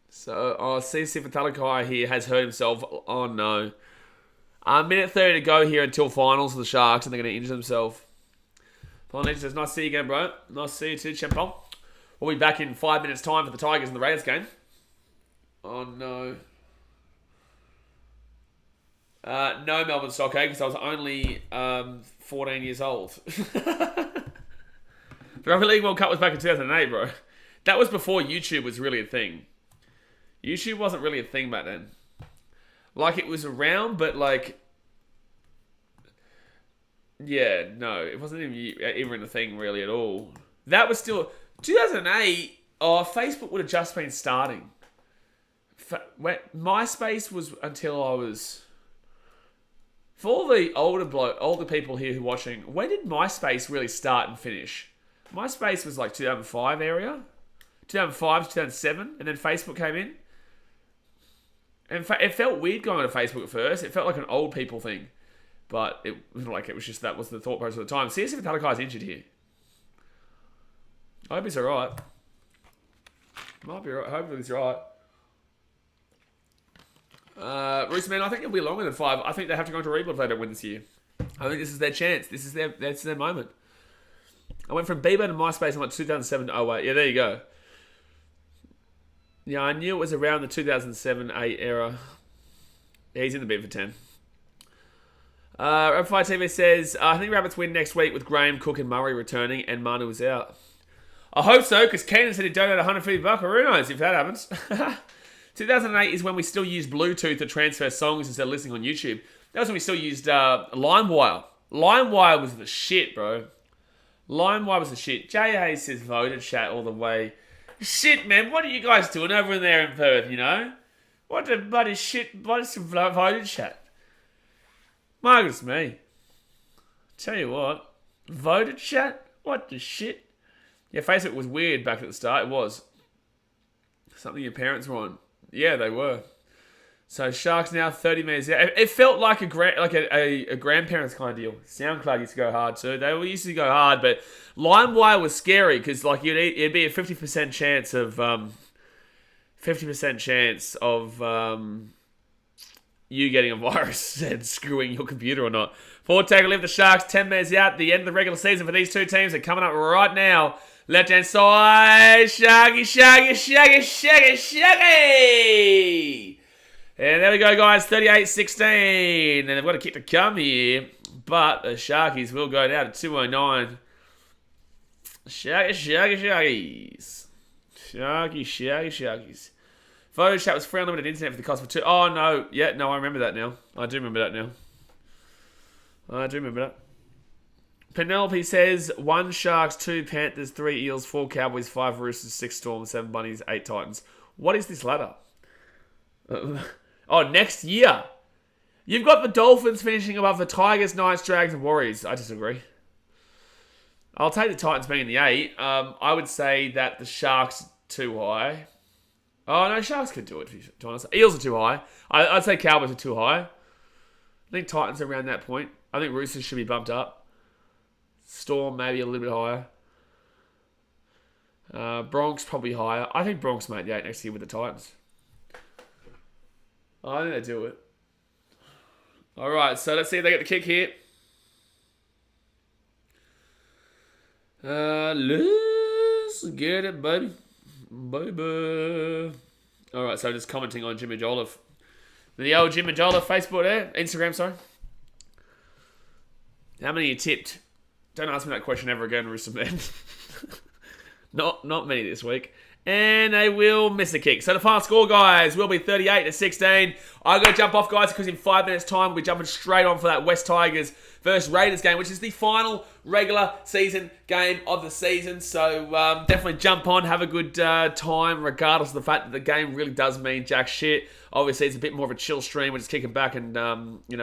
Speaker 1: So, CC Fatalakai here has hurt himself. Oh, no. Minute 30 to go here until finals for the Sharks, and they're going to injure themselves. Polynesian says, nice to see you again, bro. Nice to see you too, Champon. We'll be back in 5 minutes' time for the Tigers and the Raiders game. Oh, no. No Melbourne Soccer, because I was only 14 years old. The Rugby League World Cup was back in 2008, bro. That was before YouTube was really a thing. YouTube wasn't really a thing back then. Like, it was around, but like... Yeah, no, it wasn't even a thing really at all. That was still... 2008, Facebook would have just been starting. MySpace was until I was... For all the older people here who are watching, when did MySpace really start and finish? MySpace was like 2005 area. 2005 to 2007, and then Facebook came in. And it felt weird going on Facebook at first. It felt like an old people thing. But it was just that was the thought process at the time. See if Tatakai's injured here. I hope he's alright. Might be alright. Hopefully he's alright. Rooster Man, I think it'll be longer than 5. I think they have to go into rebuild if they don't win this year. I think this is their chance. This is their moment. I went from Bieber to MySpace in like 2007 to 08. Yeah, there you go. Yeah, I knew it was around the 2007-8 era. Yeah, he's in the bid for 10. Rapid Fire TV says, I think Rabbits win next week with Graham, Cook and Murray returning and Manu is out. I hope so, because Keenan said he'd donate $150. Who knows if that happens. 2008 is when we still used Bluetooth to transfer songs instead of listening on YouTube. That was when we still used LimeWire. LimeWire was the shit, bro. LimeWire was the shit. J.A. says voted chat all the way. Shit, man, what are you guys doing over there in Perth, you know? What the bloody shit, what is voted chat? Margaret's me. Tell you what, voted chat? What the shit? Yeah, Facebook was weird back at the start, it was. Something your parents were on. Yeah, they were. So Sharks now 30 minutes. Yeah, it felt like a grandparents kind of deal. SoundCloud used to go hard too. They all used to go hard, but LimeWire was scary because like it'd be a 50% chance of you getting a virus and screwing your computer or not. Forward tackle live the Sharks 10 minutes out. The end of the regular season for these two teams are coming up right now. Left hand side, Shaggy. And there we go, guys. 38-16. And they've got a kick to come here. But the Sharkies will go down to 209. Shaggies. Shaggies. Photo chat was free unlimited internet for the cost of 2. Oh, no. Yeah, no, I remember that now. I do remember that. Penelope says 1 Sharks, 2 Panthers, 3 Eels, 4 Cowboys, 5 Roosters, 6 Storms, 7 Bunnies, 8 Titans. What is this ladder? Next year. You've got the Dolphins finishing above the Tigers, Knights, Dragons, and Warriors. I disagree. I'll take the Titans being in the 8. I would say that the Sharks are too high. Oh, no, Sharks could do it, to be honest. Eels are too high. I'd say Cowboys are too high. I think Titans are around that point. I think Roosters should be bumped up. Storm maybe a little bit higher. Bronx probably higher. I think Bronx made the 8 next year with the Titans. I think they do it. Alright, so let's see if they get the kick here. Let's get it, buddy. Baby. Alright, so just commenting on Jimmy Jolliffe. The old Jimmy Jolliffe Facebook there. Instagram, sorry. How many you tipped? Don't ask me that question ever again, Rooster Man. Not many this week. And they will miss a kick. So the final score, guys, will be 38-16. I'm going to jump off, guys, because in 5 minutes' time, we'll be jumping straight on for that West Tigers versus Raiders game, which is the final regular season game of the season. So definitely jump on, have a good time, regardless of the fact that the game really does mean jack shit. Obviously, it's a bit more of a chill stream. We're just kicking back and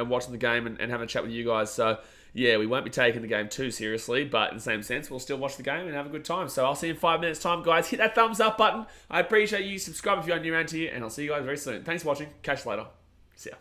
Speaker 1: watching the game and having a chat with you guys. So yeah, we won't be taking the game too seriously, but in the same sense, we'll still watch the game and have a good time. So I'll see you in 5 minutes' time, guys. Hit that thumbs up button. I appreciate you. Subscribe if you're new around here, and I'll see you guys very soon. Thanks for watching. Catch you later. See ya.